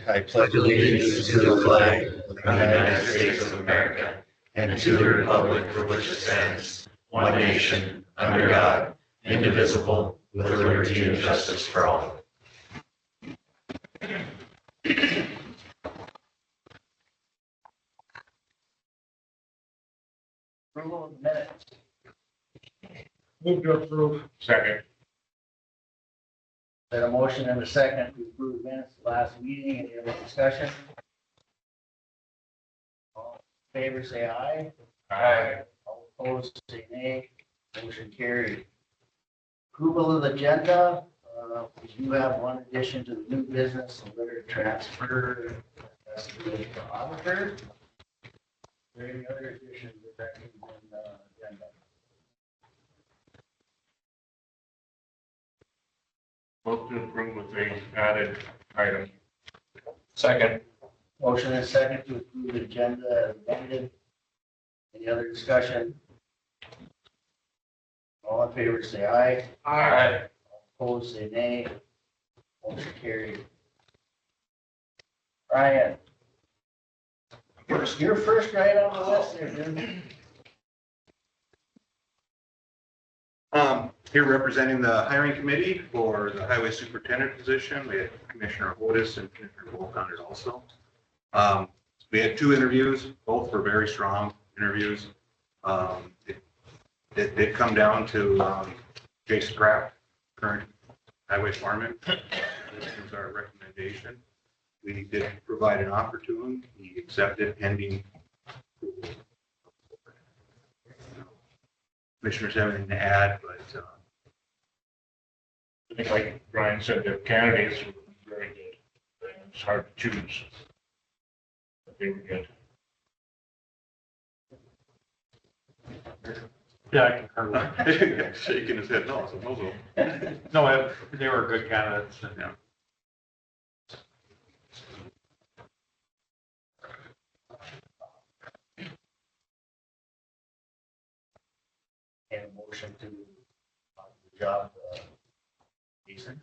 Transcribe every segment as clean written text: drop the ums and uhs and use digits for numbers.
I pledge allegiance to the flag of the United States of America and to the republic for which it stands, one nation, under God, indivisible, with liberty and justice for all. Approval of minutes. Move to approve. Second. Got a motion and a second to approve minutes of last meeting. Any other discussion? All in favor, say aye. Aye. All opposed, say nay. Motion carried. Approval of the agenda. We do have one addition to the new business, a letter transfer. That's the auditor. Is there any other additions that can be on the agenda? Vote to approve with the added item. Second. Motion and second to approve the agenda as amended. Any other discussion? All in favor, say aye. Aye. Opposed, say nay. Motion carried. Ryan. You're first right on the list there, dude. Here representing the hiring committee for the highway superintendent position. We had Commissioner Otis and Commissioner Wolf on it also. We had 2 interviews, both were very strong interviews. It did come down to Jason Kraft, current highway foreman. This is our recommendation. We did provide an offer to him. He accepted pending approval. Commissioners have anything to add, but I think like Brian said, the candidates were very good. It's hard to choose. But they were good. Yeah, I concur. shaking his head, no, so no. No, they were good candidates. And Yeah. And a motion to the job, Jason.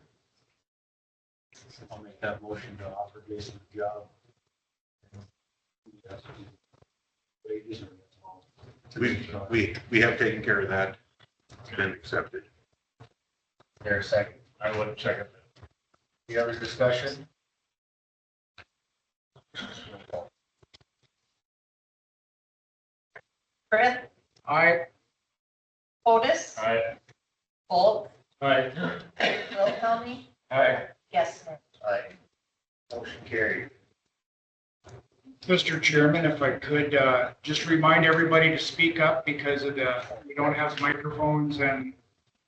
I'll make that motion to offer Jason the job. Wages or- We have taken care of that. It's been accepted. There a second. I would second that. The other discussion? Chris, Aye. Otis, Aye. Volk, Aye. Will County, Aye. Gessner. Aye. Motion carried. Mr. Chairman, if I could just remind everybody to speak up because of we don't have microphones and,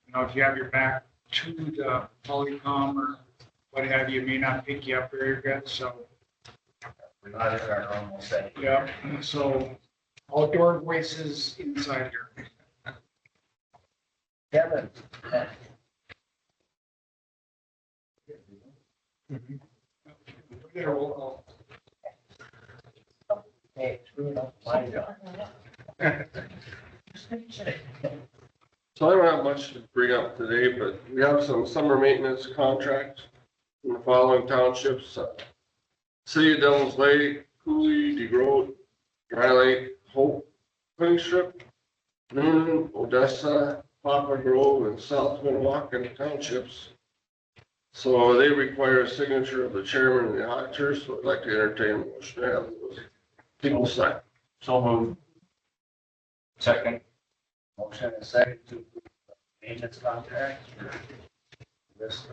if you have your back to the polycom or what have you, may not pick you up very good. So, We're not in our normal setting. yeah, so outdoor voices inside here. Kevin. Get a roll call. Hey, screw it up. My job. So I don't have much to bring up today, but we have some summer maintenance contracts in the following townships. City of Devils Lake, Cooley, DeGroat, Dry Lake, Hope, Springstrip, Noonan, Odessa, Poplar Grove, and South Minnewacan townships. So they require a signature of the chairman and the auditor, so I'd like to entertain a motion to have those people sign. So moved. Second. Motion and second to approve the maintenance contract for this.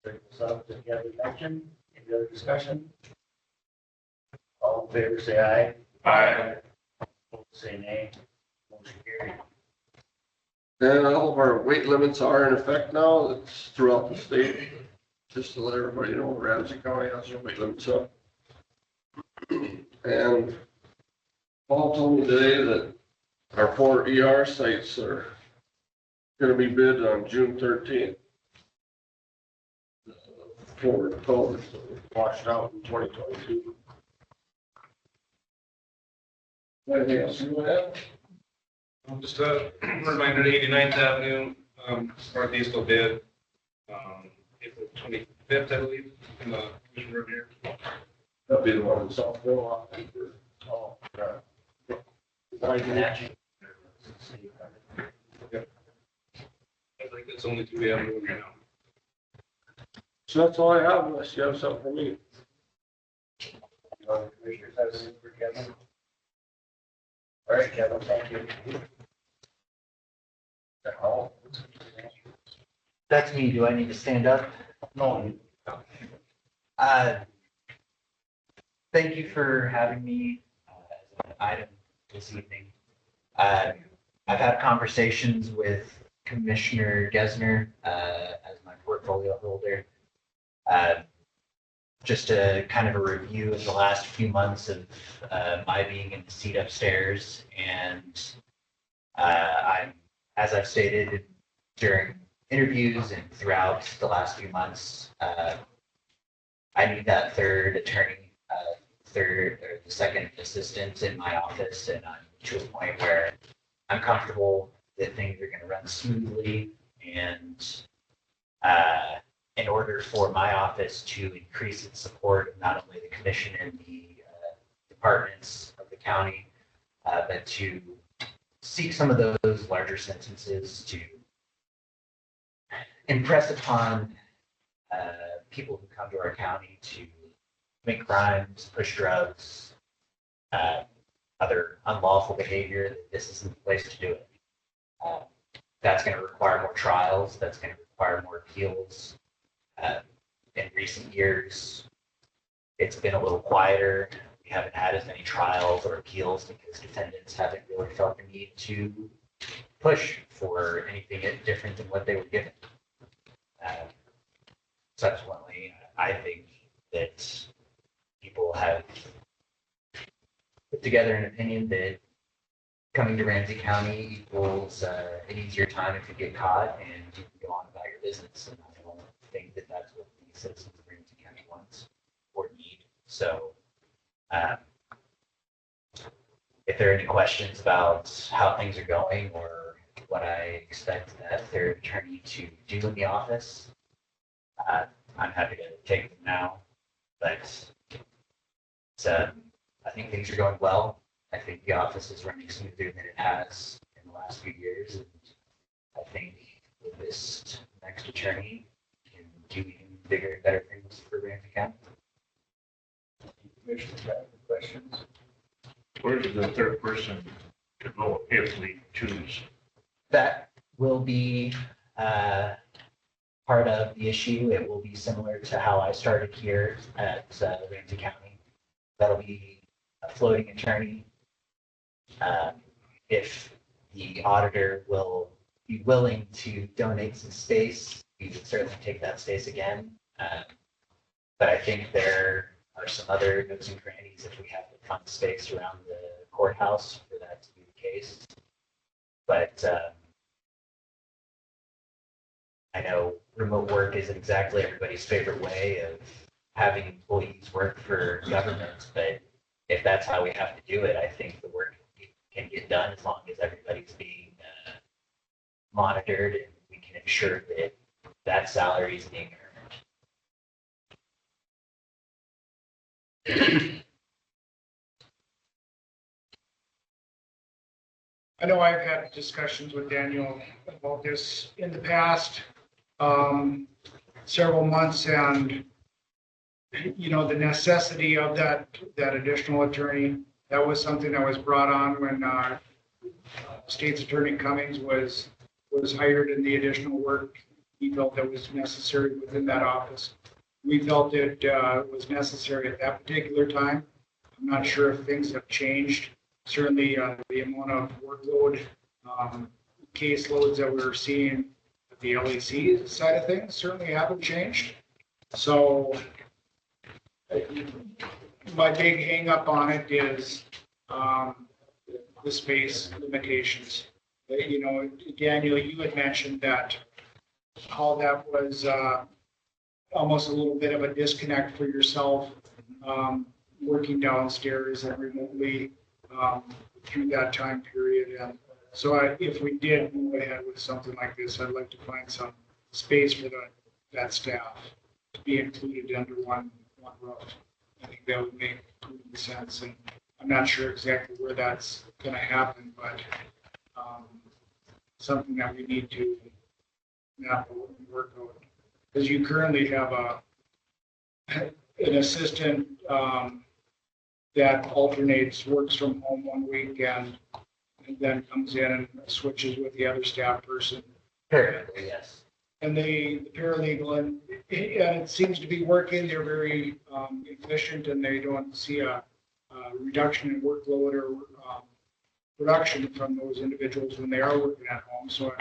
Bring this up together, mention, any other discussion? All in favor, say aye. Aye. Opposed, say nay. Motion carried. And all of our weight limits are in effect now. It's throughout the state. Just to let everybody know, Ramsey County has their weight limits up. And Paul told me today that our 4 ER sites are gonna be bid on June 13th. For COVID, so washed out in 2022. Anything else you want to add? Just a reminder, 89th Avenue, Northeast bid, April 25th, I believe, in the commission review. That'll be the one in Southville. Oh, I do. matching. I think that's the only two we have doing right now. So that's all I have unless you have something for me. Commissioners have anything for Kevin? All right, Kevin, thank you. That's me. Do I need to stand up? No. Thank you for having me as an item this evening. I've had conversations with Commissioner Gesner as my portfolio holder. Just a kind of a review of the last few months of my being in the seat upstairs. And as I've stated during interviews and throughout the last few months, I need that third attorney, third or the second assistant in my office, and I'm to a point where I'm comfortable that things are going to run smoothly. And in order for my office to increase its support of not only the commission and the departments of the county, but to seek some of those larger sentences to impress upon people who come to our county to commit crimes, push drugs, other unlawful behavior, that this isn't the place to do it. That's going to require more trials. That's going to require more appeals. In recent years, it's been a little quieter. We haven't had as many trials or appeals because defendants haven't really felt the need to push for anything different than what they were given. Subsequently, I think that people have put together an opinion that coming to Ramsey County equals an easier time if you get caught and you can go on about your business. And I don't think that that's what the citizens of Ramsey County want or need. So if there are any questions about how things are going or what I expect that third attorney to do in the office, I'm happy to take them now. But it's, I think things are going well. I think the office is running smoother than it has in the last few years. And I think with this next attorney can do even bigger and better things for Ramsey County. Commissioners have any questions? Where does the third person to go if we choose? That will be part of the issue. It will be similar to how I started here at Ramsey County. That'll be a floating attorney. If the auditor will be willing to donate some space, we would certainly take that space again. But I think there are some other nooks and crannies if we have to fund space around the courthouse for that to be the case. But I know remote work isn't exactly everybody's favorite way of having employees work for government, but if that's how we have to do it, I think the work can get done as long as everybody's being monitored and we can ensure that that salary is being earned. I know I've had discussions with Daniel about this in the past, several months, and you know, the necessity of that additional attorney, that was something that was brought on when State's Attorney Cummings was hired, and the additional work he felt that was necessary within that office. We felt it was necessary at that particular time. I'm not sure if things have changed. Certainly the amount of workload, caseloads that we're seeing at the LAC side of things certainly haven't changed. So my big hang up on it is the space limitations. You know, Daniel, you had mentioned that how that was almost a little bit of a disconnect for yourself, working downstairs and remotely through that time period. And So if we did move ahead with something like this, I'd like to find some space for that staff to be included under one roof. I think that would make complete sense, and I'm not sure exactly where that's gonna happen, but something that we need to map out and work out. Because you currently have an assistant that alternates, works from home one week and then comes in and switches with the other staff person. Paralegal, yes. And the paralegal, and it seems to be working. They're very efficient, and they don't see a reduction in workload or production from those individuals when they are working at home. So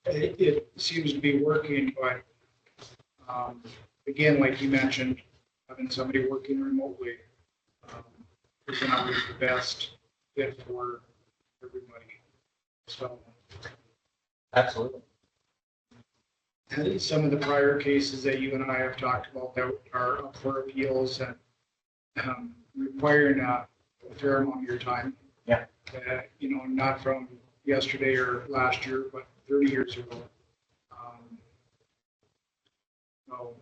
it seems to be working, but again, like you mentioned, having somebody working remotely isn't always the best fit for everybody. So Absolutely. some of the prior cases that you and I have talked about that are up for appeals and requiring a fair amount of your time. Yeah. Not from yesterday or last year, but 30 years ago. So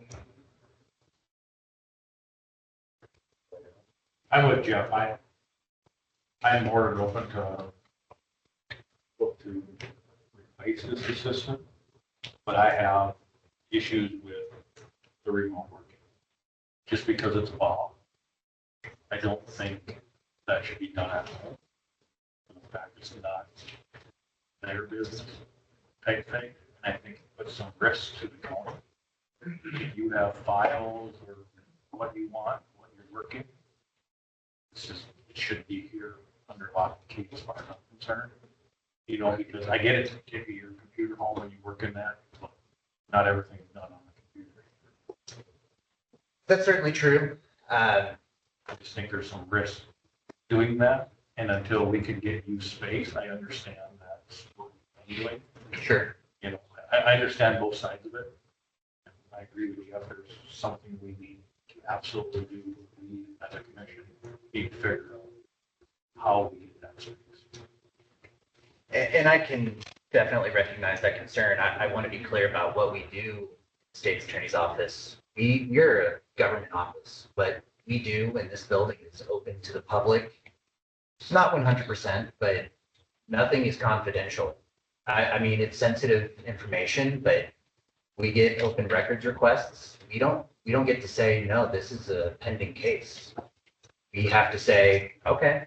I'm with Jeff. I'm more than open to look to replace this assistant, but I have issues with the remote working. Just because it's a law, I don't think that should be done at home. In fact, it's not their business type thing, and I think it puts some risk to the county. If you have files or what you want when you're working, it should be here under lock and key as far as I'm concerned. Because I get it, to take your computer home and you work in that, but not everything's done on the computer. That's certainly true. I just think there's some risk doing that, and until we can get you space, I understand that's what we're doing. Sure. I understand both sides of it. I agree with you. If there's something we need to absolutely do, we as a commission need to figure out how we get that space. And I can definitely recognize that concern. I want to be clear about what we do in the state's attorney's office. We're a government office. What we do in this building is open to the public. It's not 100%, but nothing is confidential. I mean, it's sensitive information, but we get open records requests. We don't get to say, no, this is a pending case. We have to say, okay,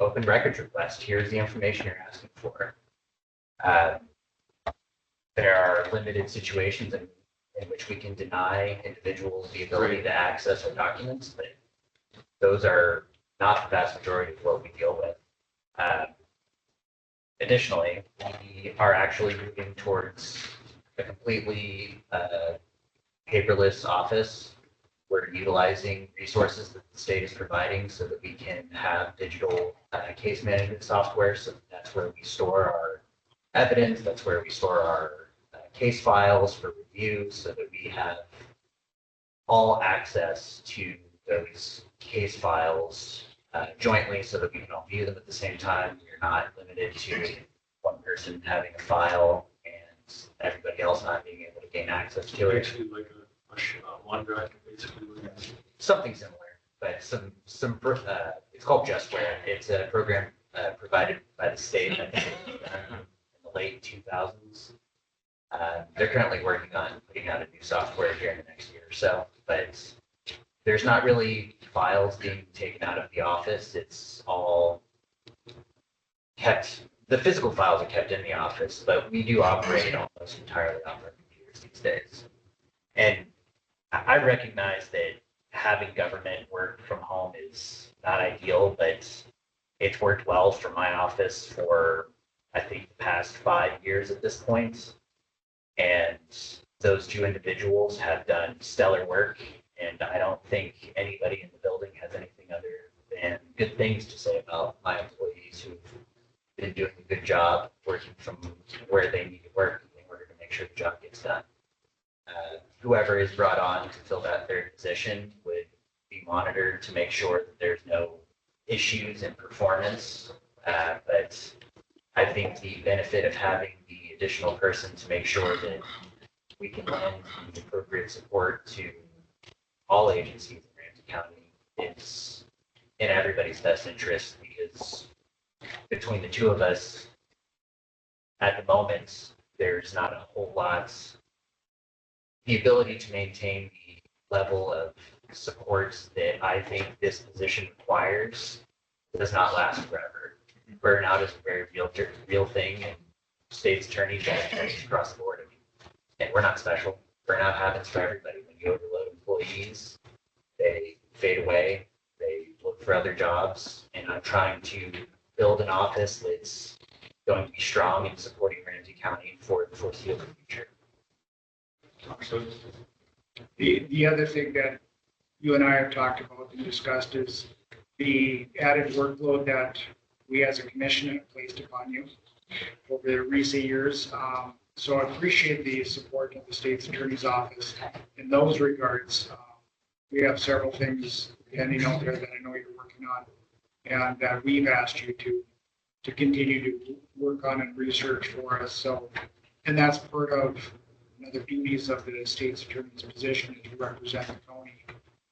open records request. Here's the information you're asking for. There are limited situations in which we can deny individuals the ability to access our documents, but those are not the vast majority of what we deal with. Additionally, we are actually moving towards a completely paperless office. We're utilizing resources that the state is providing so that we can have digital case management software. So that's where we store our evidence. That's where we store our case files for review so that we have all access to those case files jointly so that we can all view them at the same time. You're not limited to one person having a file and everybody else not being able to gain access to it. Basically like a OneDrive, basically. Something similar, but it's called Justware. It's a program provided by the state, I think, in the late 2000s. They're currently working on putting out a new software here in the next year or so, but there's not really files being taken out of the office. It's all kept, the physical files are kept in the office, but we do operate almost entirely off our computers these days. And I recognize that having government work from home is not ideal, but it's worked well for my office for, I think, the past 5 years at this point. And those two individuals have done stellar work. And I don't think anybody in the building has anything other than good things to say about my employees who've been doing a good job working from where they need to work in order to make sure the job gets done. Whoever is brought on to fill that third position would be monitored to make sure that there's no issues in performance. But I think the benefit of having the additional person to make sure that we can lend the appropriate support to all agencies in Ramsey County is in everybody's best interest, because between the two of us, at the moment, there's not a whole lot. The ability to maintain the level of support that I think this position requires does not last forever. Burnout is a very real thing, and state's attorneys across the board. And we're not special. Burnout happens for everybody. When you overload employees, they fade away, they look for other jobs, and I'm trying to build an office that's going to be strong in supporting Ramsey County for the foreseeable future. The other thing that you and I have talked about and discussed is the added workload that we as a commission have placed upon you over the recent years. So I appreciate the support of the state's attorney's office in those regards. We have several things pending out there that I know you're working on, and that we've asked you to continue to work on and research for us. So, and that's part of the duties of the state's attorney's position, is to represent the county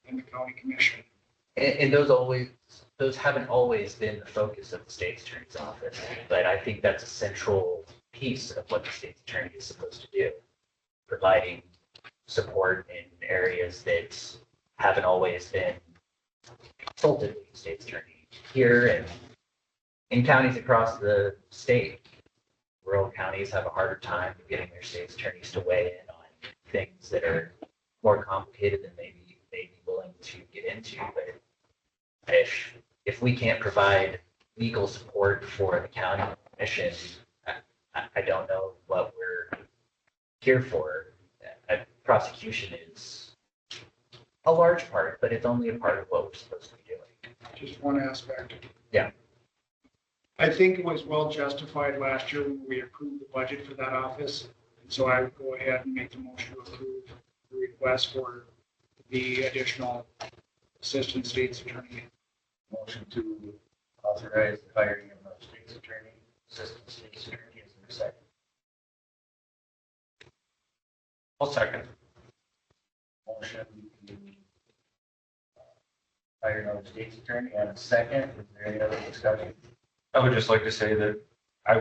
and the county commission. And those haven't always been the focus of the state's attorney's office, but I think that's a central piece of what the state's attorney is supposed to do, providing support in areas that haven't always been consulted with the state's attorney here and in counties across the state. Rural counties have a harder time getting their state's attorneys to weigh in on things that are more complicated than maybe they'd be willing to get into. But if we can't provide legal support for the county commission, I don't know what we're here for. Prosecution is a large part, but it's only a part of what we're supposed to be doing. Just one aspect. Yeah. I think it was well justified last year when we approved the budget for that office. And so I would go ahead and make the motion to approve the request for the additional assistant state's attorney. Motion to authorize the hiring of a state's attorney, assistant state's attorney. Is there a second? I'll second. Motion to hire another state's attorney and a second. Is there any other discussion? I would just like to say that I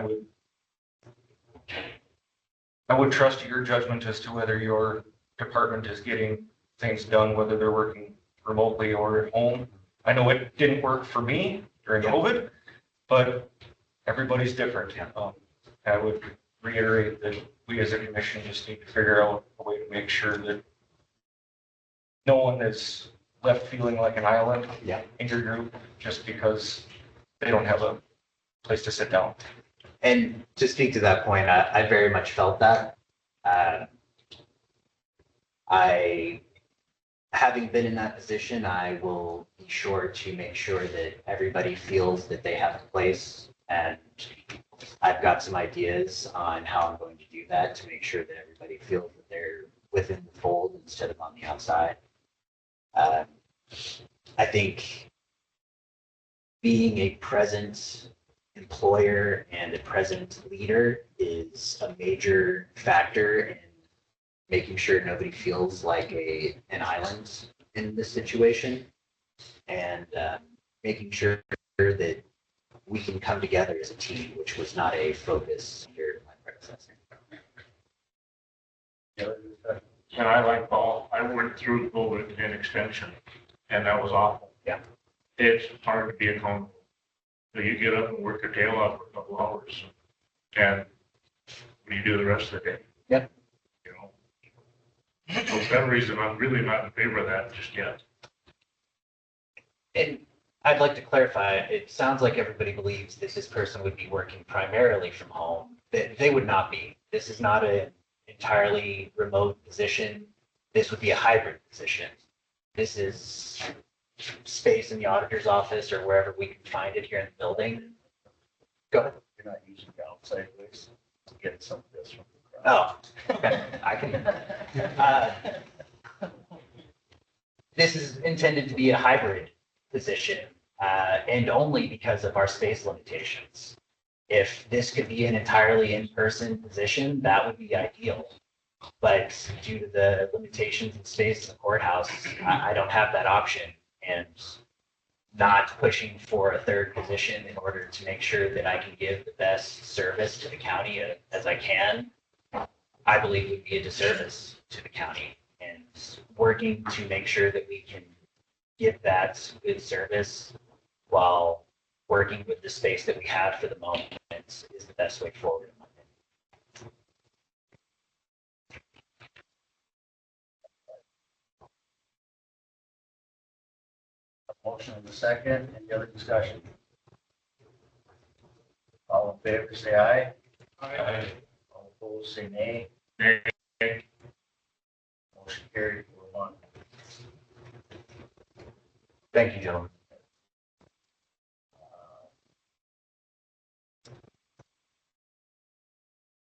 would trust your judgment as to whether your department is getting things done, whether they're working remotely or at home. I know it didn't work for me during COVID, but everybody's different. I would reiterate that we as a commission just need to figure out a way to make sure that no one is left feeling like an island in your group just because they don't have a place to sit down. And to speak to that point, I very much felt that. Having been in that position, I will be sure to make sure that everybody feels that they have a place. And I've got some ideas on how I'm going to do that to make sure that everybody feels that they're within the fold instead of on the outside. I think being a present employer and a present leader is a major factor in making sure nobody feels like an island in this situation, and making sure that we can come together as a team, which was not a focus under my predecessor. And I like Paul, I went through COVID and extension, and that was awful. Yeah. It's hard to be accountable. So you get up and work your tail off for a couple hours, and what do you do the rest of the day? Yep. You know? So for that reason, I'm really not in favor of that just yet. And I'd like to clarify, it sounds like everybody believes that this person would be working primarily from home. They would not be. This is not an entirely remote position. This would be a hybrid position. This is space in the auditor's office or wherever we can find it here in the building. Go ahead. You're not using the outside place to get some of this from the crowd. Oh, okay. I can. This is intended to be a hybrid position, and only because of our space limitations. If this could be an entirely in-person position, that would be ideal. But due to the limitations in space in the courthouse, I don't have that option. And not pushing for a third position in order to make sure that I can give the best service to the county as I can, I believe would be a disservice to the county. And working to make sure that we can give that good service while working with the space that we have for the moment is the best way forward, in my opinion. A motion and a second. Any other discussion? All in favor, say aye. Aye. All opposed, say nay. Nay. Motion carried 4-1. Thank you, gentlemen.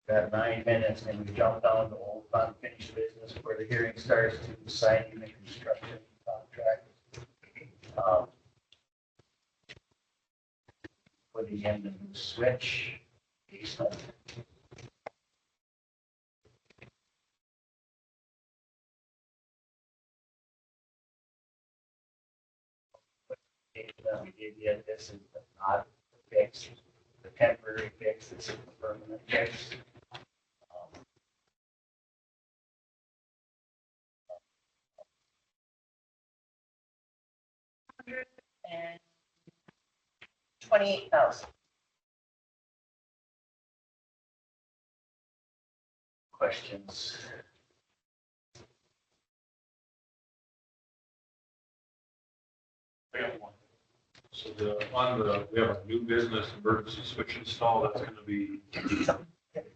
Got 9 minutes, and we jump down to old unfinished business where the hearing starts to signing the construction contract. Putting in the new switch easement. We gave you this is not fixed, the temporary fix, this is the permanent fix. And 28,000. Questions? I got one. So we have a new business emergency switch install, that's gonna be,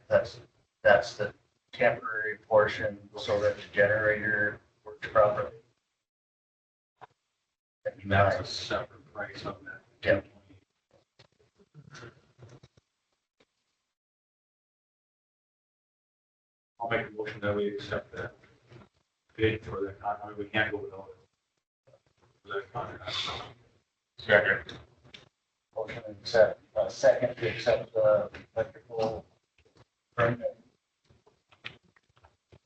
That's the temporary portion so that the generator works properly. and that's a separate price on that. Yep. I'll make a motion that we accept that bid for that contract. We can't go without it. For that contract. Second. Motion and second to accept the electrical permit.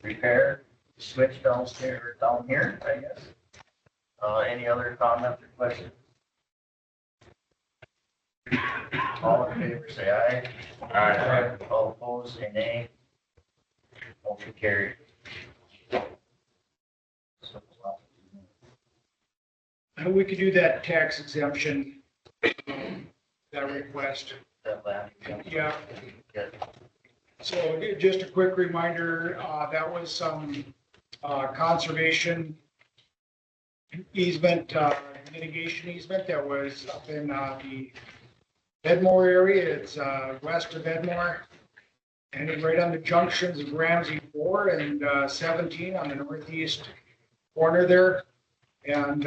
Repair, switch downstairs, down here, I guess. Any other comments or questions? All in favor, say aye. Aye. All opposed, say nay. Motion carried. We could do that tax exemption, that request. That land. Yeah. Good. So just a quick reminder, that was some conservation easement, mitigation easement that was up in the Bedmore area. It's west of Bedmore. And it's right on the junctions of Ramsey 4 and 17 on the northeast corner there. And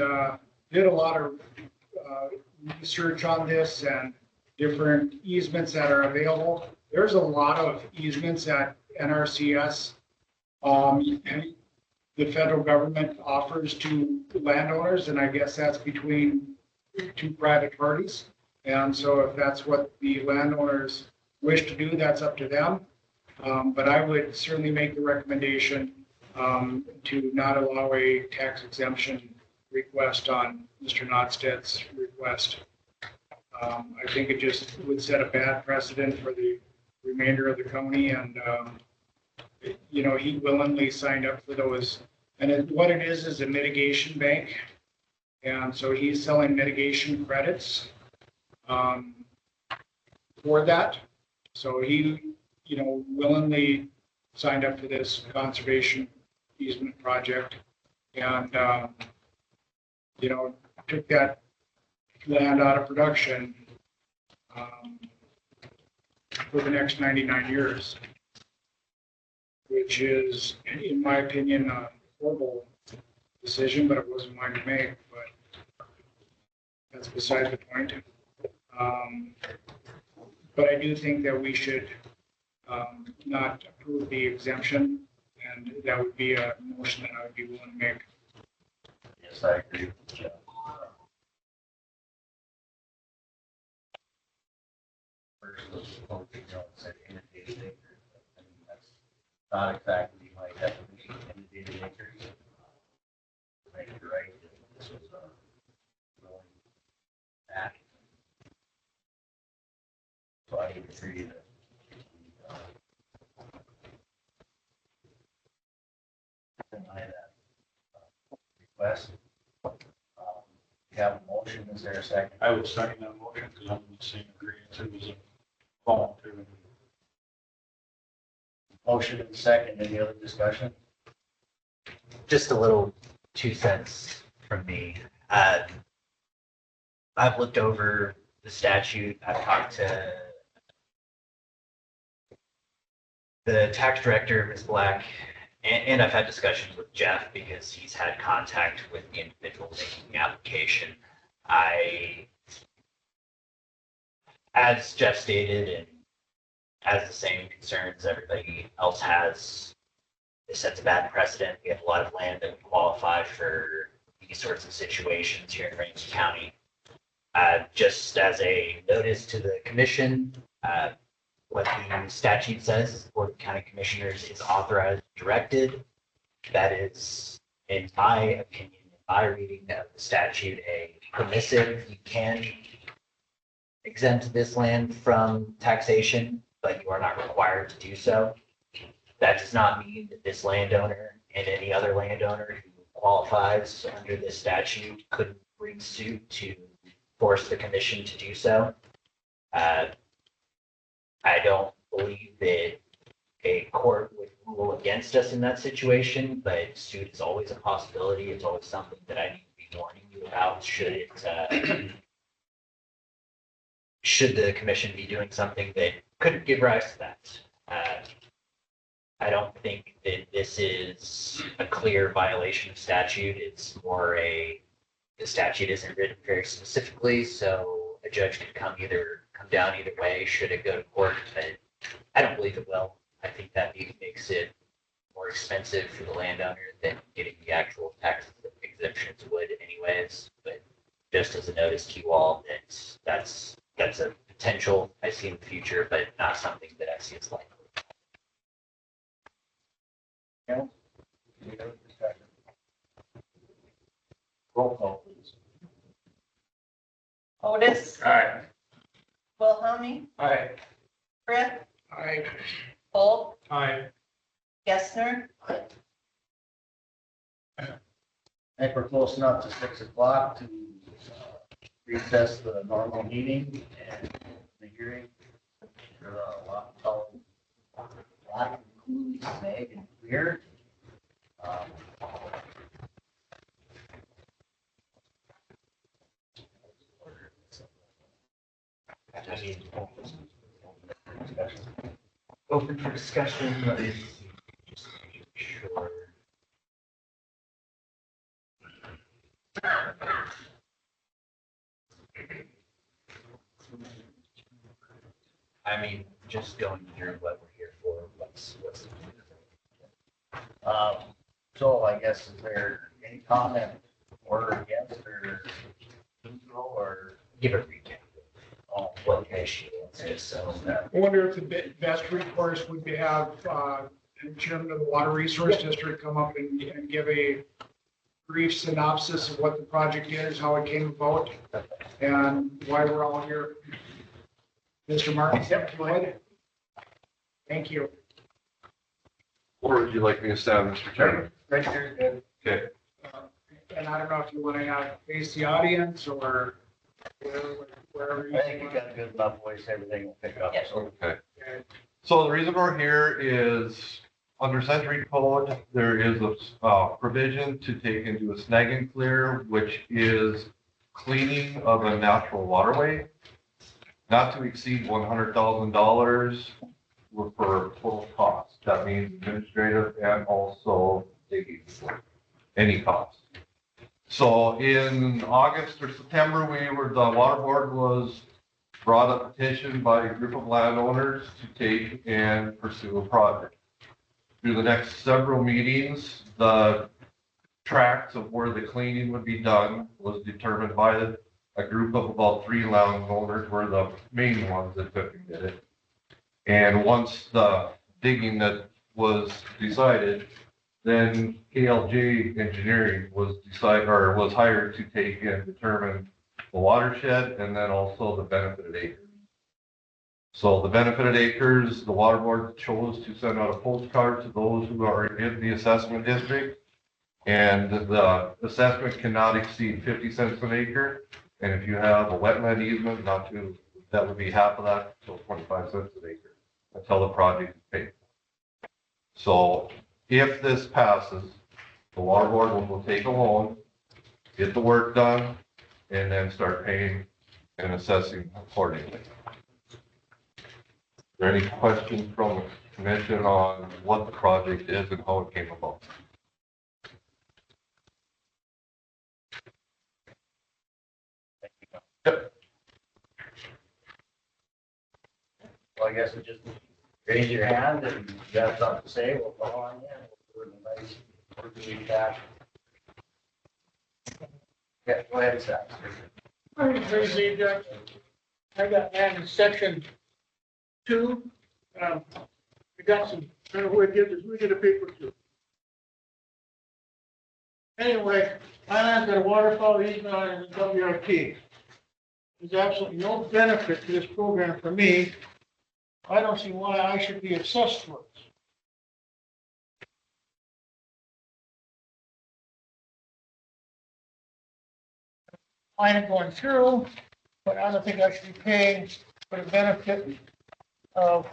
did a lot of research on this and different easements that are available. There's a lot of easements at NRCS. The federal government offers to landowners, and I guess that's between two private parties. And so if that's what the landowners wish to do, that's up to them. But I would certainly make the recommendation to not allow a tax exemption request on Mr. Notstedt's request. I think it just would set a bad precedent for the remainder of the county, and you know, he willingly signed up for those. And what it is a mitigation bank, and so he's selling mitigation credits for that. So he, you know, willingly signed up for this conservation easement project, and you know, took that land out of production for the next 99 years, which is, in my opinion, a horrible decision, but it wasn't mine to make, but that's beside the point. But I do think that we should not approve the exemption, and that would be a motion that I would be willing to make. Yes, I agree with Jeff. versus something else that indicated acres. I mean, that's not exactly my definition of indicated acres. To make it right, this was a growing act. So I would agree that deny that request. We have a motion, is there a second? I would second that motion because I'm in the same agreement. It was a voluntary. Motion and second, any other discussion? Just a little 2 cents from me. I've looked over the statute. I've talked to the tax director, Ms. Black, and I've had discussions with Jeff because he's had contact with the individual making the application. As Jeff stated, and has the same concerns everybody else has, it sets a bad precedent. We have a lot of land that would qualify for these sorts of situations here in Ramsey County. Just as a notice to the commission, what the statute says, the Board of County Commissioners is authorized, directed. That is, in my opinion, in my reading of the statute, a permissive. You can exempt this land from taxation, but you are not required to do so. That does not mean that this landowner and any other landowner who qualifies under this statute couldn't bring suit to force the commission to do so. I don't believe that a court would rule against us in that situation, but suit is always a possibility. It's always something that I need to be warning you about should it, should the commission be doing something that could give rise to that. I don't think that this is a clear violation of statute. It's more the statute isn't written very specifically, so a judge could come down either way should it go to court, but I don't believe it will. I think that maybe makes it more expensive for the landowner than getting the actual tax exemptions would anyways. But just as a notice to you all, that's a potential I see in the future, but not something that I see as likely. Any other discussion? Roll call, please. Otis, Aye. Wilhelmie, Aye. Brett, Aye. Volk, Aye. Gessner, I think we're close enough to 6 o'clock to recess the normal meeting and the hearing for the lot Meg and Weir. I mean, open for discussion, but it's just making sure. I mean, just going through what we're here for, what's the So I guess is there any comment or against or neutral or? give a recap of what the issue is, just so. I wonder if the best recourse would be have the chairman of the Water Resource District come up and give a brief synopsis of what the project is, how it came about, and why we're all here. Mr. Martin, go ahead. Thank you. Or would you like me to stand, Mr. Chairman? Right here, good. Okay. And I don't know if you want to have face the audience or wherever you. I think you got a good enough voice, everything will pick up. So Okay. So the reason we're here is under Century Code, there is a provision to take into a snag and clear, which is cleaning of a natural waterway, not to exceed $100,000 for total cost. That means administrative and also digging, any cost. So in August or September, the water board was brought a petition by a group of landowners to take and pursue a project. Through the next several meetings, the tracts of where the cleaning would be done was determined by a group of about 3 landowners were the main ones that took and did it. And once the digging that was decided, then KLJ Engineering was hired to take and determine the watershed and then also the benefited acres. So the benefited acres, the water board chose to send out a postcard to those who are in the assessment district. And the assessment cannot exceed 50 cents an acre. And if you have a wetland easement, that would be half of that, so 25 cents an acre until the project is paid. So if this passes, the water board will take a loan, get the work done, and then start paying and assessing accordingly. Are there any questions from the commission on what the project is and how it came about? Well, I guess we just raise your hand and you got something to say, we'll call on you. We'll do a nice orderly fashion. Yeah, go ahead, Seth. Ramsey, I got that in section 2. We got some, I don't know who it is, we get a paper too. Anyway, my land's got a waterfall easement on it in WRT. There's absolutely no benefit to this program for me. I don't see why I should be assessed for it. Fine it going through, but I don't think I should be paying for the benefit of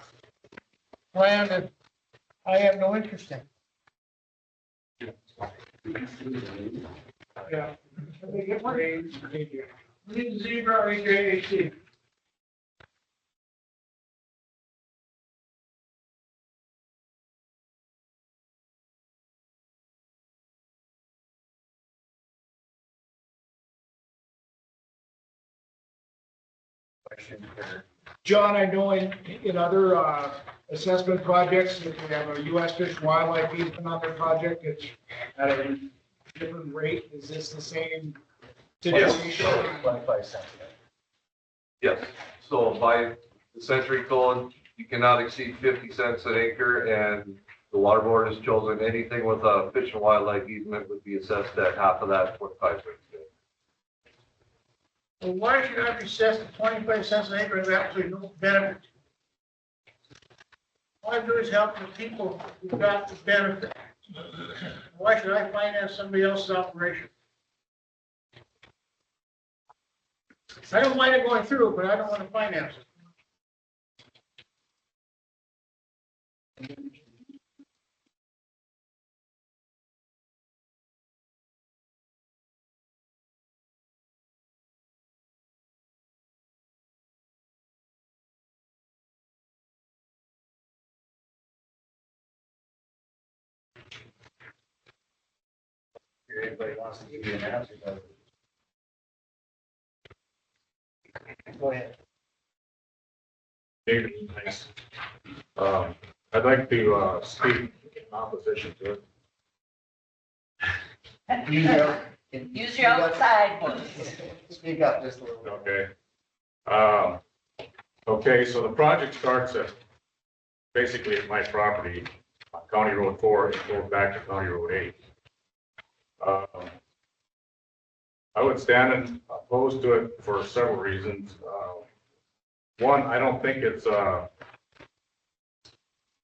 land that I have no interest in. Yeah. Leave zebra or AJAC. John, I know in other assessment projects, if we have a U.S. Fish and Wildlife easement on their project, it's at a different rate. Is this the same situation? 25 cents. Yes, so by the century code, you cannot exceed 50 cents an acre, and the water board has chosen anything with a fish and wildlife easement would be assessed at half of that, 25 cents. Well, why should I be assessed at 25 cents an acre if absolutely no benefit? All I do is help the people who got the benefit. Why should I finance somebody else's operation? I don't mind it going through, but I don't want to finance it. Anybody wants to give you an answer? Go ahead. David, thanks. I'd like to speak in opposition to it. Use your outside voice. Speak up just a little bit. Okay. Okay, so the project starts at, basically at my property, on County Road 4, and goes back to County Road 8. I would stand opposed to it for several reasons. One, I don't think it's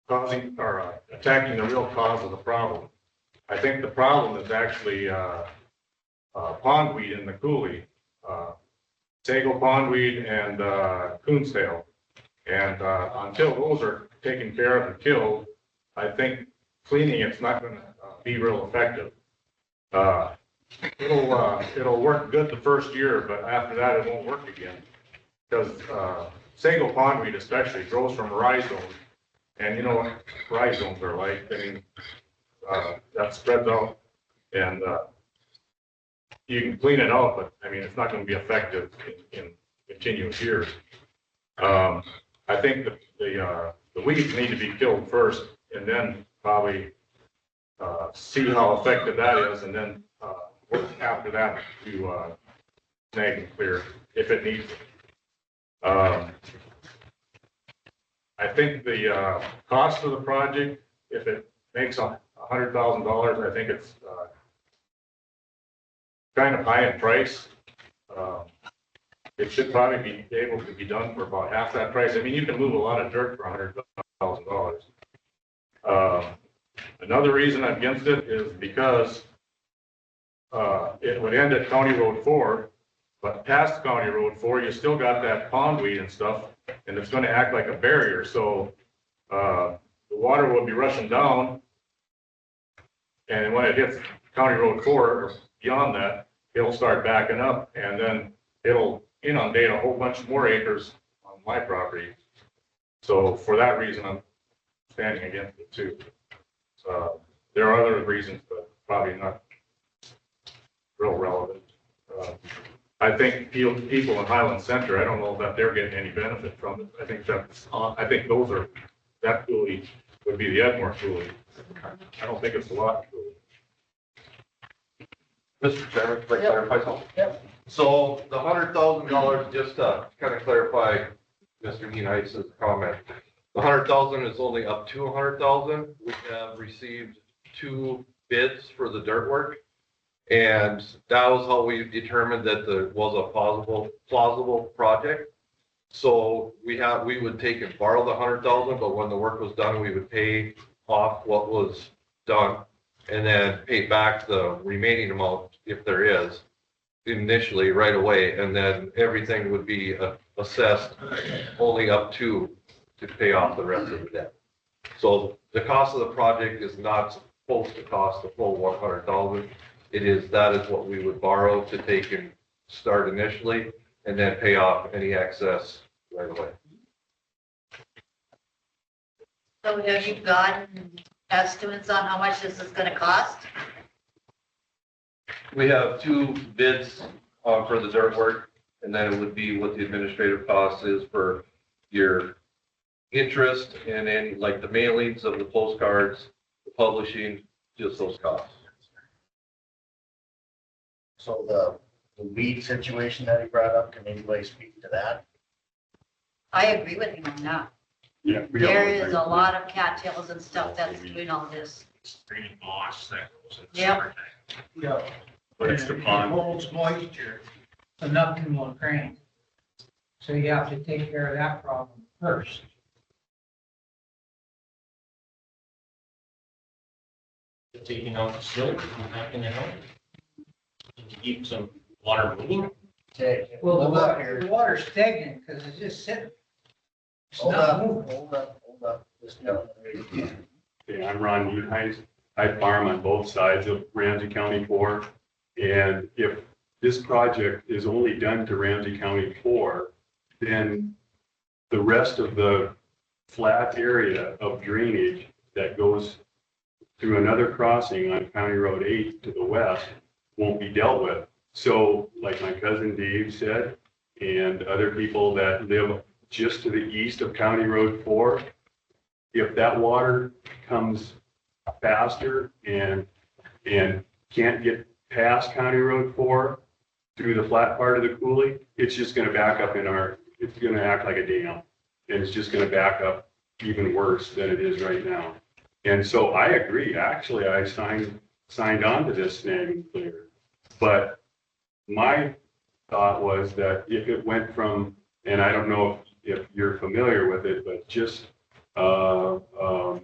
causing or attacking the real cause of the problem. I think the problem is actually pondweed in the coulee, sago pondweed and coonstail. And until those are taken care of and killed, I think cleaning it's not going to be real effective. It'll work good the first year, but after that it won't work again, because sago pondweed especially grows from rhizomes, and you know what rhizomes are like. I mean, that spreads out, and you can clean it out, but I mean it's not going to be effective in continuous years. I think the weeds need to be killed first, and then probably see how effective that is, and then work after that to snag and clear if it needs it. I think the cost of the project, if it makes $100,000, I think it's kind of high in price. It should probably be able to be done for about half that price. I mean, you can move a lot of dirt for $100,000. Another reason I'm against it is because it would end at County Road 4, but past County Road 4, you still got that pondweed and stuff, and it's going to act like a barrier. So the water will be rushing down, and when it hits County Road 4 or beyond that, it'll start backing up, and then it'll inundate a whole bunch more acres on my property. So for that reason, I'm standing against it too. So there are other reasons, but probably not real relevant. I think people in Highland Center, I don't know that they're getting any benefit from it. I think that coulee would be the Edmore coulee. I don't think it's a lot coulee. Mr. Chairman, can I clarify something? Yep. So the $100,000, just to kind of clarify Mr. Neise's comment, the 100,000 is only up to 100,000. We have received 2 bids for the dirt work. And that was how we determined that there was a plausible project. So we would take and borrow the 100,000, but when the work was done, we would pay off what was done and then pay back the remaining amount, if there is, initially right away. And then everything would be assessed only up to pay off the rest of the debt. So the cost of the project is not supposed to cost the full 100,000. That is what we would borrow to take and start initially, and then pay off any excess right away. So have you gotten estimates on how much this is gonna cost? We have 2 bids for the dirt work, and then it would be what the administrative cost is for your interest and any, like the mailings of the postcards, the publishing, just those costs. So the weed situation that he brought up, can anybody speak to that? I agree with him on that. Yeah. There is a lot of cattails and stuff that's doing all this. Green moss that goes in. Yep. Yeah. But it's the It pond. holds moisture, so nothing will drain. So you have to take care of that problem first. Taking out the silt and backing it out. To keep some water moving. Okay, Well, hold up here. the water's stagnant because it's just sitting. It's Hold not up, moving. hold up. This gentleman right here. Okay, I'm Ron Neise's. I farm on both sides of Ramsey County 4. And if this project is only done to Ramsey County 4, then the rest of the flat area of drainage that goes through another crossing on County Road 8 to the west won't be dealt with. So like my cousin Dave said, and other people that live just to the east of County Road 4, if that water comes faster and can't get past County Road 4 through the flat part of the coulee, it's just going to back up it's going to act like a dam, and it's just going to back up even worse than it is right now. And so I agree. Actually, I signed on to this snag and clear, but my thought was that if it went from, and I don't know if you're familiar with it, but just what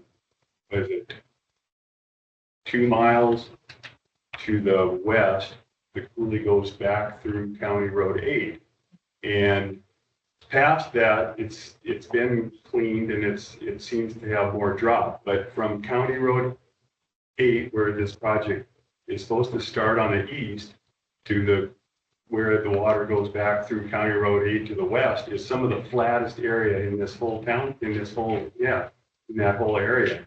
is it, 2 miles to the west, the coulee goes back through County Road 8. And past that, it's been cleaned and it seems to have more drop. But from County Road 8, where this project is supposed to start on the east, to where the water goes back through County Road 8 to the west, is some of the flattest area in this whole town, in that whole area.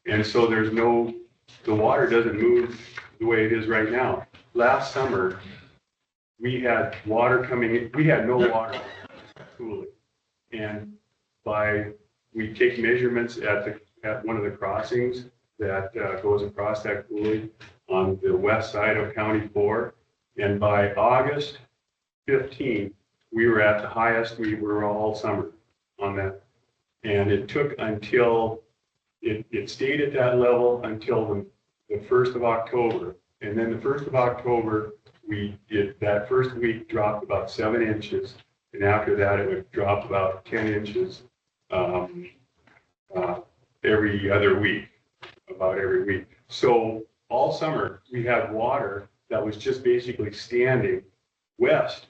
And so the water doesn't move the way it is right now. Last summer, we had water coming in, we had no water coulee. And we take measurements at one of the crossings that goes across that coulee on the west side of County 4. And by August, 15, we were at the highest we were all summer on that. And it took until, it stayed at that level until the 1st of October. And then the 1st of October, that first week dropped about 7 inches. And after that, it would drop about 10 inches every other week, about every week. So all summer, we had water that was just basically standing west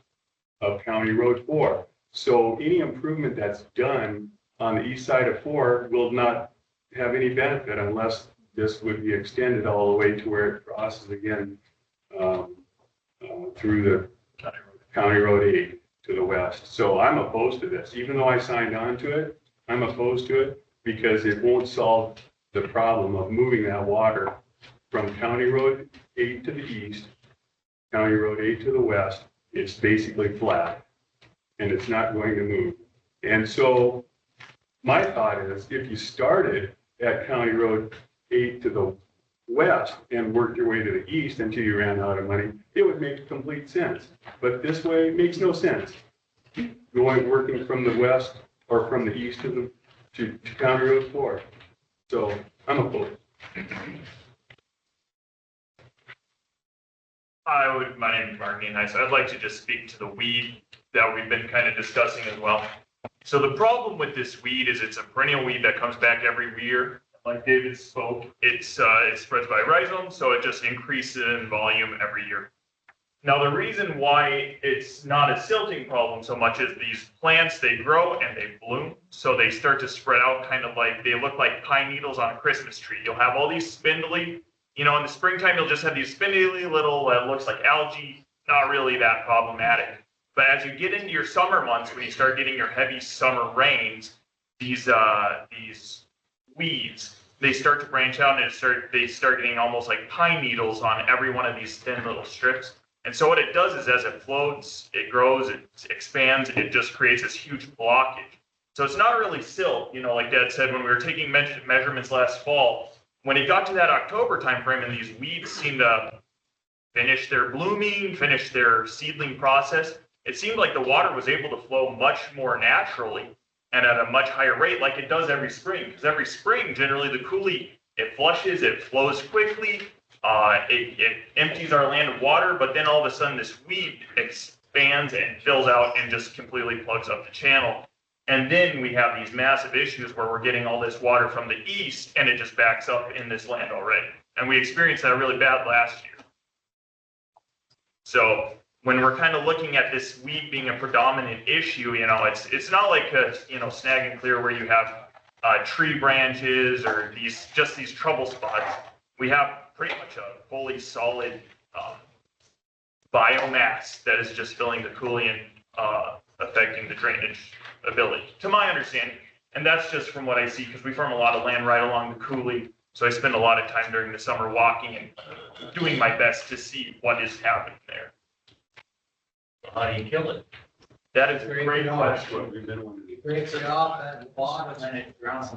of County Road 4. So any improvement that's done on the east side of 4 will not have any benefit unless this would be extended all the way to where it crosses again through the County Road 8 to the west. So I'm opposed to this. Even though I signed on to it, I'm opposed to it because it won't solve the problem of moving that water from County Road 8 to the east, County Road 8 to the west. It's basically flat and it's not going to move. And so my thought is if you started at County Road 8 to the west and worked your way to the east until you ran out of money, it would make complete sense. But this way it makes no sense. Working from the west or from the east to County Road 4. So I'm opposed. My name is Mark Nienhuis. I'd like to just speak to the weed that we've been kind of discussing as well. So the problem with this weed is it's a perennial weed that comes back every year. Like David spoke, it spreads by rhizomes, so it just increases in volume every year. Now, the reason why it's not a silting problem so much is these plants, they grow and they bloom. So they start to spread out kind of like, they look like pine needles on a Christmas tree. You'll have all these spindly, in the springtime, you'll just have these spindly little, looks like algae, not really that problematic. But as you get into your summer months, when you start getting your heavy summer rains, these weeds, they start to branch out and they start getting almost like pine needles on every one of these thin little strips. And so what it does is as it floats, it grows, it expands, it just creates this huge blockage. So it's not really silt, like Dad said, when we were taking measurements last fall, when it got to that October timeframe and these weeds seemed to finish their blooming, finish their seedling process, it seemed like the water was able to flow much more naturally and at a much higher rate like it does every spring. Because every spring, generally the coulee, it flushes, it flows quickly, it empties our land of water, but then all of a sudden this weed expands and fills out and just completely plugs up the channel. And then we have these massive issues where we're getting all this water from the east and it just backs up in this land already. And we experienced that really bad last year. So when we're kind of looking at this weed being a predominant issue, it's not like snag and clear where you have tree branches or these trouble spots. We have pretty much a fully solid biomass that is just filling the coulee and affecting the drainage ability, to my understanding. And that's just from what I see, because we farm a lot of land right along the coulee. So I spend a lot of time during the summer walking and doing my best to see what is happening there. How do you kill it? That is a great question. Breaks it off at the bottom and it grounds.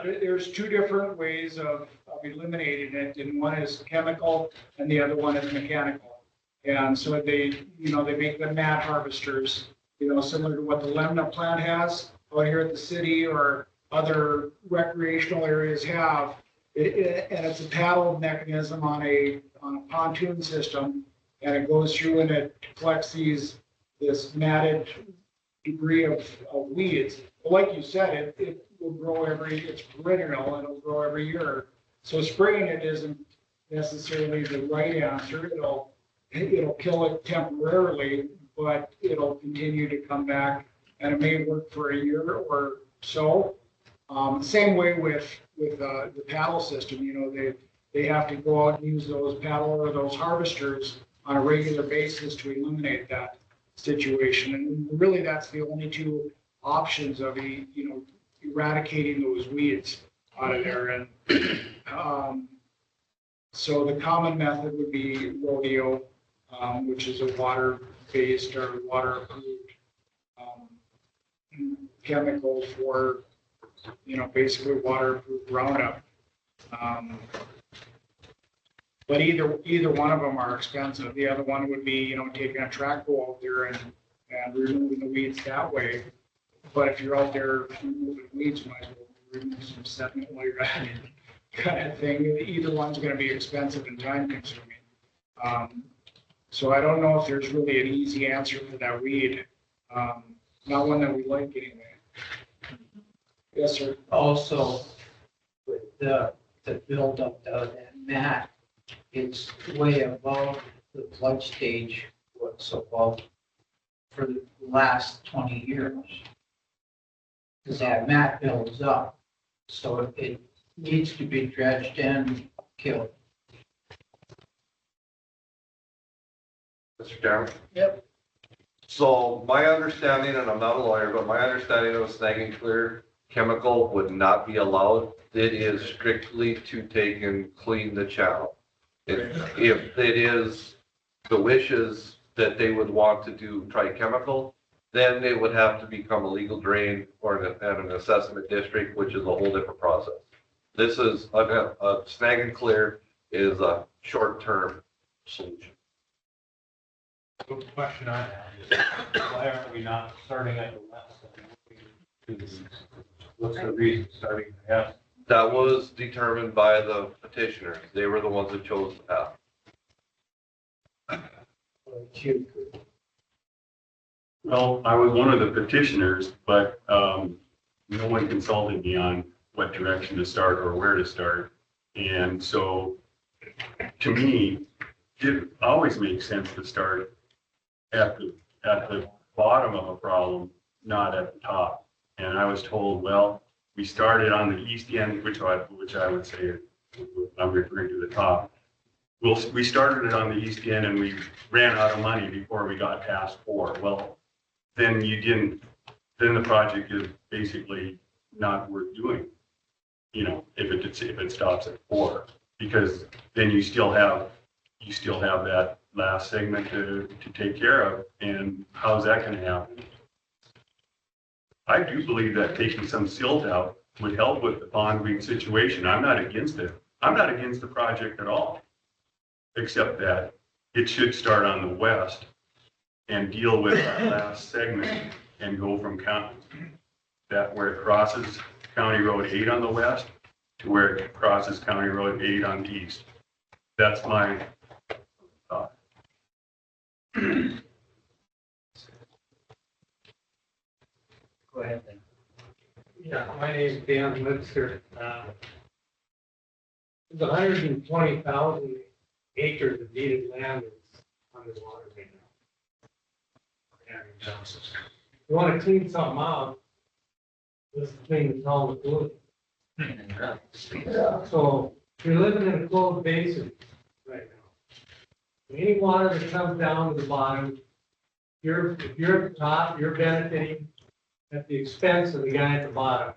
There's two different ways of eliminating it, and one is chemical and the other one is mechanical. And so they make the mat harvesters, similar to what the Lemna plant has out here at the city or other recreational areas have. And it's a paddle mechanism on a pontoon system, and it goes through and it collects this matted debris of weeds. But like you said, it will grow it's perennial and it'll grow every year. So spraying it isn't necessarily the right answer. It'll kill it temporarily, but it'll continue to come back, and it may work for a year or so. Same way with the paddle system. They have to go out and use those paddle or those harvesters on a regular basis to eliminate that situation. And really, that's the only two options of eradicating those weeds out of there. And so the common method would be rodeo, which is a water-based or water-approved chemical for, basically water-approved Roundup. But either one of them are expensive. The other one would be, taking a track hoe out there and removing the weeds that way. But if you're out there removing weeds, you might as well remove some sediment while you're at it, kind of thing. Either one's gonna be expensive and time consuming. So I don't know if there's really an easy answer for that weed. Not one that we like anyway. Yes, sir. Also, with the buildup of that mat, it's way above the flood stage, what's above for the last 20 years. Because that mat builds up, so it needs to be dredged and killed. Mr. Chairman? Yep. So my understanding, and I'm not a lawyer, but my understanding of snag and clear chemical would not be allowed. It is strictly to take and clean the channel. If it is the wishes that they would want to do trichemical, then it would have to become a legal drain or an assessment district, which is a whole different process. This is, a snag and clear is a short-term solution. The question I have is, why aren't we not starting at the west? And moving to the east? What's the reason starting at the That was determined by the petitioners. They were the ones that chose the path. Well, I was one of the petitioners, but no one consulted me on what direction to start or where to start. And so, to me, it always makes sense to start at the bottom of a problem, not at the top. And I was told, well, we started on the east end, which I would say, I'm referring to the top. We started it on the east end and we ran out of money before we got past 4. Well, then the project is basically not worth doing, if it stops at 4, because then you still have that last segment to take care of, and how's that gonna happen? I do believe that taking some silt out would help with the pondweed situation. I'm not against it. I'm not against the project at all, except that it should start on the west and deal with that last segment and go from where it crosses County Road 8 on the west to where it crosses County Road 8 on the east. That's my thought. Go ahead then. Yeah, my name's Dan Litzker. There's 120,000 acres of deeded land that's underwater right now. And you want to clean something out, this is the thing that's all the pollution. So you're living in a closed basin right now. Any water that comes down to the bottom, if you're at the top, you're benefiting at the expense of the guy at the bottom.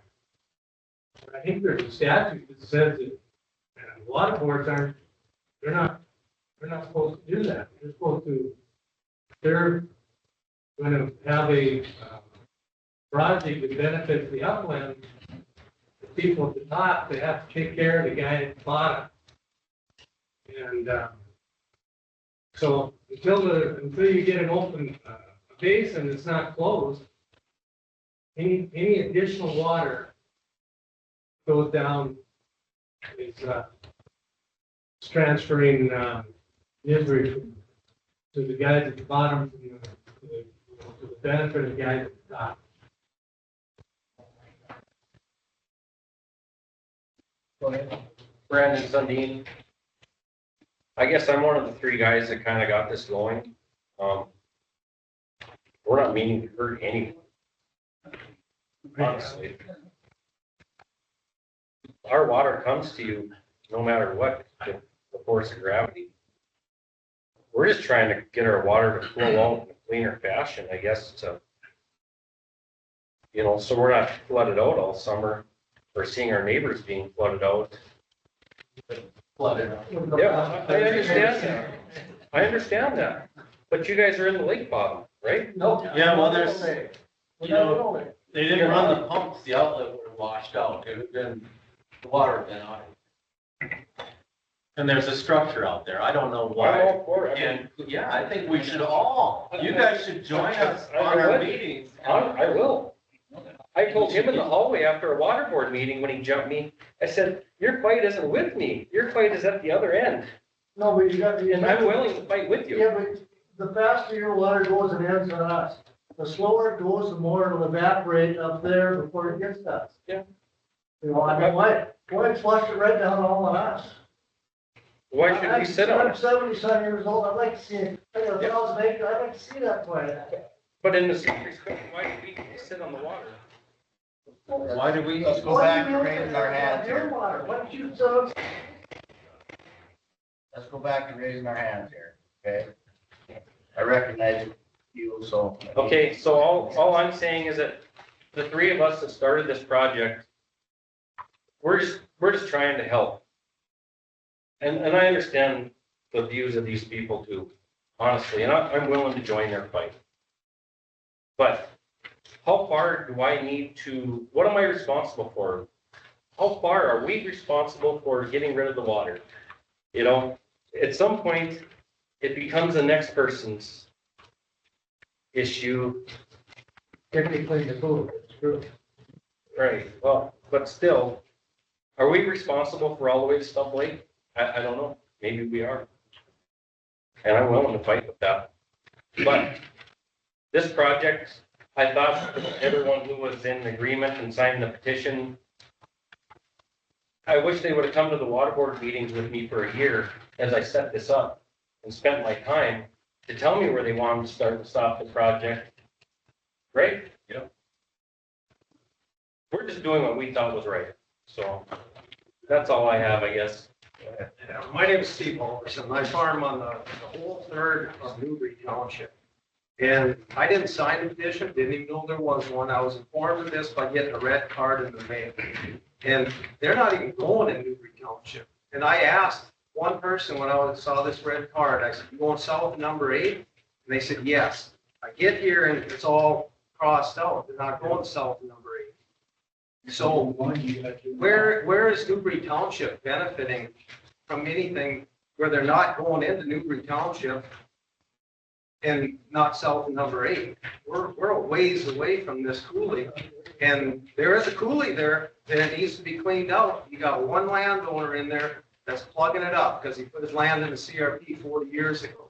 I think there's a statute that says that water boards they're not supposed to do that. They're going to have a project that benefits the upland. The people at the top, they have to take care of the guy at the bottom. And so until you get an open basin that's not closed, any additional water goes down, it's transferring misery to the guys at the bottom, to the benefit of the guys at the top. Brandon Sundin. I guess I'm one of the 3 guys that kind of got this going. We're not meaning to hurt anyone. Honestly. Our water comes to you no matter what, the force of gravity. We're just trying to get our water to flow out in a cleaner fashion, I guess, so we're not flooded out all summer, or seeing our neighbors being flooded out. Flooded out. Yeah, I understand that. I understand that. But you guys are in the lake bottom, right? Nope. Yeah, well, they didn't run the pumps, the outlet would have washed out, it would have been, the water would have been out. And there's a structure out there. I don't know I'm why. all for it. I mean, And, yeah, I think we should all, you guys should join us I on our would. meetings. Um, and- I will. I told him in the hallway after a water board meeting when he jumped me, I said, your fight isn't with me. Your fight is at the other end. No, but you got. And I'm willing to fight with you. Yeah, but the faster your water goes and ends on us, the slower it goes, the more it'll evaporate up there before it gets to us. Yeah. You know, I mean, why flush it right down all on us? Why should we sit on I'm it? 70-some years old, I'd like to see, 1,000 acres, I'd like to see that plan. But in the same respect, why do we sit on the water? Why do we? Let's go back to raising our hands here. Why don't you, Let's go back to raising our hands here, okay? I recognize you, so. Okay, so all I'm saying is that the three of us that started this project, we're just trying to help. And I understand the views of these people too, honestly, and I'm willing to join their fight. But how far do I need to, what am I responsible for? How far are we responsible for getting rid of the water? You know, at some point, it becomes the next person's issue. Typically, the food, it's true. Right, well, but still, are we responsible for all the way to Stump Lake? I don't know, maybe we are. And I'm willing to fight with that. But this project, I thought everyone who was in agreement and signed the petition, I wish they would have come to the water board meetings with me for a year as I set this up and spent my time to tell me where they wanted to start and stop the project. Right? Yep. We're just doing what we thought was right. So that's all I have, I guess. My name is Steve Alderson. I farm on the whole third of Newbury Township. And I didn't sign the petition, didn't even know there was one. I was informed of this by getting a red card in the mail. And they're not even going in Newbury Township. And I asked one person when I saw this red card, I said, you going south of number 8? And they said, yes. I get here and it's all crossed out. They're not going south of number 8. So where is Newbury Township benefiting from anything where they're not going into Newbury Township and not south of number 8? We're a ways away from this coulee. And there is a coulee there that it needs to be cleaned out. You got one landowner in there that's plugging it up because he put his land in the CRP 40 years ago.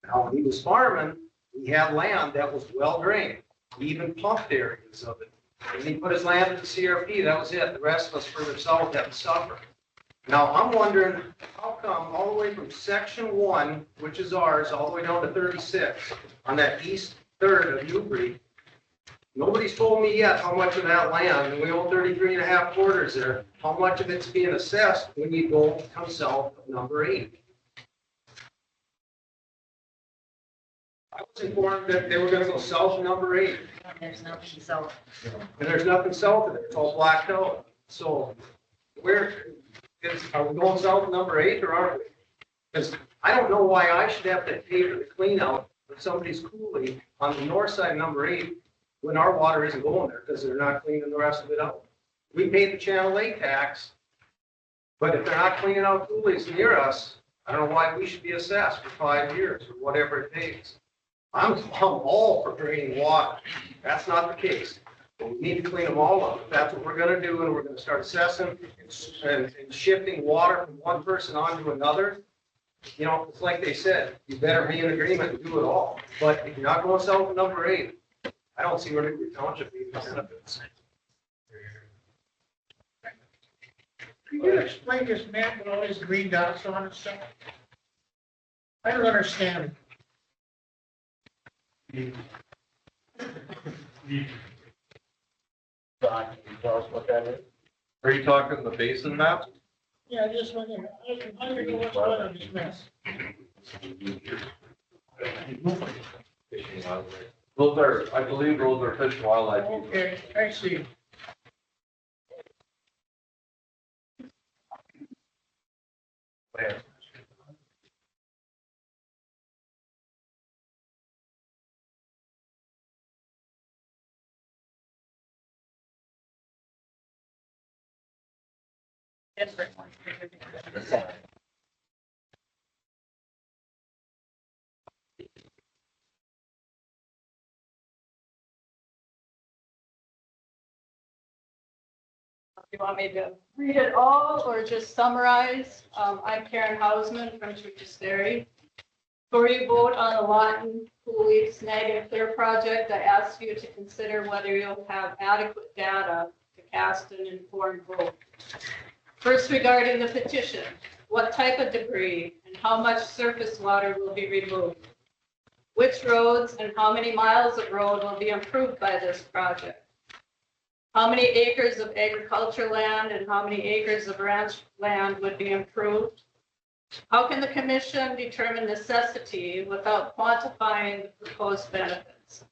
Now, when he was farming, he had land that was well drained. He even pumped areas of it. And he put his land in the CRP, that was it. The rest of us further south had to suffer. Now, I'm wondering, how come all the way from section 1, which is ours, all the way down to 36, on that east third of Newbury, nobody's told me yet how much of that land, and we own 33 and a half quarters there, how much of it's being assessed when you go come south of number 8. I was informed that they were gonna go south of number 8. There's nothing south. And there's nothing south of it, it's all blacked out. So are we going south of number 8 or aren't we? Because I don't know why I should have to pay for the clean out of somebody's coulee on the north side of number 8 when our water isn't going there because they're not cleaning the rest of it out. We pay the Channel 8 tax, but if they're not cleaning out coulees near us, I don't know why we should be assessed for 5 years or whatever it takes. I'm all for draining water. That's not the case. But we need to clean them all up. If that's what we're gonna do, and we're gonna start assessing and shifting water from one person onto another, you know, it's like they said, you better be in agreement and do it all. But if you're not going south of number 8, I don't see where Newbury Township even benefits. Can you explain this map with all these green dots on and stuff? I don't understand. Don, can you tell us what that is? Are you talking the basin map? Yeah, just one here. I don't know what's going on in this mess. Those are, I believe those are Fish and Wildlife. Okay, I see. Where? You want me to read it all or just summarize? I'm Karen Hausman from Church's Ferry. Before you vote on the Lawton Cooley Snag and Clear project, I ask you to consider whether you'll have adequate data to cast an informed vote. First, regarding the petition, what type of debris and how much surface water will be removed? Which roads and how many miles of road will be improved by this project? How many acres of agriculture land and how many acres of ranch land would be improved? How can the commission determine necessity without quantifying the proposed benefits?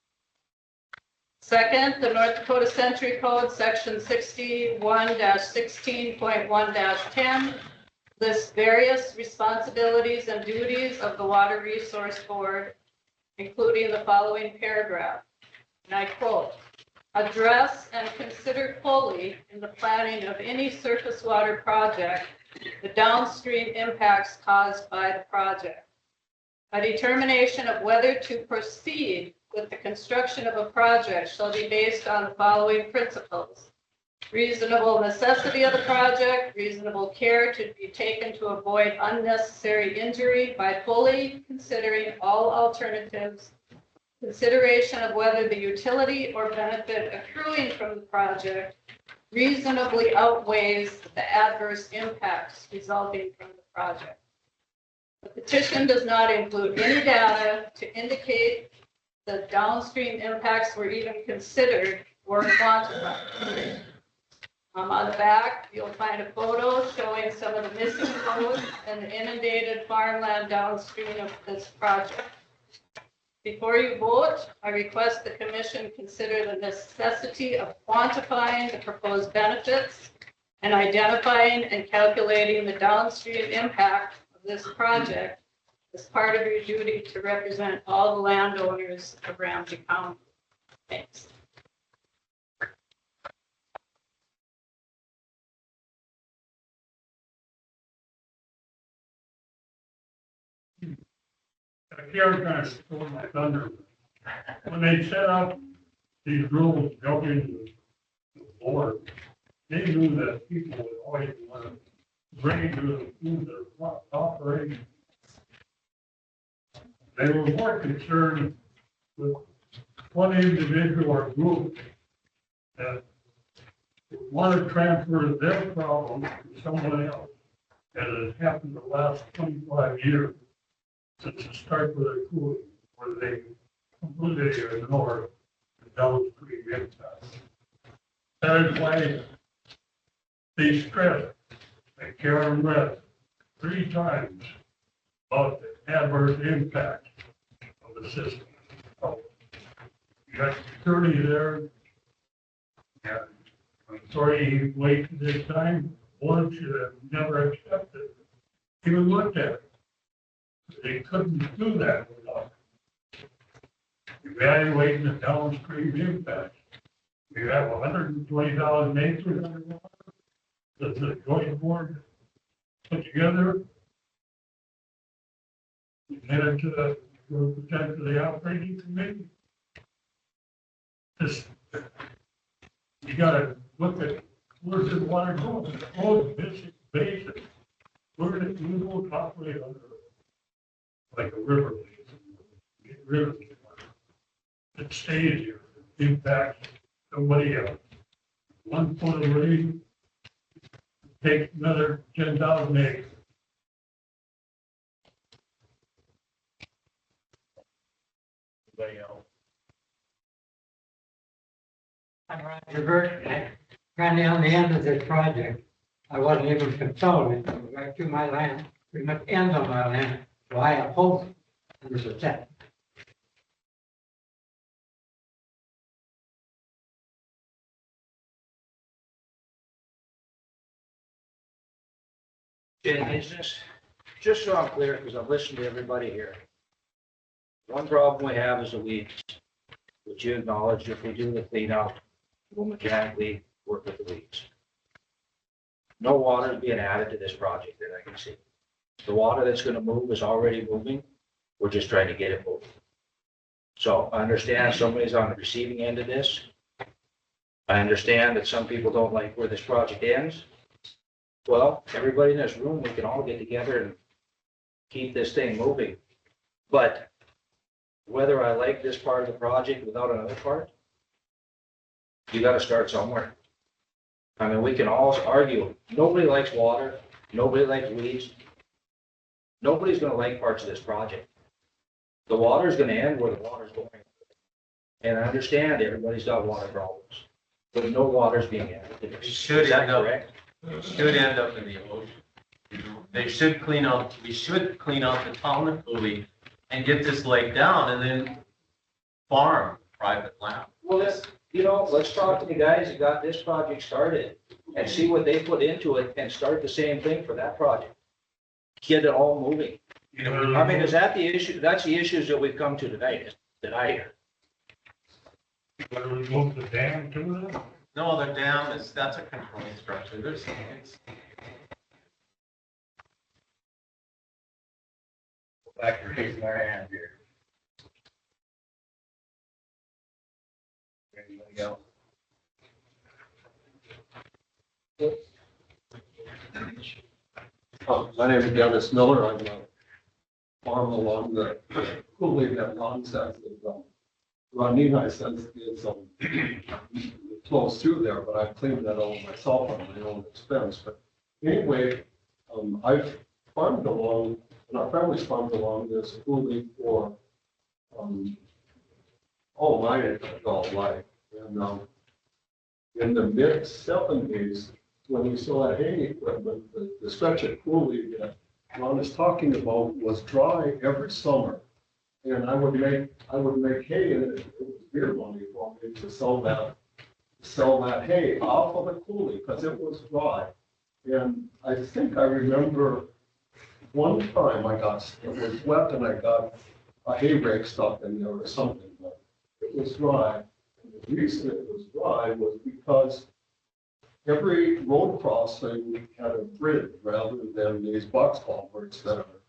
Second, the North Dakota Century Code, section 61-16.1-10 lists various responsibilities and duties of the Water Resource Board, including the following paragraph, and I quote, address and consider fully in the planning of any surface water project the downstream impacts caused by the project. A determination of whether to proceed with the construction of a project shall be based on the following principles. Reasonable necessity of the project, reasonable care to be taken to avoid unnecessary injury by fully considering all alternatives, consideration of whether the utility or benefit accruing from the project reasonably outweighs the adverse impacts resulting from the project. The petition does not include any data to indicate the downstream impacts were even considered or quantified. On the back, you'll find a photo showing some of the missing roads and the inundated farmland downstream of this project. Before you vote, I request the commission consider the necessity of quantifying the proposed benefits and identifying and calculating the downstream impact of this project as part of your duty to represent all the landowners of Ramsey County. Thanks. Karen's kind of stole my thunder. When they set up these rules governing the board, they knew that people would always want to bring to improve their operation. They were more concerned with one individual or group that wanted to transfer their problem to someone else, as has happened the last 25 years. Since the start of the cooling, where they completely ignore the downstream impact. That is why they stress that Karen read 3 times about the adverse impact of the system. So you got security there, and I'm sorry you waited this time. One should have never accepted, even looked at it. They couldn't do that without evaluating the downstream impact. We have 120,000 acres underwater that the joint board put together, submitted to the potentially operating committee. This, you gotta look at where's the water going. The whole basic basin. Where did it move operate under? Like a river, it stays here, impacts somebody else. 1 foot of rain takes another 10,000 acres. Anybody else? I'm Roger Burke. I'm currently on the end of this project. I wasn't even consulted, it was right through my land, pretty much ends on my land. So I oppose it. There's a set. Just so I'm clear, because I've listened to everybody here. One problem we have is the weeds, which you acknowledge if we do the cleanup, we'll mechanically work with the weeds. No water is being added to this project that I can see. The water that's going to move is already moving. We're just trying to get it moving. So I understand somebody's on the receiving end of this. I understand that some people don't like where this project ends. Well, everybody in this room, we can all get together and keep this thing moving. But whether I like this part of the project without another part, you gotta start somewhere. I mean, we can all argue, nobody likes water, nobody likes weeds. Nobody's gonna like parts of this project. The water's gonna end where the water's going. And I understand everybody's got water problems, but no water's being added. Should Is that end up- correct? Should end up in the ocean. We should clean out the town of Cooley and get this lake down and then farm private land. Well, let's talk to the guys that got this project started and see what they put into it and start the same thing for that project. Get it all moving. I mean, is that the issue? That's the issues that we've come to tonight, that I hear. Better remove the dam too then? No, the dam that's a controlling structure. There's things. Back to raising our hand here. Anybody else? My name is Dennis Miller. I'm a farm along the Cooley that runs as the Ronina says is it flows through there, but I've cleaned that all myself on my own expense. But anyway, I've farmed along, and our family's farmed along this Cooley for all my adult life. And in the mid-70s, when we still had hay equipment, the stretch at Cooley that Ron is talking about was dry every summer. And I would make hay, and it was beer money for me to sell that hay off of the Cooley because it was dry. And I think I remember one time it was wet and I got a hay rake stuck in there or something, but it was dry. And the reason it was dry was because every road crossing had a bridge rather than these box culverts that are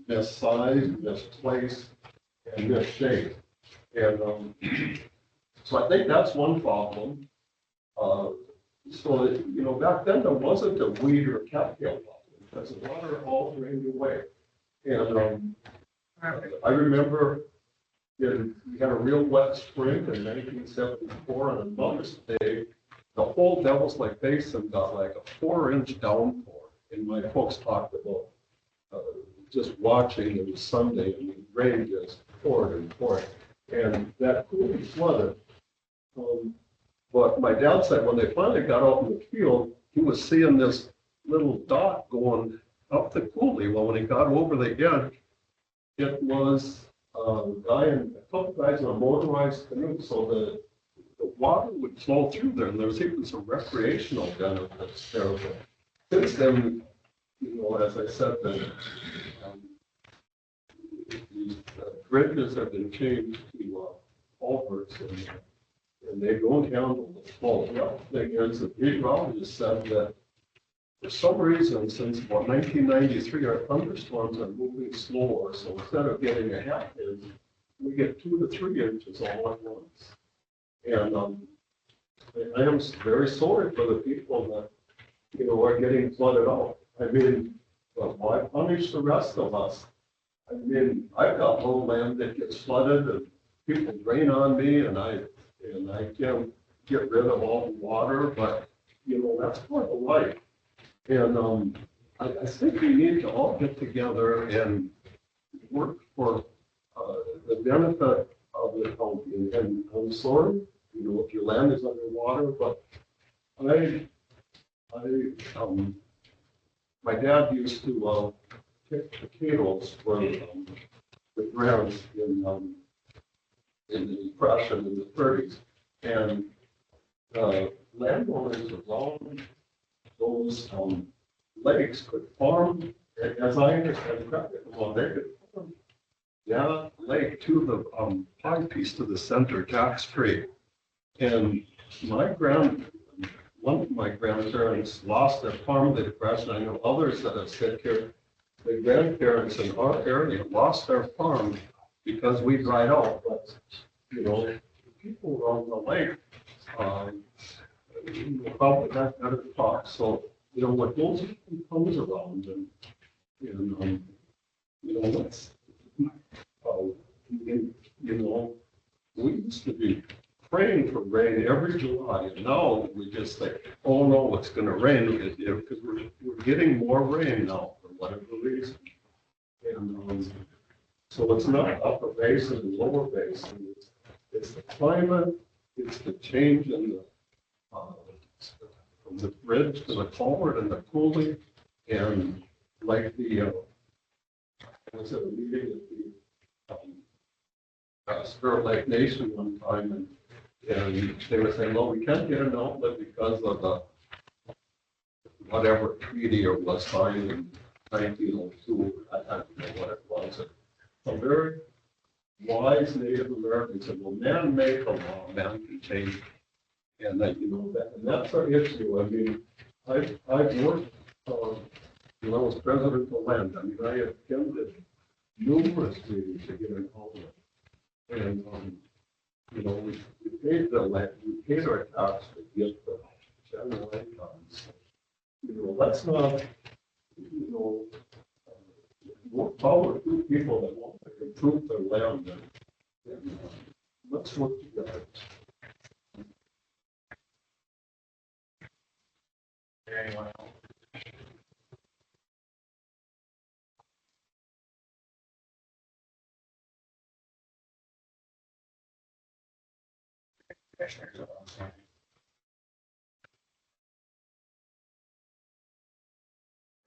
missized, misplaced, and misshaped. And so I think that's one problem. Back then there wasn't a weed or cattail problem because the water all drained away. And I remember we had a real wet spring in 1974, and on Mother's Day, the whole Devil's Lake Basin got like a 4-inch downpour. And my folks talked about just watching it was Sunday, and the rain just poured and poured. And that Cooley flooded. But my dad said when they finally got out in the field, he was seeing this little dot going up the Cooley. Well, when he got over the edge, it was a couple guys in a motorized canoe, so the water would flow through there, and there was even some recreational benefits there. But since then, as I said, these bridges have been changed to culverts, and they don't handle the flow. The other thing is that meteorologists said that for some reason, since about 1993, our thunderstorms are moving slower. So instead of getting a half inch, we get 2 to 3 inches all at once. And I am very sorry for the people that, are getting flooded out. I mean, why punish the rest of us? I mean, I've got low land that gets flooded and people drain on me and I can't get rid of all the water, but, that's part of life. And I think we need to all get together and work for the benefit of the county. And I'm sorry, if your land is underwater, but my dad used to pick potatoes for the grounds in the Depression in the 30s, and landowners around those lakes could farm, as I understand, they could farm lake to the pie piece to the center, tax-free. And one of my grandparents lost their farm in the Depression. I know others that have said here, the grandparents in our area lost their farm because we dried out. But, people around the lake, probably not better talk, so, what goes comes around and, let's, we used to be praying for rain every July, and now we just think, oh no, it's gonna rain, because we're getting more rain now for whatever reason. And, so it's not upper basin and lower basin, it's the climate, it's the change in the, from the bridge to the culvert and the cooling, and like the, I was at a meeting at the Spirit Lake Nation one time, and they were saying, well, we can't get an outlet because of the whatever treaty or was signed in 1902. I don't know what it was. A very wise Native American said, well, man make a law, man can change it. And that, and that's our issue. I mean, I've worked, when I was president of land, I mean, I attended numerous meetings to get an outlet. And, we paid the land, we paid our tax to get the general incomes. Let's not, power to people that want to improve their land and let's work together. Anyone else?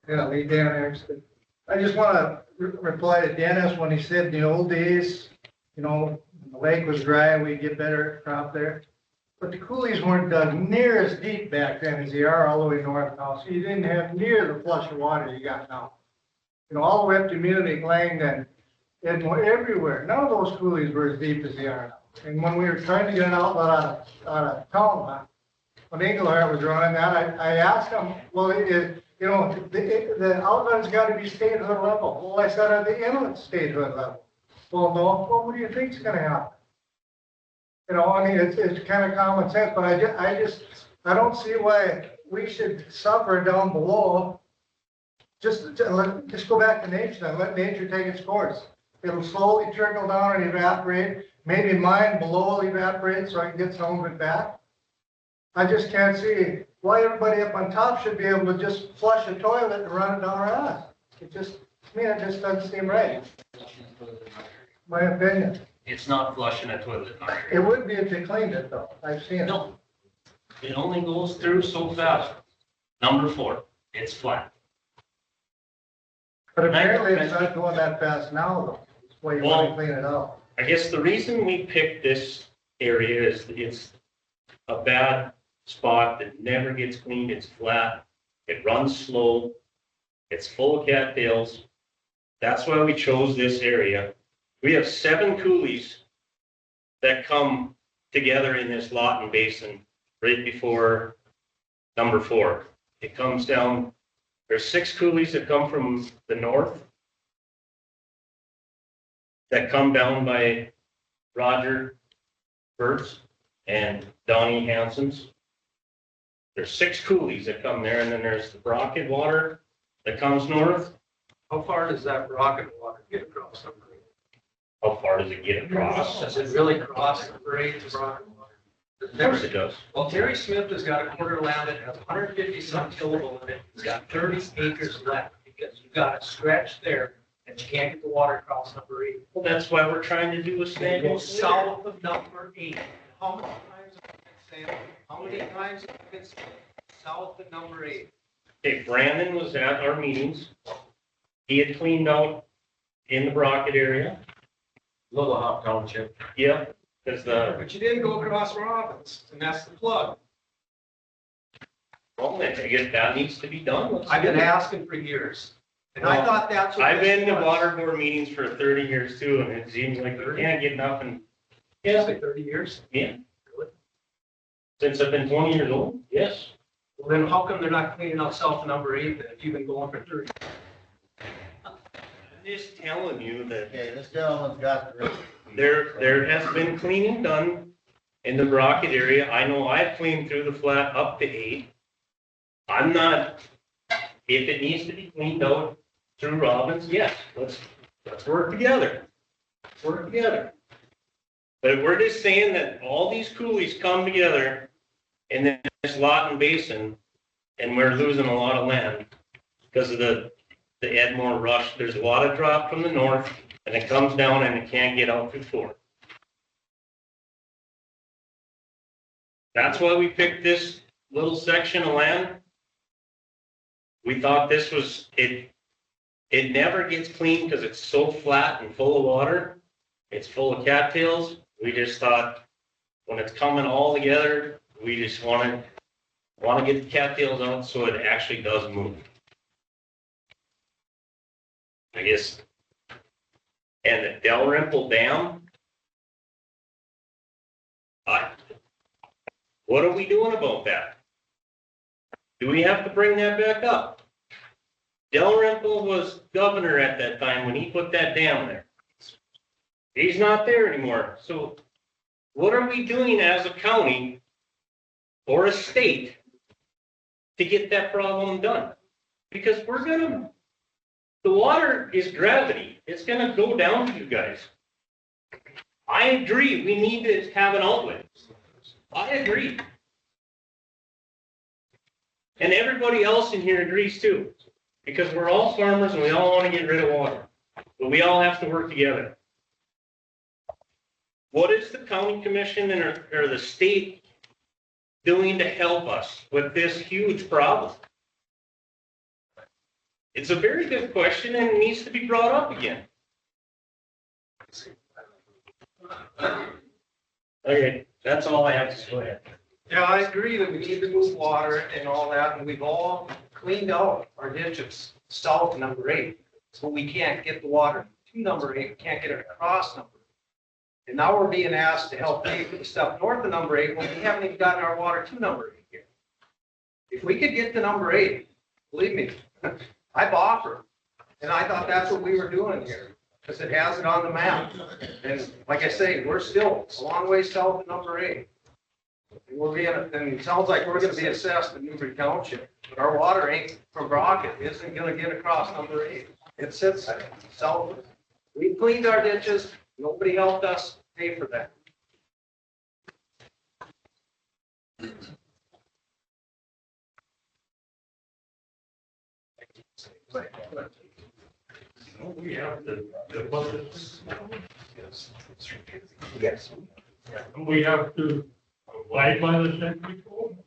Yeah, Lee Dan, I just want to reply to Dennis when he said in the old days, when the lake was dry, we'd get better crop there. But the coulees weren't dug near as deep back then as they are all the way north now, so you didn't have near the flush of water you got now. All the way up to Munich, Langdon, and everywhere. None of those coulees were as deep as they are now. And when we were trying to get an outlet out of town, when Engelhardt was running that, I asked him, well, the outlet's got to be statehood level. Well, I said, are the inlets statehood level? Well, no. Well, what do you think's going to happen? I mean, it's kind of common sense, but I don't see why we should suffer down below. Just go back to nature and let nature take its course. It'll slowly trickle down and evaporate. Maybe mine below will evaporate so I can get some of it back. I just can't see why everybody up on top should be able to just flush a toilet and run it down our ass. It just doesn't seem right. My opinion. It's not flushing a toilet. It would be if they cleaned it though. I've seen it. No, it only goes through so fast. Number 4, it's flat. But apparently it's not going that fast now though. That's why you want to clean it out. I guess the reason we picked this area is it's a bad spot that never gets cleaned. It's flat. It runs slow. It's full of cattails. That's why we chose this area. We have 7 coulees that come together in this Lawton Basin right before number 4. It comes down, there's 6 coulees that come from the north that come down by Roger Burt's and Donnie Hanson's. There's 6 coulees that come there, and then there's the Brockett water that comes north. How far does that Brockett water get across the grade? How far does it get across? Does it really cross the grade to Brockett water? Of course it does. Well, Terry Smith has got a quarter of land that has 150 some tillable in it. He's got 30 acres left because you've got a stretch there and you can't get the water across number 8. Well, that's why we're trying to do a snag. Go south of number 8. How many times have I been saying? How many times have I been saying south of number 8? Okay, Brandon was at our meetings. He had cleaned out in the Brockett area. Little Hop Township. Yeah, because But you didn't go across Robbins, and that's the plug. Well, then I guess that needs to be done. I've been asking for years, and I thought that's what. I've been to water board meetings for 30 years too, and it seems like you can't get nothing. Yeah, like 30 years. Yeah. Really? Since I've been 20 years old. Yes. Well, then how come they're not cleaning out south of number 8 then, if you've been going for 30? I'm just telling you that. Okay, this gentleman's got the. There has been cleaning done in the Brockett area. I know I've cleaned through the flat up to 8. I'm not, if it needs to be cleaned out through Robbins, yes, let's work together. Let's work together. But if we're just saying that all these coulees come together in this Lawton Basin and we're losing a lot of land because of the Edmore rush, there's a lot of drop from the north and it comes down and it can't get out through Fort. That's why we picked this little section of land. We thought this was, it never gets cleaned because it's so flat and full of water. It's full of cattails. We just thought when it's coming all together, we just want to get the cattails out so it actually does move. I guess. And the Dalrymple Dam, what are we doing about that? Do we have to bring that back up? Dalrymple was governor at that time when he put that dam there. He's not there anymore. So what are we doing as a county or a state to get that problem done? Because the water is gravity. It's gonna go down to you guys. I agree, we need to have an outlet. I agree. And everybody else in here agrees too, because we're all farmers and we all want to get rid of water, but we all have to work together. What is the county commission or the state doing to help us with this huge problem? It's a very good question and it needs to be brought up again. Okay, that's all I have to say. Go ahead. Yeah, I agree that we need to move water and all that, and we've all cleaned out our ditches south of number 8. So we can't get the water to number 8, we can't get it across number 8. And now we're being asked to help pay for the stuff north of number 8 when we haven't even gotten our water to number 8 yet. If we could get to number 8, believe me, I've offered, and I thought that's what we were doing here, because it has it on the map. And like I say, we're still a long way south of number 8. And it sounds like we're going to be assessed in Newbury Township, but our water ain't from Brockett, isn't going to get across number 8. It sits south. We cleaned our ditches. Nobody helped us pay for that. We have the budgets. Yes. We have to abide by the century code.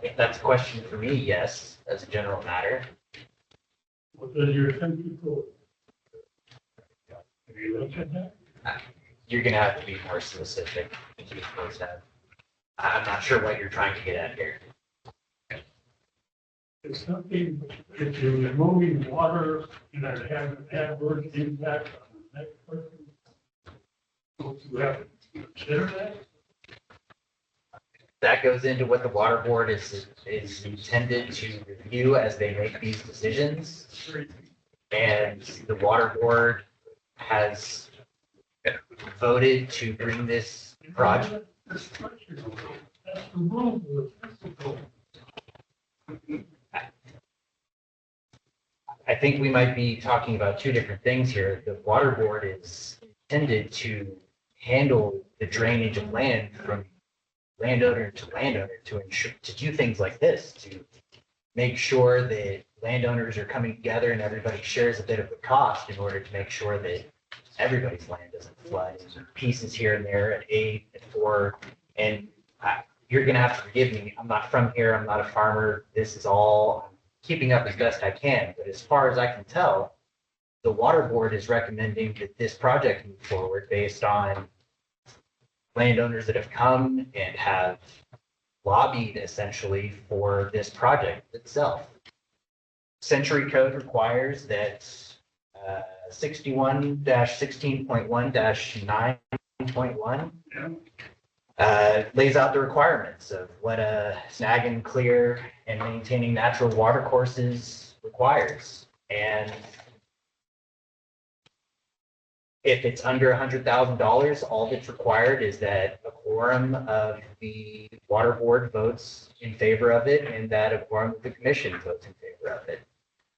If that's a question for me, yes, as a general matter. What does your century code? Have you looked at that? You're gonna have to be more specific than you supposed to have. I'm not sure what you're trying to get at here. It's something, if you're removing water that has an adverse impact on the next person, don't you have to consider that? That goes into what the water board is intended to review as they make these decisions. And the water board has voted to bring this project. That's the rule. I think we might be talking about two different things here. The water board is intended to handle the drainage of land from landowner to ensure, to do things like this, to make sure that landowners are coming together and everybody shares a bit of the cost in order to make sure that everybody's land doesn't flood. There's pieces here and there at 8, at 4, and you're gonna have to forgive me. I'm not from here. I'm not a farmer. This is all keeping up as best I can, but as far as I can tell, the water board is recommending that this project move forward based on landowners that have come and have lobbied essentially for this project itself. Century Code requires that 61-16.1-9.1 lays out the requirements of what a snag and clear and maintaining natural water courses requires. And If it's under $100,000, all that's required is that a quorum of the water board votes in favor of it and that a quorum of the commission votes in favor of it.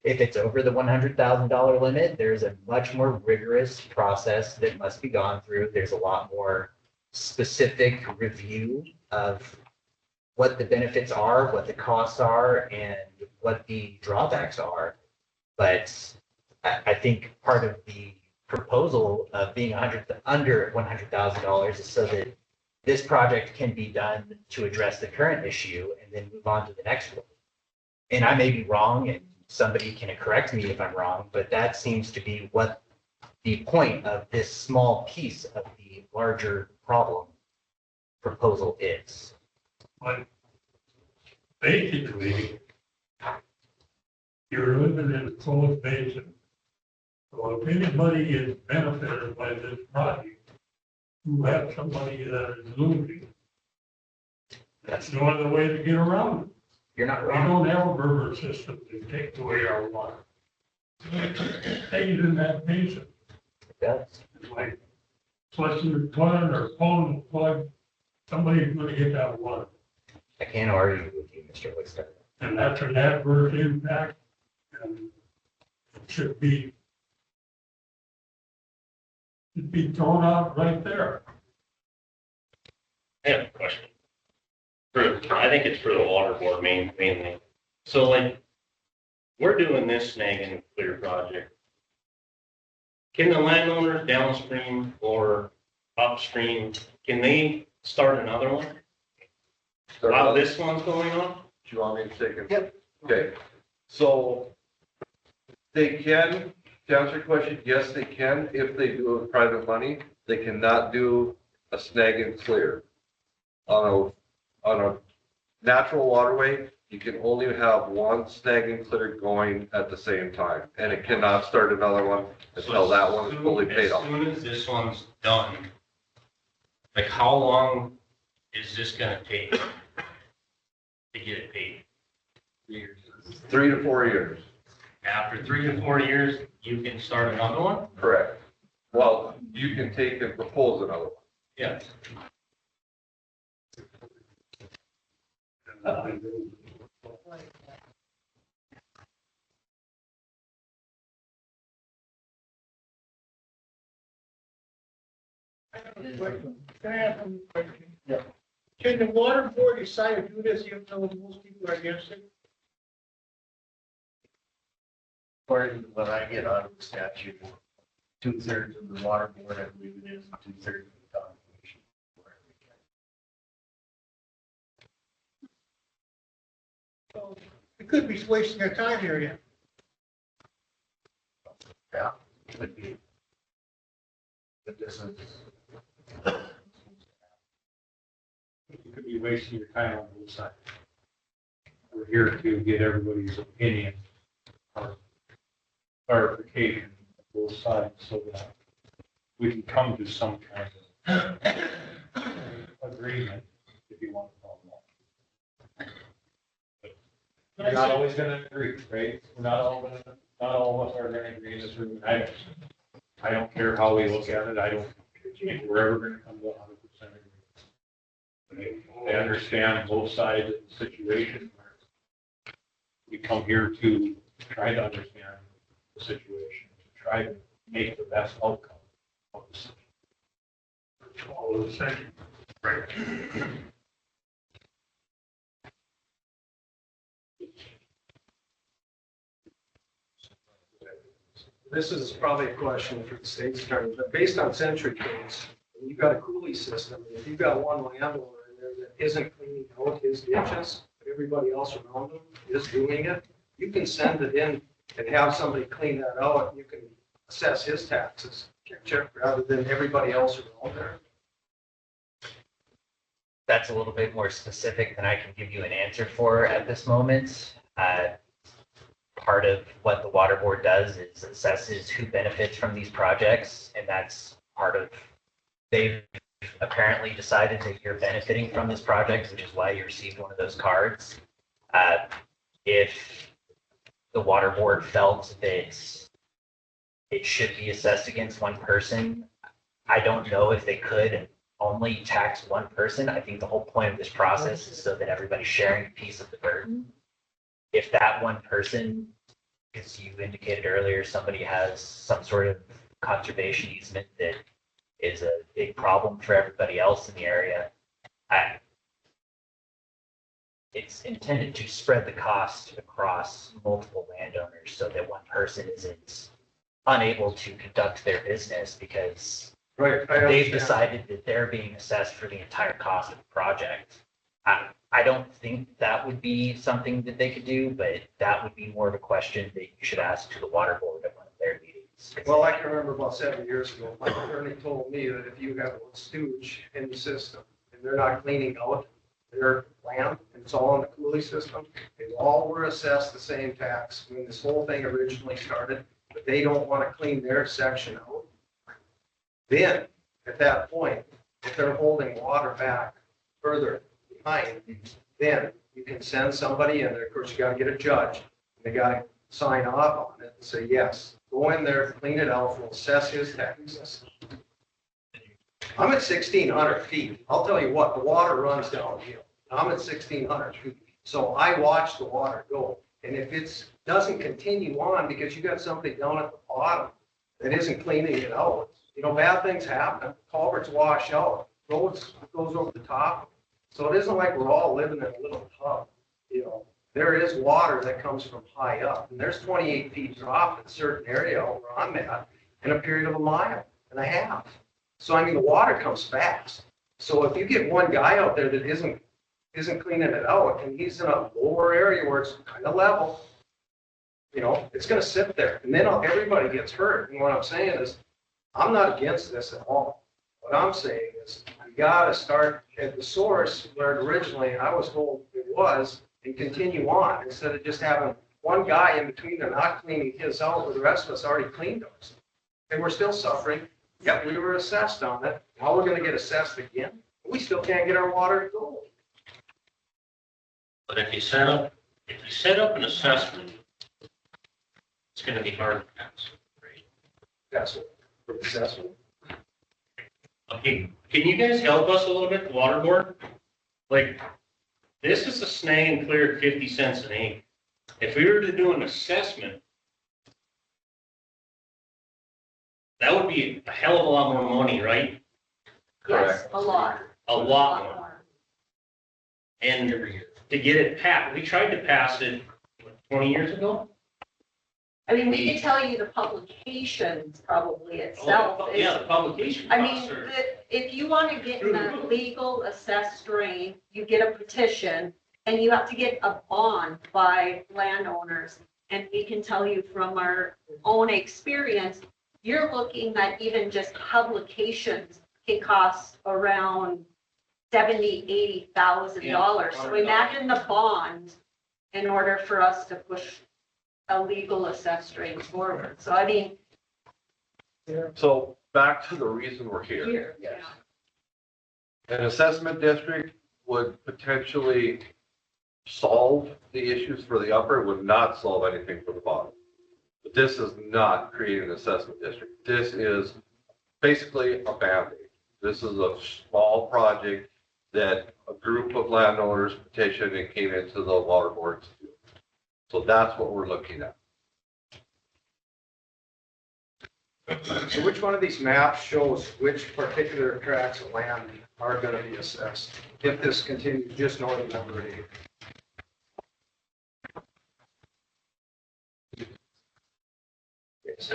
If it's over the $100,000 limit, there's a much more rigorous process that must be gone through. There's a lot more specific review of what the benefits are, what the costs are, and what the drawbacks are. But I think part of the proposal of being under $100,000 is so that this project can be done to address the current issue and then move on to the next one. And I may be wrong, and somebody can correct me if I'm wrong, but that seems to be what the point of this small piece of the larger problem proposal is. But basically, you're living in a closed basin. So if anybody is benefited by this project, you have somebody that is losing. That's no other way to get around it. You're not We wrong. don't have a river system to take away our water. It stays in that basin. It does. Like flushing the toilet or pulling the plug, somebody's gonna get that water. I can't argue with you, Mr. Wickstad. And that's an adverse impact and it should be thrown out right there. I have a question. I think it's for the water board mainly. So like, we're doing this snag and clear project. Can the landowners downstream or upstream, can they start another one while this one's going on? Do you want me to take it? Yep. Okay, so they can, to answer your question, yes, they can if they do it with private money. They cannot do a snag and clear. On a natural waterway, you can only have one snag and clear going at the same time. And it cannot start another one until that one is fully paid off. As soon as this one's done, like how long is this gonna take to get it paid? 3 to 4 years. After 3 to 4 years, you can start another one? Correct. Well, you can take and propose another one. Yeah. Can I ask one question? Yeah. Can the water board decide to do this even though most people are against it? According to what I get out of the statute, 2/3 of the water board, I believe it is, and 2/3 of the county commission. So it could be wasting their time here yet. Yeah, could be. But this is. You could be wasting your time on both sides. We're here to get everybody's opinion or clarification on both sides so that we can come to some kind of agreement, if you want to call it that. But we're not always gonna agree, right? Not all of us are gonna agree in this room. I don't care how we look at it. I don't think we're ever gonna come to 100% agreement. I understand both sides of the situation. We come here to try to understand the situation, to try to make the best outcome of the situation. All the same. Right. This is probably a question for the state's attorney, but based on century codes, you've got a coulee system, and if you've got one landowner in there that isn't cleaning out his ditches, but everybody else around him is doing it, you can send it in and have somebody clean that out, and you can assess his taxes, rather than everybody else around there. That's a little bit more specific than I can give you an answer for at this moment. Part of what the water board does is assesses who benefits from these projects, and that's part of, they've apparently decided that you're benefiting from this project, which is why you received one of those cards. If the water board felt that it should be assessed against one person. I don't know if they could only tax one person. I think the whole point of this process is so that everybody's sharing a piece of the burden. If that one person, as you indicated earlier, somebody has some sort of conservation easement that is a big problem for everybody else in the area, it's intended to spread the cost across multiple landowners so that one person isn't unable to conduct their business because Right. they've decided that they're being assessed for the entire cost of the project. I don't think that would be something that they could do, but that would be more of a question that you should ask to the water board at one of their meetings. Well, I can remember about 7 years ago, my attorney told me that if you have a stooge in the system and they're not cleaning out their land, and it's all in the coulee system, they all were assessed the same tax when this whole thing originally started, but they don't want to clean their section out. Then, at that point, if they're holding water back further behind, then you can send somebody in there. Of course, you got to get a judge, and they got to sign off on it and say, yes, go in there, clean it out, we'll assess his taxes. I'm at 1,600 feet. I'll tell you what, the water runs downhill. I'm at 1,600 feet. So I watch the water go. And if it doesn't continue on because you got somebody down at the bottom that isn't cleaning it out, you know, bad things happen. Culverts wash out, roads goes over the top. So it isn't like we're all living in a little tub. You know, there is water that comes from high up, and there's 28 feet drop in a certain area where I'm at in a period of 1.5 miles. So I mean, the water comes fast. So if you get one guy out there that isn't cleaning it out, and he's in a lower area where it's kind of level, you know, it's going to sit there, and then everybody gets hurt. And what I'm saying is, I'm not against this at all. What I'm saying is, you got to start at the source where originally I was told it was, and continue on instead of just having one guy in between there not cleaning his out, where the rest of us already cleaned ours. And we're still suffering. Yep, we were assessed on it. Now we're going to get assessed again. We still can't get our water to go. But if you set up an assessment, it's going to be hard to pass, right? That's what, for assessment. Okay, can you guys help us a little bit, the water board? Like, this is a snag and clear at 50 cents an acre. If we were to do an assessment, that would be a hell of a lot more money, right? Yes, a lot. A lot more. And to get it passed, we tried to pass it, what, 20 years ago? I mean, we can tell you the publications probably itself. Oh, yeah, the publication. I mean, if you want to get in a legal assessed drain, you get a petition and you have to get a bond by landowners. And we can tell you from our own experience, you're looking at even just publications can cost around $70,000-$80,000. So imagine the bond in order for us to push a legal assessed drain forward. So I mean. So back to the reason we're here. Yes. An assessment district would potentially solve the issues for the upper, would not solve anything for the bottom. But this is not creating an assessment district. This is basically a Band-Aid. This is a small project that a group of landowners petitioned and came into the water board to do. So that's what we're looking at. So which one of these maps shows which particular tracts of land are going to be assessed if this continues just north of number 8? It's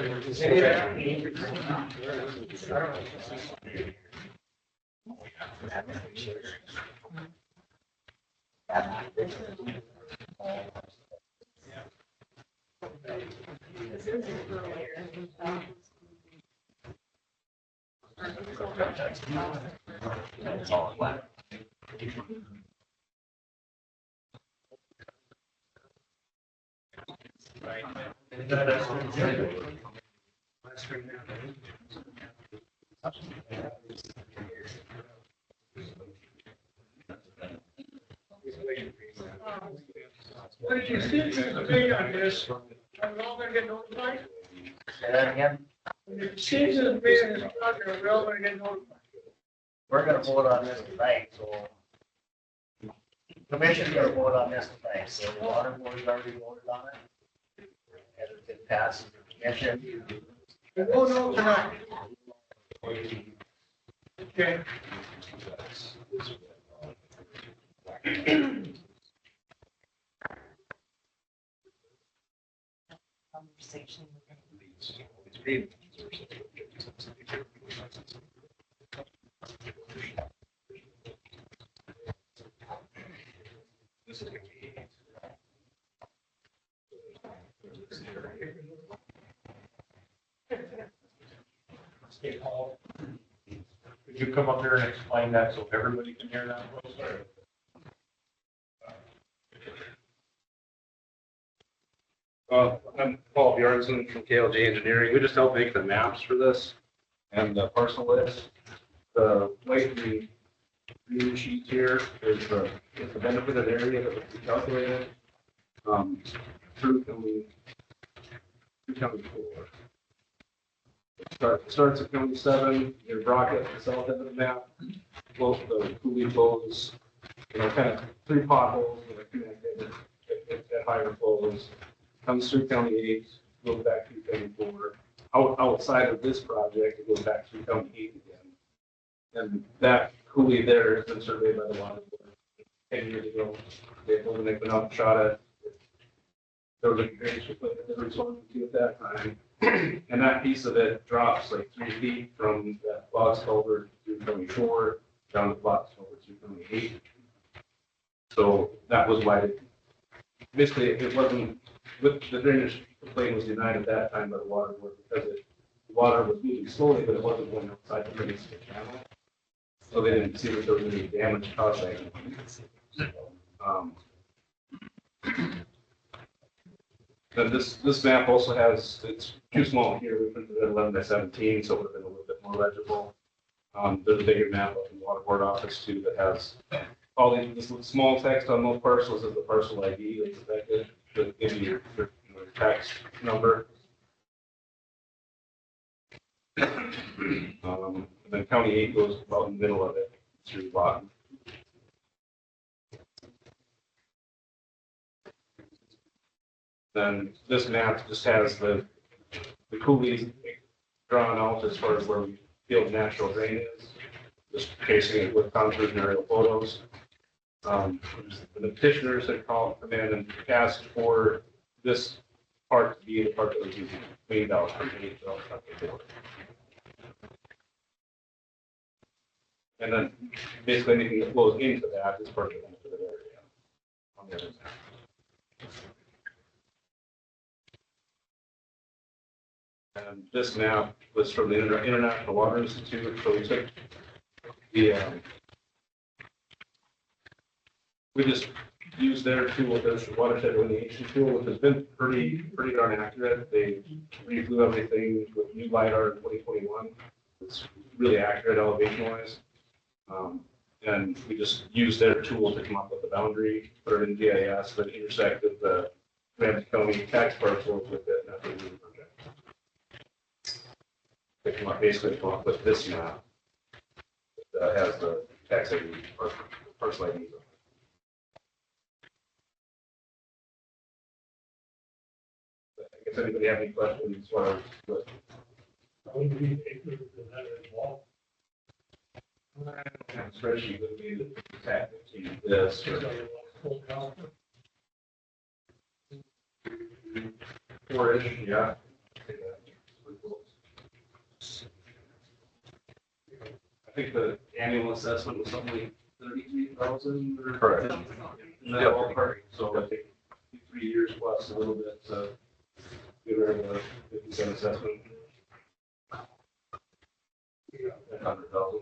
all flat. What did you see today on this? I'm all gonna get notified? Say that again? Season's being in progress, we're all gonna get notified. We're gonna vote on this tonight, so. Commission's gonna vote on this tonight, so the water board's already voted on it. And if it passes the commission. Oh, no, tonight. Okay. Conversation. Hey, Paul, could you come up here and explain that so everybody can hear that? I'm Paul Bjornson from KLJ Engineering. We just help make the maps for this and the parcel list. The white and green sheet here is the benefited area that we calculated. Through County 4. Starts at County 7, your Brockett at the south end of the map, both the coulee flows, kind of 3 potholes that are connected at higher flows. Comes through County 8, goes back through County 4. Outside of this project, it goes back through County 8 again. And that coulee there has been surveyed by the water board 10 years ago. They told them they went out and shot it. There was a drainage equipment that responded to at that time. And that piece of it drops like 3 feet from that box culvert through County 4 down the box culvert through County 8. So that was why basically it wasn't, with the drainage complaint was denied at that time by the water board because the water was moving slowly, but it wasn't going outside the limits of the channel. So they didn't see that there was any damage caused by it. Then this map also has, it's too small here, we printed it 11 by 17, so it would have been a little bit more legible. There's a bigger map up in the water board office too that has all this small text on those parcels as the parcel ID that's affected, that gives you your tax number. Then County 8 goes about in the middle of it through the bottom. Then this map just has the coulees drawn out as far as where we feel the natural drain is, just casing it with contours and aerial photos. The petitioners had come in and asked for this part to be the part that was using cleaned out from the and then basically anything that flows into that is part of the benefited area on the other side. And this map was from the International Water Institute, so we took the, we just used their tool, their watershed delineation tool, which has been pretty darn accurate. They reflew everything with new LiDAR in 2021. It's really accurate elevation wise. And we just used their tool to come up with the boundary, put it in GIS that intersected the Ramsey County tax parcels with it. And that's what we did. They come up, basically come up with this map that has the tax ID or parcel ID. If anybody have any questions as far as what? Spreadsheet would be the tax this or 4-ish, yeah. I think the annual assessment was something like 33,000 or. Correct. In that ballpark, so I think 3 years plus a little bit to get rid of the 50% assessment. 100,000.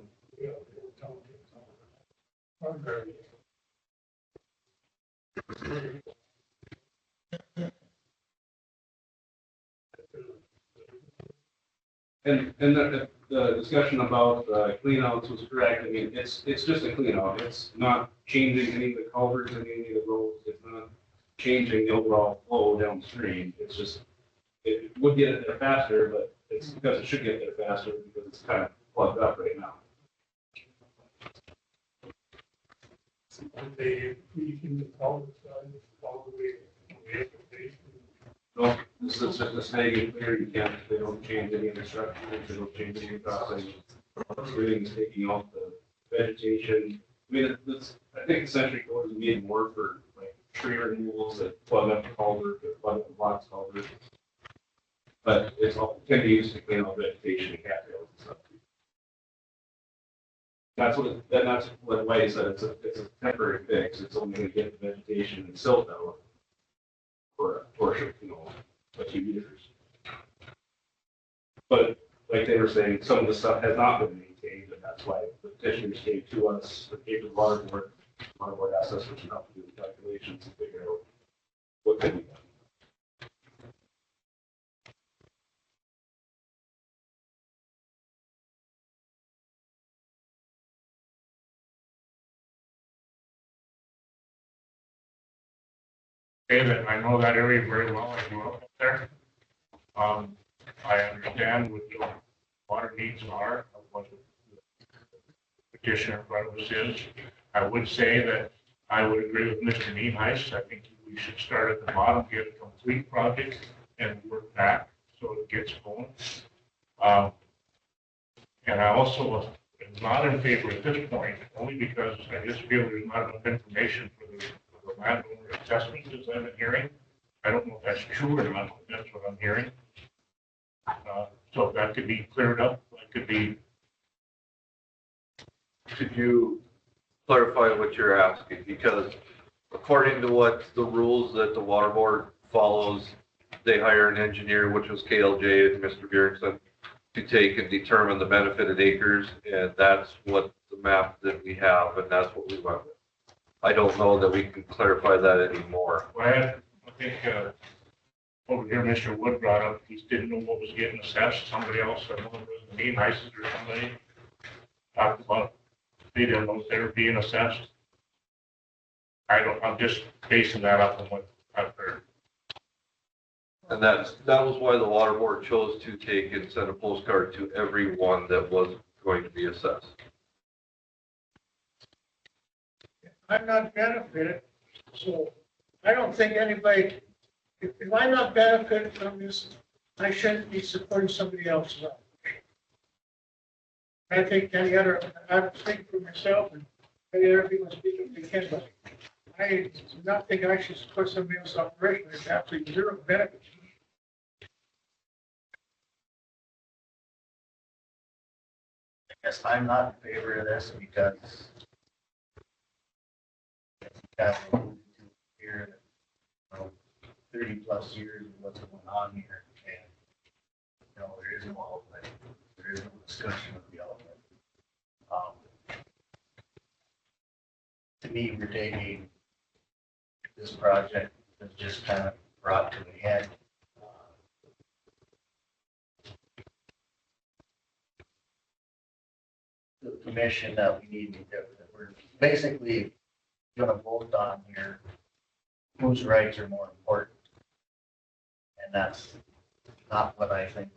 And the discussion about cleanouts was correct. I mean, it's just a cleanout. It's not changing any of the culverts, any of the roads. It's not changing the overall flow downstream. It's just, it would get it there faster, but it's because it should get there faster because it's kind of plugged up right now. They increasing the culvert size all the way. No, this is just a snagging clear, you can't, they don't change any of the structures, they don't change any of the crossing. Everything's taking off the vegetation. I mean, it's, I think the Century Code is needing more for like tree removals that plug up the culvert, that plug up the box culvert. But it's all, can be used to clean out vegetation and cattails and stuff. That's what Whitey said, it's a temporary fix, it's only gonna get the vegetation and silt out for a portion, a few years. But like they were saying, some of the stuff has not been maintained, and that's why the petitioners came to us, they came to the water board asked us to help do the calculations and figure out what can be done. David, I know that area very well. I grew up there. I understand what the water needs are, what the petitioner in front of us is. I would say that I would agree with Mr. Nienhuis. I think we should start at the bottom, get a complete project, and work back so it gets going. And I also am not in favor at this point, only because I just feel there's not enough information for the landowner assessment as I'm hearing. I don't know if that's true or not, but that's what I'm hearing. So that could be cleared up, that could be. Could you clarify what you're asking? Because according to what the rules that the water board follows, they hire an engineer, which was KLJ and Mr. Bjornson, to take and determine the benefited acres, and that's what the map that we have, and that's what we went with. I don't know that we can clarify that anymore. I think over here, Mr. Wood brought up, he didn't know what was getting assessed. Somebody else, I don't know, it was me, Nices or somebody, talked about they didn't know if they were being assessed. I'm just basing that up on what I've heard. And that was why the water board chose to take and send a postcard to everyone that was going to be assessed. I'm not benefited, so I don't think anybody, if I'm not benefited from this, I shouldn't be supporting somebody else's operation. I think any other, I'm speaking for myself and any other people speaking for Ken, but I do not think I should support somebody else's operation. There's absolutely zero benefit. I guess I'm not in favor of this because here, 30 plus years of what's going on here, and there is no outlet, there is no discussion of the outlet. To me, we're taking this project that's just kind of brought to an end. The commission that we need to do, that we're basically going to vote on here whose rights are more important. And that's not what I think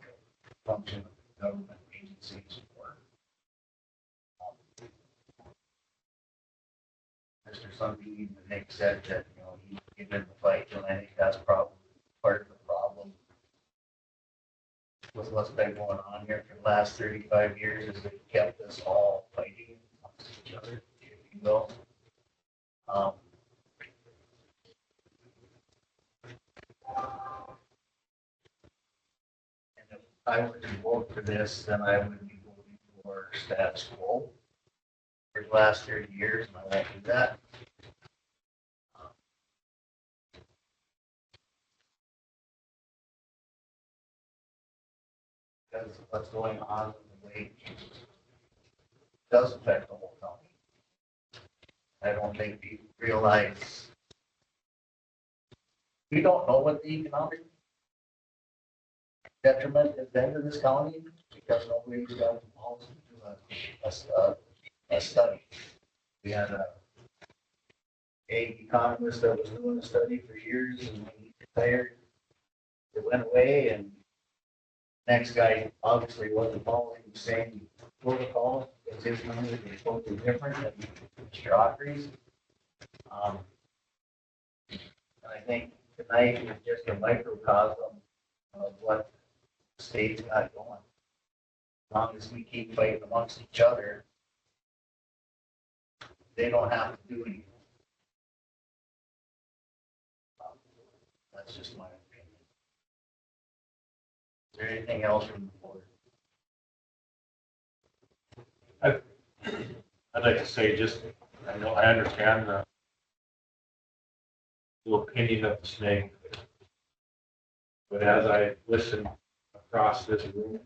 the function of government agencies for. Mr. Sundin, Nick said that, he's given the fight, and I think that's probably part of the problem with what's been going on here for the last 35 years, is it kept us all fighting amongst each other, if you will. And if I were to vote for this, then I would be voting for status quo for the last 30 years, and I won't do that. Because what's going on in the wage does affect the whole county. I don't think people realize, we don't know what the economic detriment has been to this county because nobody's got involved to do a study. We had a economist that was doing a study for years, and when he retired, it went away, and Next guy obviously wasn't following the same protocol as his unit, was totally different than Mr. Autry's. And I think tonight is just a microcosm of what the state's got going. As long as we keep fighting amongst each other, they don't have to do anything. That's just my opinion. Is there anything else from the board? I'd like to say just, I know, I understand the opinion of the snake. But as I listen across this room,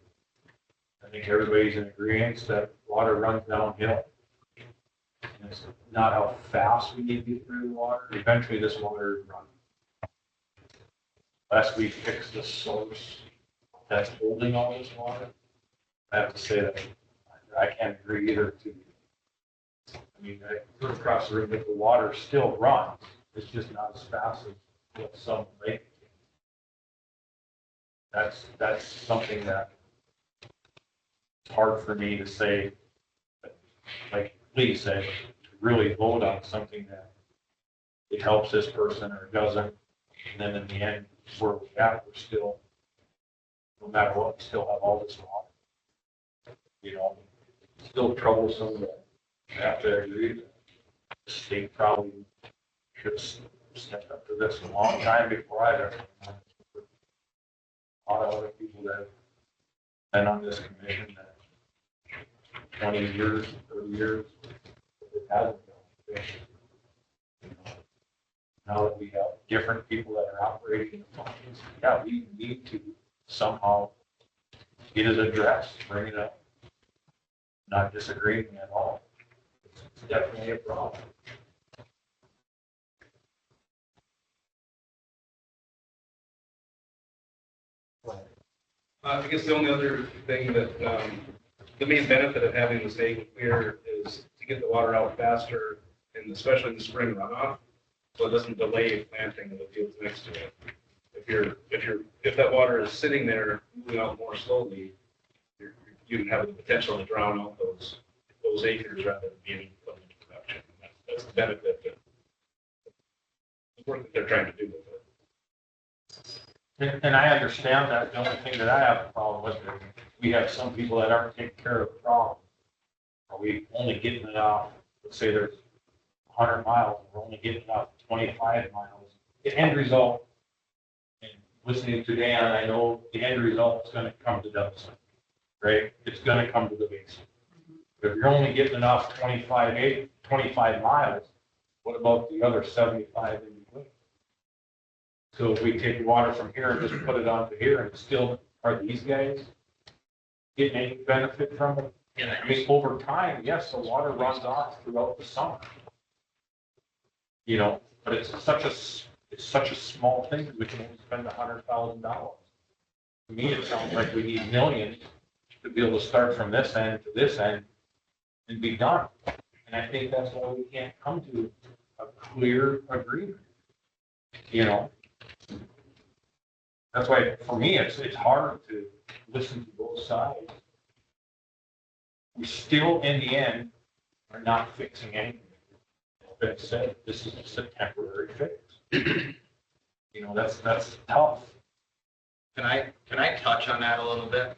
I think everybody's in agreement that water runs downhill. And it's not how fast we need to get through the water. Eventually this water runs. Unless we fix the source that's holding all this water, I have to say that I can't agree either to. I mean, I look across the room, but the water still runs. It's just not as fast as what some lake. That's something that it's hard for me to say, but like Lee said, really vote on something that it helps this person or it doesn't. And then in the end, where we're at, we're still, no matter what, we still have all this water. You know, still troublesome, but I have to agree that the state probably should have stepped up to this a long time before I ever. A lot of other people that have been on this commission that 20 years, 30 years, it hasn't been. You know, now that we have different people that are operating the functions, yeah, we need to somehow get it addressed, bring it up. Not disagreeing at all. It's definitely a problem. I guess the only other thing that, the main benefit of having the snake clear is to get the water out faster, and especially in the spring runoff, so it doesn't delay planting in the fields next to it. If that water is sitting there moving out more slowly, you can have the potential to drown out those acres rather than being put into production. That's the benefit that the work that they're trying to do with it. And I understand that. The only thing that I have a problem with is we have some people that aren't taking care of the problem. Are we only getting it off, let's say there's 100 miles, we're only getting it off 25 miles. The end result, and listening to Dan, I know the end result is going to come to Dustin, right? It's going to come to the basin. But if you're only getting it off 25 miles, what about the other 75 in between? So if we take water from here and just put it onto here, and still, are these guys getting any benefit from it? I mean, over time, yes, the water runs off throughout the summer. You know, but it's such a small thing that we can only spend $100,000. To me, it sounds like we need millions to be able to start from this end to this end and be done. And I think that's why we can't come to a clear agreement. You know, that's why for me it's hard to listen to both sides. We still, in the end, are not fixing anything. Like I said, this is just a temporary fix. You know, that's tough. Can I touch on that a little bit?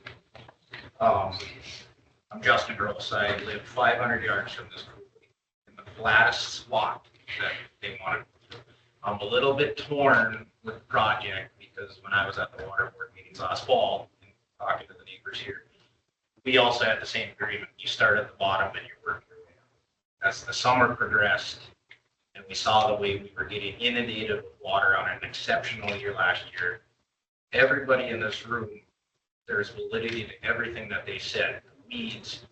I'm Justin Gross. I live 500 yards from this group in the flattest spot that they wanted. I'm a little bit torn with the project because when I was at the water board meetings last fall and talking to the neighbors here, we also had the same agreement. You start at the bottom and you work your way up. As the summer progressed and we saw the way we were getting inundated with water on an exceptional year last year, everybody in this room, there's validity to everything that they said. Weeds,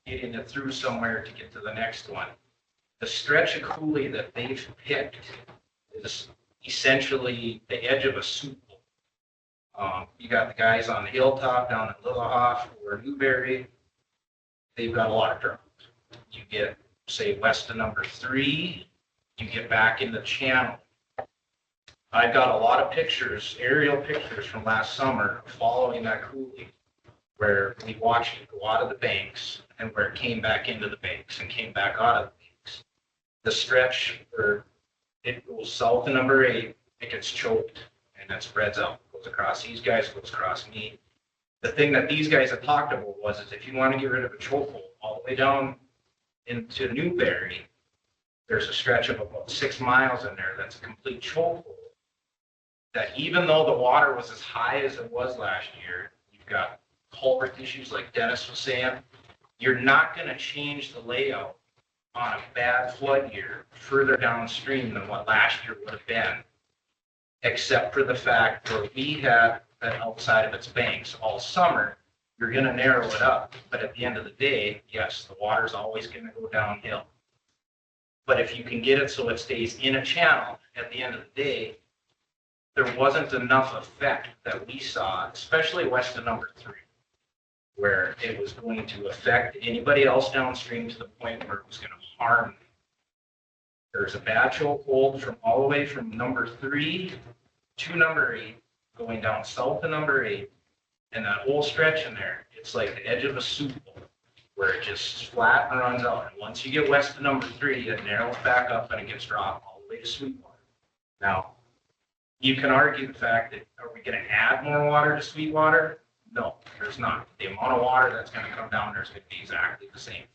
getting it through somewhere to get to the next one. The stretch of coulee that they've picked is essentially the edge of a soup bowl. You got the guys on the hilltop down at Lillehoff or Newberry. They've got a lot of drops. You get, say, west of number 3, you get back in the channel. I got a lot of pictures, aerial pictures from last summer following that coulee, where we watched it go out of the banks and where it came back into the banks and came back out of the banks. The stretch where it goes south of number 8, it gets choked and then spreads out, goes across these guys, goes across me. The thing that these guys had talked about was is if you want to get rid of a chokehold all the way down into Newberry, there's a stretch of about 6 miles in there that's a complete chokehold. That even though the water was as high as it was last year, you've got culvert issues like Dennis was saying, you're not going to change the layout on a bad flood year further downstream than what last year would have been, except for the fact where we had that outside of its banks all summer, you're going to narrow it up. But at the end of the day, yes, the water's always going to go downhill. But if you can get it so it stays in a channel, at the end of the day, there wasn't enough effect that we saw, especially west of number 3, where it was going to affect anybody else downstream to the point where it was going to harm them. There's a bad chokehold from all the way from number 3 to number 8, going down south of number 8, and that whole stretch in there, it's like the edge of a soup bowl, where it just flat and runs out. And once you get west of number 3, it narrows back up and it gets dropped all the way to Sweetwater. Now, you can argue the fact that, are we going to add more water to Sweetwater? No, there's not. The amount of water that's going to come down there is going to be exactly the same.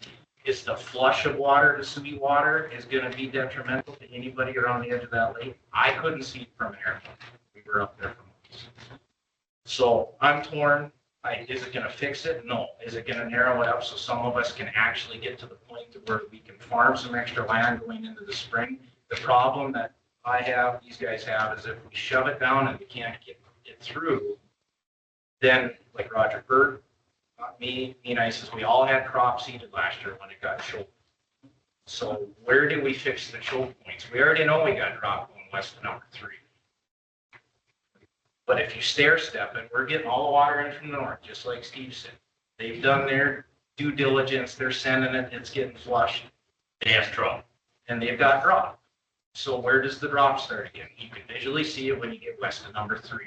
Is the flush of water to Sweetwater is going to be detrimental to anybody around the edge of that lake? I couldn't see it from an airplane. We were up there for months. So I'm torn. Is it going to fix it? No. Is it going to narrow it up so some of us can actually get to the point to where we can farm some extra land going into the spring? The problem that I have, these guys have, is if we shove it down and we can't get it through, then like Roger Bird, not me, and I says we all had crop seeded last year when it got choked. So where do we fix the choke points? We already know we got dropped going west of number 3. But if you stair step it, we're getting all the water in from the north, just like Steve said. They've done their due diligence, they're sending it, it's getting flushed. They have drop. And they've got drop. So where does the drop start again? You can visually see it when you get west of number 3.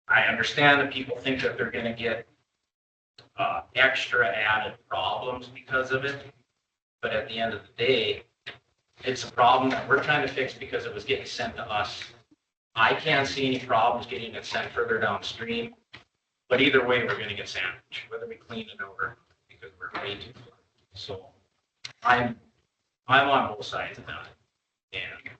I understand that people think that they're going to get extra added problems because of it. But at the end of the day, it's a problem that we're trying to fix because it was getting sent to us. I can't see any problems getting it sent further downstream. But either way, we're going to get sandwiched, whether we clean it over because we're way too far. So I'm on both sides of that. And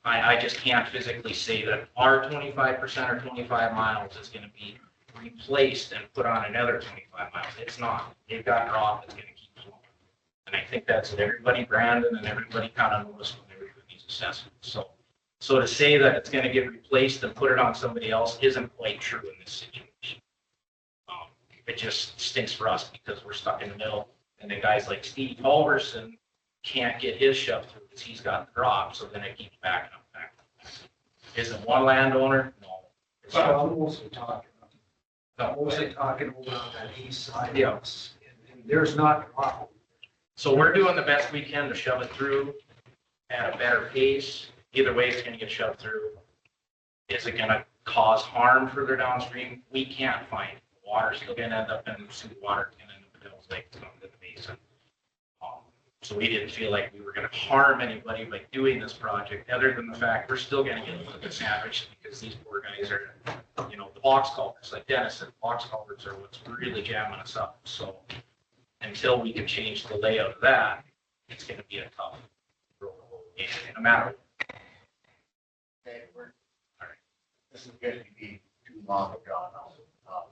I just can't physically say that our 25% or 25 miles is going to be replaced and put on another 25 miles. It's not. They've got drop that's going to keep flowing. And I think that's what everybody, Brandon, and everybody kind of noticed when they were doing these assessments. So to say that it's going to get replaced and put it on somebody else isn't quite true in this situation. It just stinks for us because we're stuck in the middle. And then guys like Steve Halverson can't get his shoved through because he's got the drop, so then it keeps backing up, backing up. Is it one landowner? No. It's Well, I'm mostly talking over on that east side. Yeah. And there's not drop. So we're doing the best we can to shove it through at a better pace. Either way, it's gonna get shoved through. Is it gonna cause harm further downstream? We can't find it. The water's still gonna end up in Sweetwater and in the Devil's Lake, it's going to the basin. So we didn't feel like we were going to harm anybody by doing this project, other than the fact we're still going to get a little bit sandwiched because these poor guys are, the box culverts, like Dennis said, box culverts are what's really jamming us up. So until we can change the layout of that, it's going to be a tough road, no matter what. Okay, all right. This is going to be too long of drawn out. I'm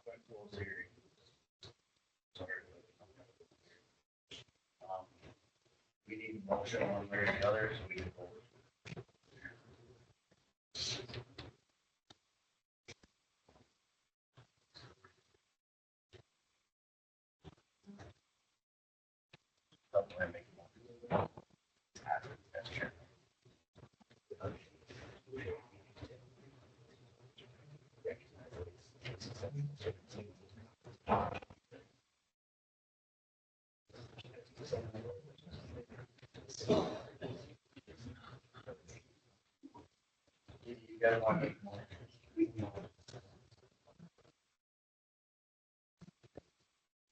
going to close here. Sorry. We need a motion one way or the other, so we can vote. You guys want to make more?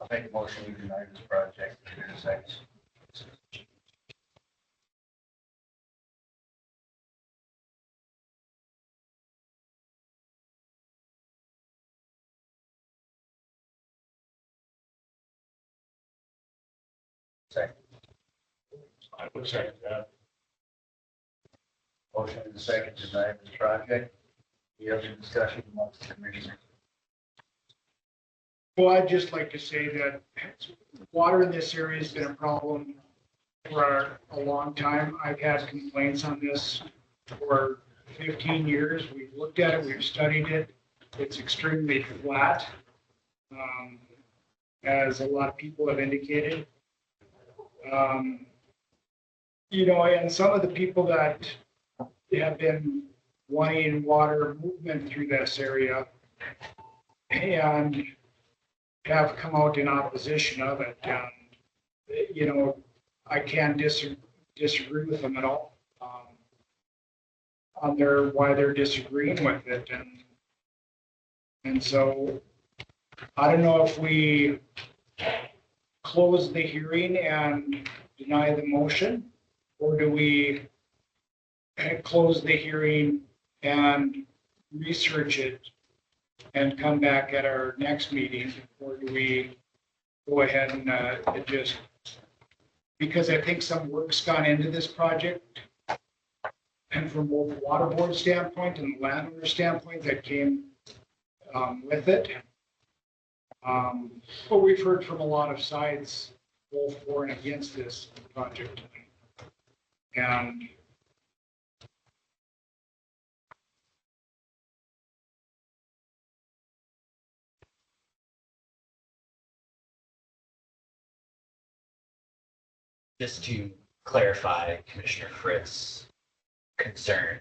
I'll make a motion to deny this project in a second. Second. I would second that. Motion in the second to deny this project. Any other discussion amongst the commission? Well, I'd just like to say that water in this area has been a problem for a long time. I've had complaints on this for 15 years. We've looked at it, we've studied it. It's extremely flat, as a lot of people have indicated. You know, and some of the people that have been wanting water movement through this area and have come out in opposition of it. And, you know, I can't disagree with them at all on why they're disagreeing with it. And so I don't know if we close the hearing and deny the motion, or do we close the hearing and research it and come back at our next meeting, or do we go ahead and just, because I think some work's gone into this project, and from both the water board standpoint and the landowner standpoint that came with it. But we've heard from a lot of sides, both for and against this project. And Just to clarify Commissioner Fritz's concern,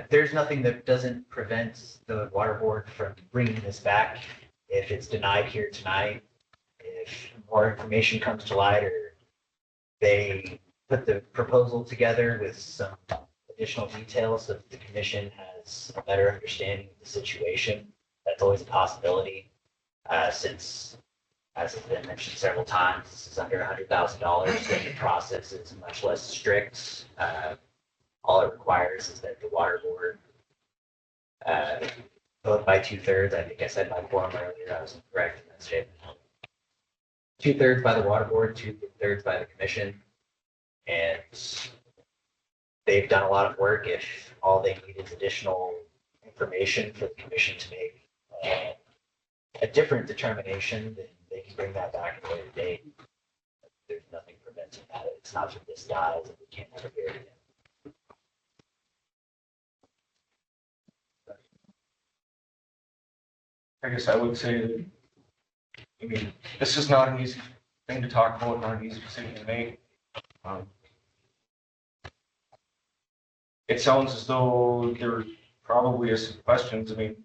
there's nothing that doesn't prevent the water board from bringing this back if it's denied here tonight. If more information comes to light, or they put the proposal together with some additional details so that the commission has a better understanding of the situation, that's always a possibility. Since, as has been mentioned several times, this is under $100,000, so the process is much less strict. All it requires is that the water board vote by 2/3. I think I said by quorum earlier, I was incorrect in that statement. 2/3 by the water board, 2/3 by the commission. And they've done a lot of work. If all they need is additional information for the commission to make a different determination, then they can bring that back at a later date. There's nothing preventing that. It's not for this dies and we can't ever hear it again. I guess I would say that, I mean, this is not an easy thing to talk about, not an easy decision to make. It sounds as though there probably is some questions. I mean,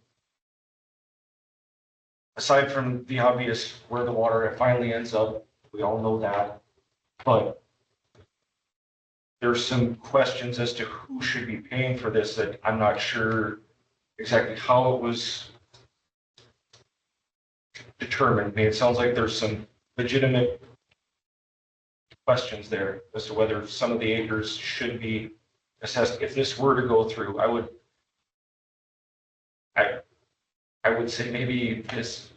aside from the obvious where the water finally ends up, we all know that. But there's some questions as to who should be paying for this that I'm not sure exactly how it was determined. I mean, it sounds like there's some legitimate questions there as to whether some of the acres should be assessed. If this were to go through, I would say maybe this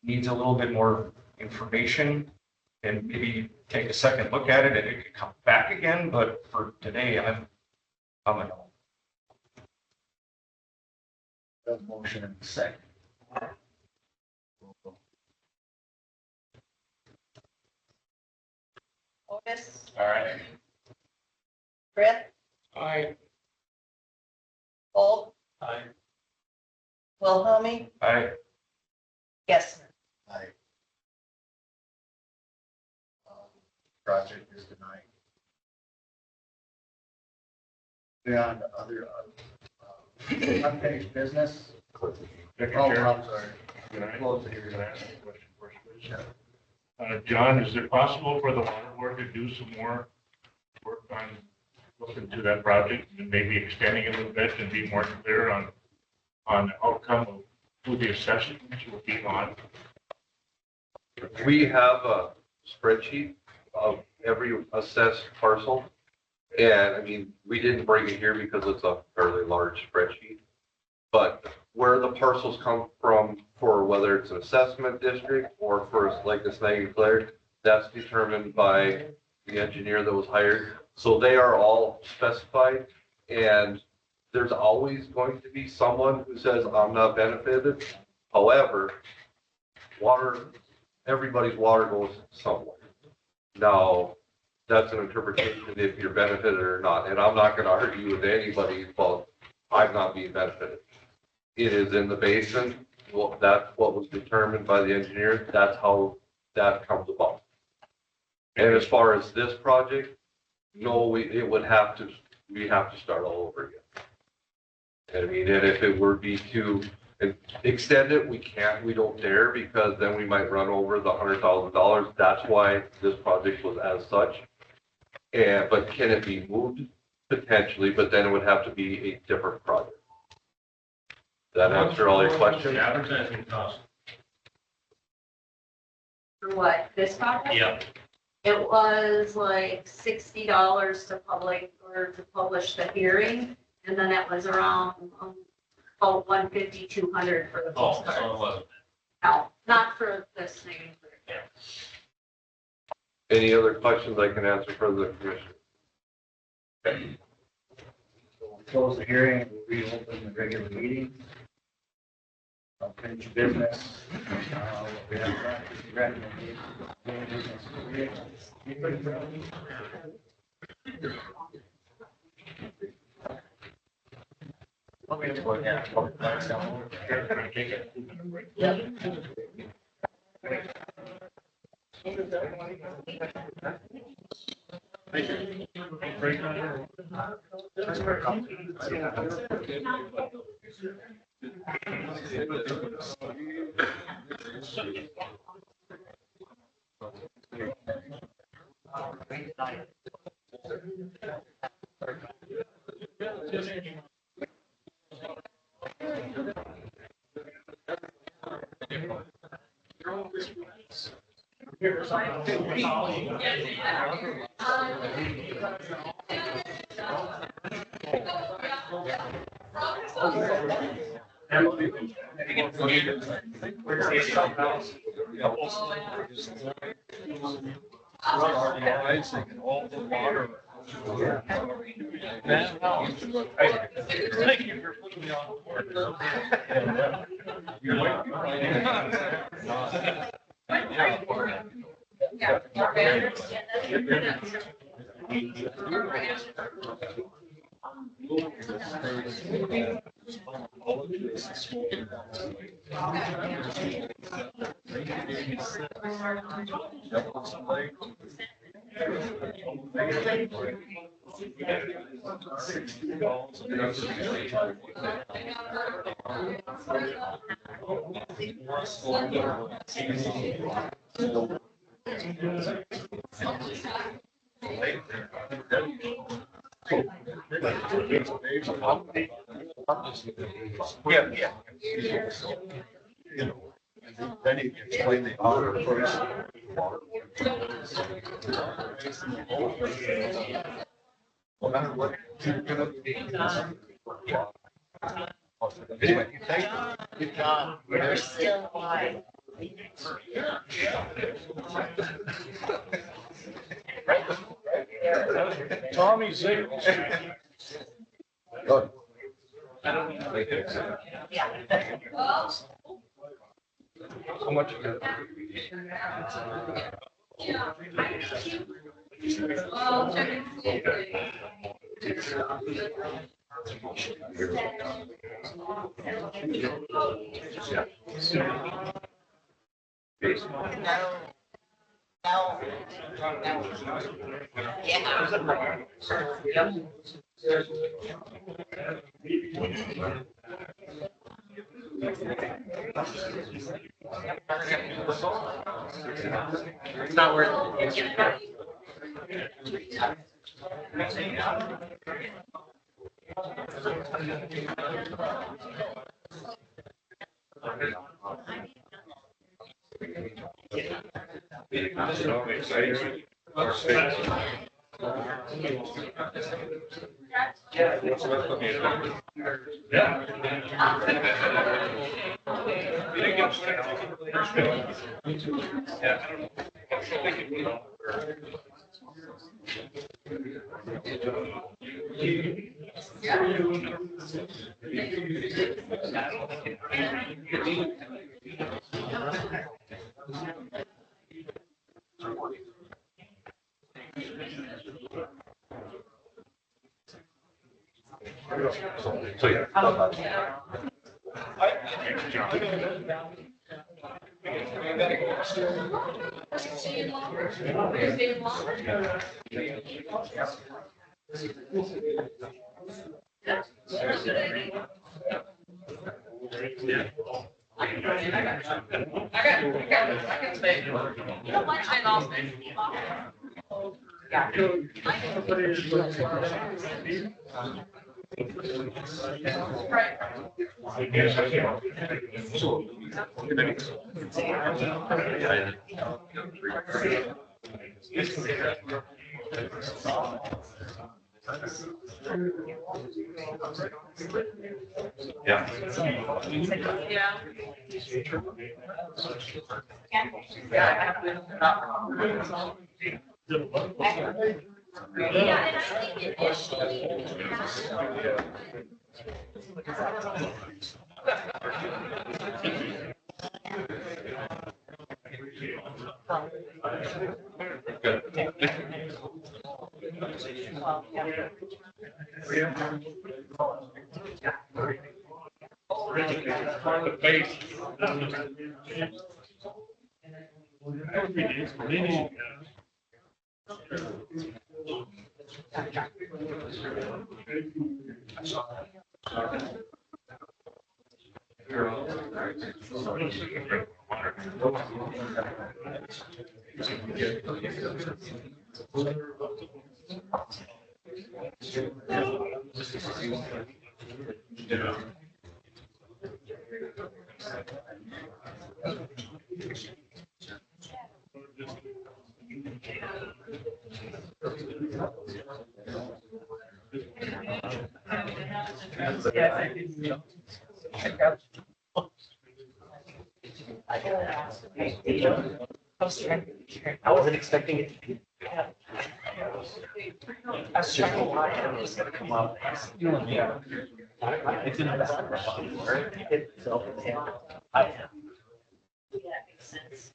needs a little bit more information and maybe take a second look at it and it could come back again. But for today, I'm a no. The motion in the second. Otis, All right. Brett, I, Holt, Aye. Wilhelmie, Gessner. Aye. Project is denied. Beyond other unfinished business. Mr. Oh, Chair, I'm sorry. can I Close the can hearing. I ask a question first, please? John, is it possible for the water board to do some more work on look into that project and maybe extending it a little bit and be more clear on the outcome of who the assessment will be on. We have a spreadsheet of every assessed parcel. And I mean, we didn't bring it here because it's a fairly large spreadsheet. But where the parcels come from for whether it's an assessment district or for like the snag and clear, that's determined by the engineer that was hired. So they are all specified, and there's always going to be someone who says, I'm not benefited. However, everybody's water goes somewhere. Now, that's an interpretation if you're benefited or not. And I'm not going to argue with anybody about I'm not being benefited. It is in the basin. Well, that's what was determined by the engineer. That's how that comes about. And as far as this project, no, we have to start all over again. I mean, and if it were be to extend it, we don't dare, because then we might run over the $100,000. That's why this project was as such. But can it be moved? Potentially, but then it would have to be a different project. That answer all your questions? Advertising cost. For what, this project? Yeah. It was like $60 to publish the hearing, and then it was around, about $150, $200 for the Oh, postcard. so it wasn't. No, not for this thing. Any other questions I can answer for the commission? We'll close the hearing, we'll reopen the regular meeting. Finish business. We have recommendation. Thank you for putting me on board. You might be Yeah. You know, then you can explain the other price. No matter what you're gonna be. Anyway, thank you. Good job. We're still alive. Tommy Ziegler. Good. How much you got? It's not worth it. So, yeah. Yeah, and I think initially. I wasn't expecting it to be. I was trying to lie, and it was gonna come up. Yeah. It's in the back. Itself in the hand. Yeah, makes sense.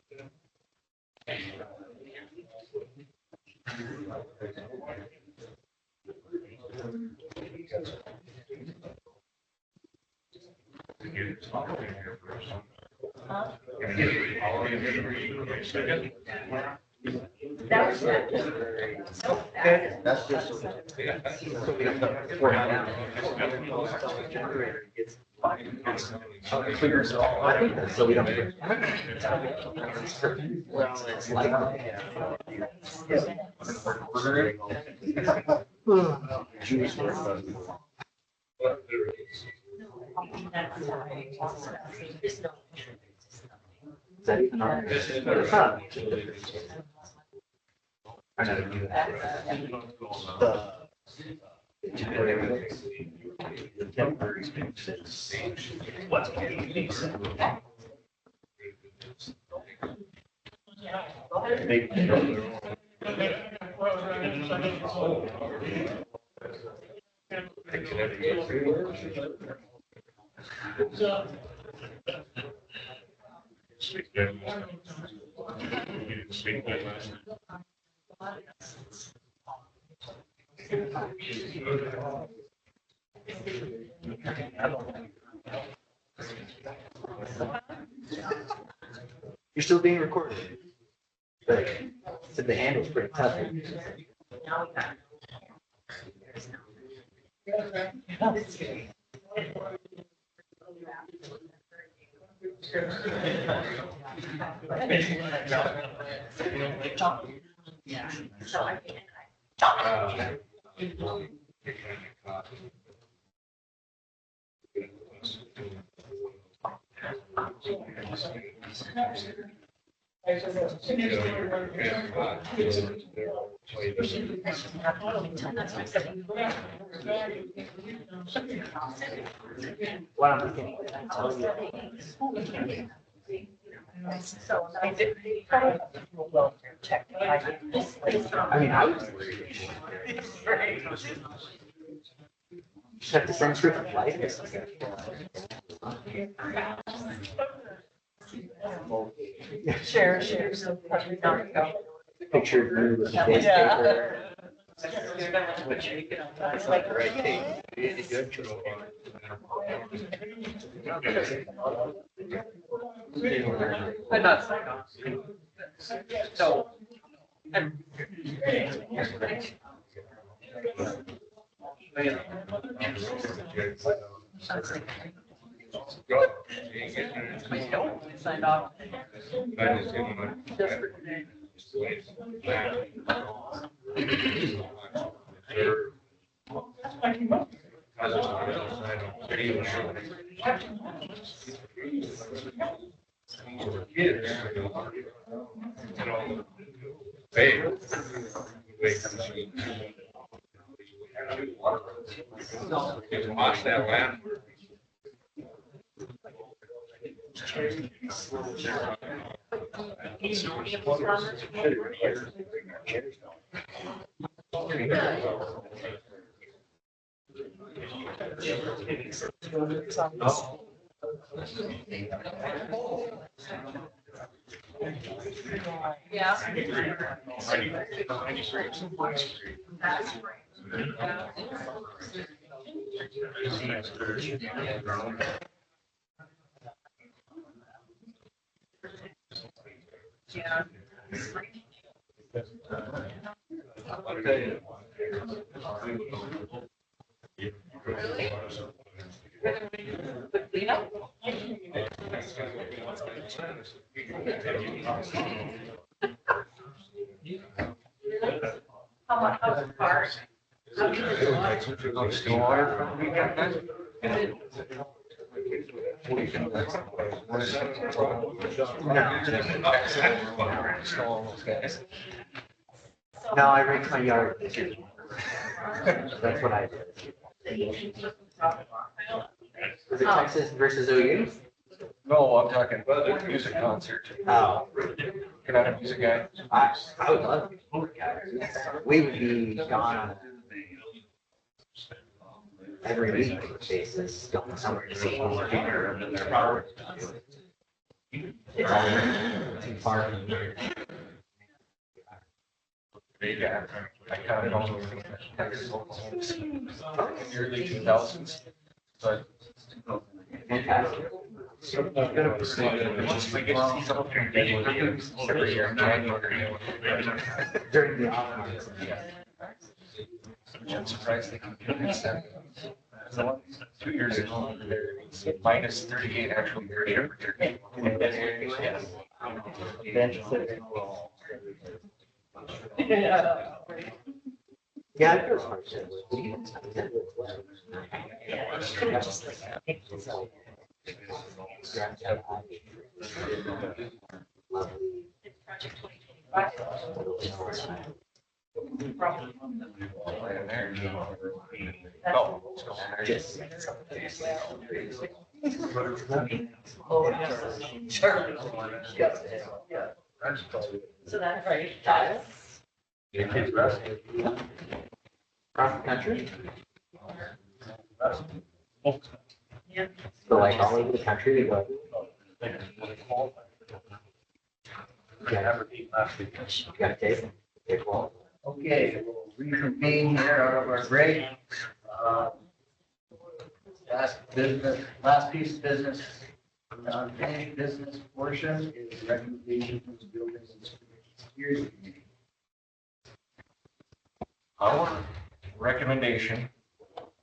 That was so fast. That's just. Clears it all. I think so we don't. Well, it's like. Juice worth of. Is that even on? Huh. I never knew that. The temporary fixes. What's You're still being recorded. But said the handle's pretty tough. Yeah. So I think. What I'm looking So I did. Well, check. I mean, I was worried. Just have to send proof of life. Share. Picture of me with the big Yeah. paper. It's like, but not so. Signed off. Just for today. Watch that land. Yeah. Yeah. How much was the car? No, I raked my yard this year. That's what I did. Was it Texas versus OU? No, I'm talking about the music concert. Oh. Can I have a music guy? I would love to. We would be gone on every week basis, going somewhere to see dinner. It's all too far from here. Yeah, I kind of don't know. In the early 2000s. But. Fantastic. Every year in January. During the off season. I'm surprised they can get it done. So 2 years ago, minus 38 actual year temperature. Yes. Yeah, I feel smart. So that's right. Across the country? Yeah. So like all over the country, but. Got a tape? Okay, cool. Okay, we'll reconvene here out of our break. Last piece of business, the unfinished business portion is recommendation from the buildings and security committee. Our recommendation,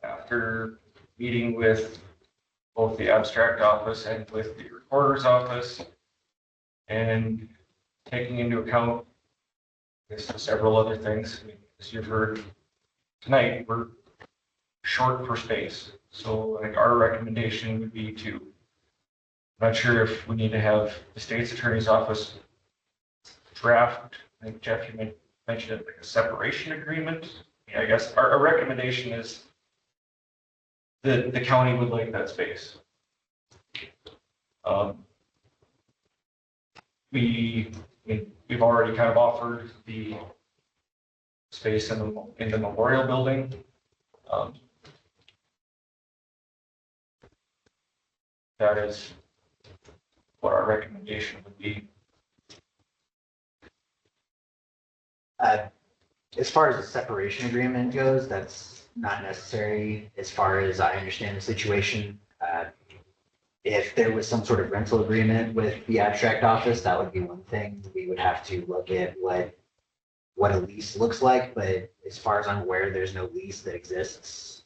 after meeting with both the abstract office and with the recorder's office, and taking into account several other things, as you've heard tonight, we're short for space. So like our recommendation would be to Not sure if we need to have the state's attorney's office draft, I think Jeff, you mentioned it, like a separation agreement. Yeah, I guess our recommendation is that the county would like that space. We've already kind of offered the space in the memorial building. That is what our recommendation would be. As far as the separation agreement goes, that's not necessary as far as I understand the situation. If there was some sort of rental agreement with the abstract office, that would be one thing. We would have to look at what a lease looks like, but as far as I'm aware, there's no lease that exists.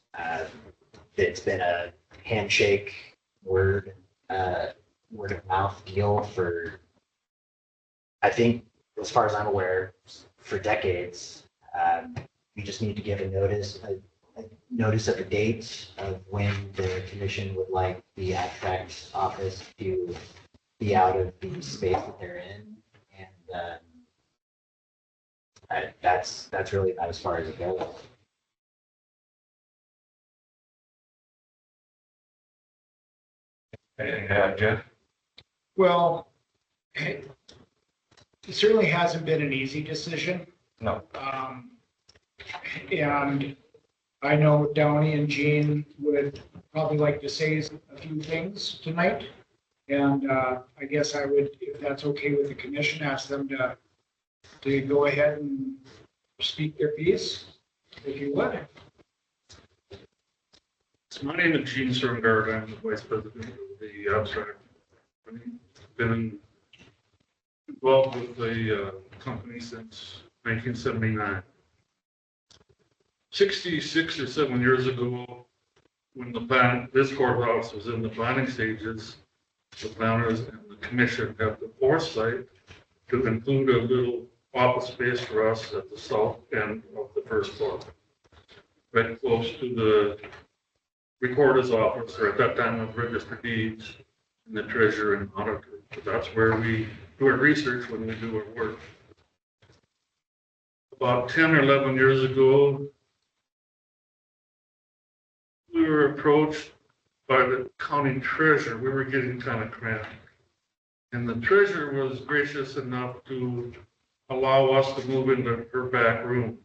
It's been a handshake, word of mouth deal for, I think, as far as I'm aware, for decades. We just need to give a notice of a date of when the commission would like the abstract office to be out of the space that they're in. And that's really about as far as it goes. Anything to add, Jeff? Well, it certainly hasn't been an easy decision. No. And I know Downey and Jean would probably like to say a few things tonight. And I guess I would, if that's okay with the commission, ask them to go ahead and speak their piece, if you would. So my name is Gene Serngard. I'm the vice president of the abstract. I've been involved with the company since 1979. 66 or 7 years ago, when this courthouse was in the planning stages, the planners and the commission had the foresight to include a little office space for us at the south end of the first floor, right close to the recorder's office, or at that time of registered deeds, and the treasurer and auditor. So that's where we do our research when we do our work. About 10 or 11 years ago, we were approached by the county treasurer. We were getting kind of cramped. And the treasurer was gracious enough to allow us to move into her back room.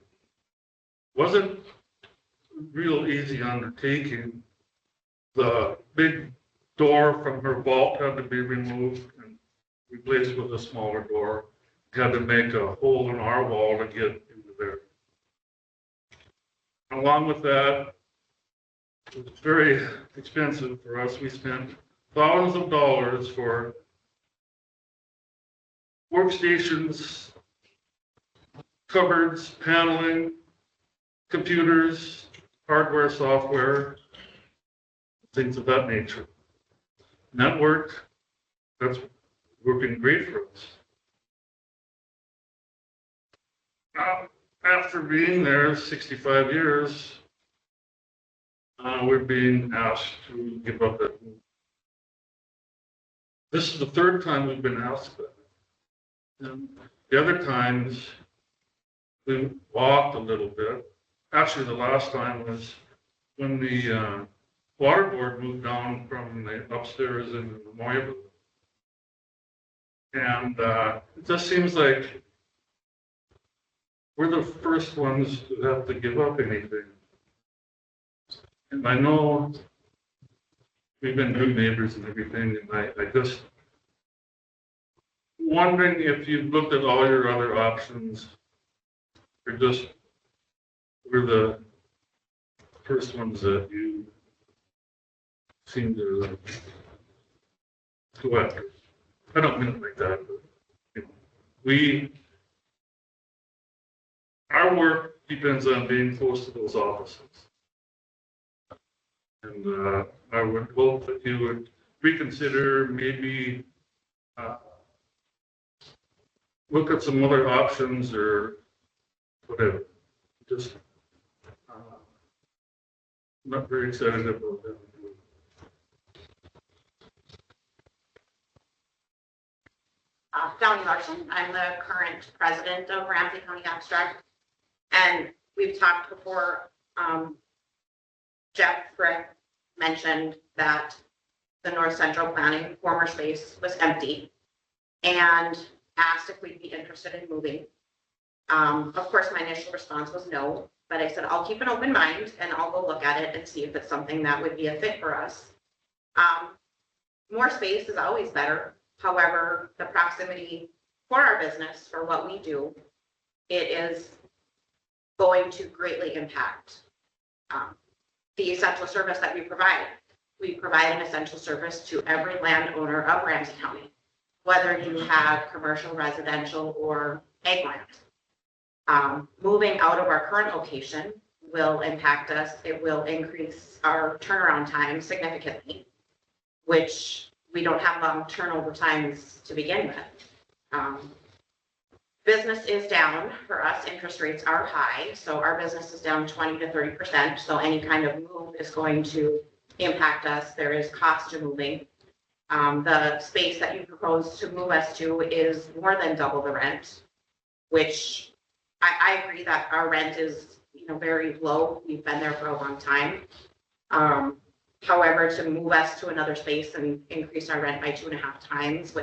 Wasn't a real easy undertaking. The big door from her vault had to be removed and replaced with a smaller door. Had to make a hole in our wall to get into there. Along with that, it was very expensive for us. We spent thousands of dollars for workstations, cupboards, paneling, computers, hardware, software, things of that nature. And that worked. That's working great for us. Now, after being there 65 years, we're being asked to give up that move. This is the third time we've been asked that. And the other times, we walked a little bit. Actually, the last time was when the water board moved down from the upstairs in the memorial building. And it just seems like we're the first ones to have to give up anything. And I know we've been good neighbors and everything, and I just wondering if you've looked at all your other options, or just we're the first ones that you seem to go after. I don't mean it like that, but our work depends on being close to those offices. And I would hope that you would reconsider, maybe look at some other options or whatever. Just not very excited about that. Downey Larson. I'm the current president of Ramsey County Abstract. And we've talked before, Jeff Frick mentioned that the North Central Planning former space was empty and asked if we'd be interested in moving. Of course, my initial response was no, but I said, I'll keep an open mind and I'll go look at it and see if it's something that would be a fit for us. More space is always better. However, the proximity for our business, for what we do, it is going to greatly impact the essential service that we provide. We provide an essential service to every landowner of Ramsey County, whether you have commercial, residential, or ag land. Moving out of our current location will impact us. It will increase our turnaround time significantly, which we don't have long turnover times to begin with. Business is down for us. Interest rates are high, so our business is down 20 to 30%. So any kind of move is going to impact us. There is cost to moving. The space that you propose to move us to is more than double the rent, which I agree that our rent is, very low. We've been there for a long time. However, to move us to another space and increase our rent by 2.5 times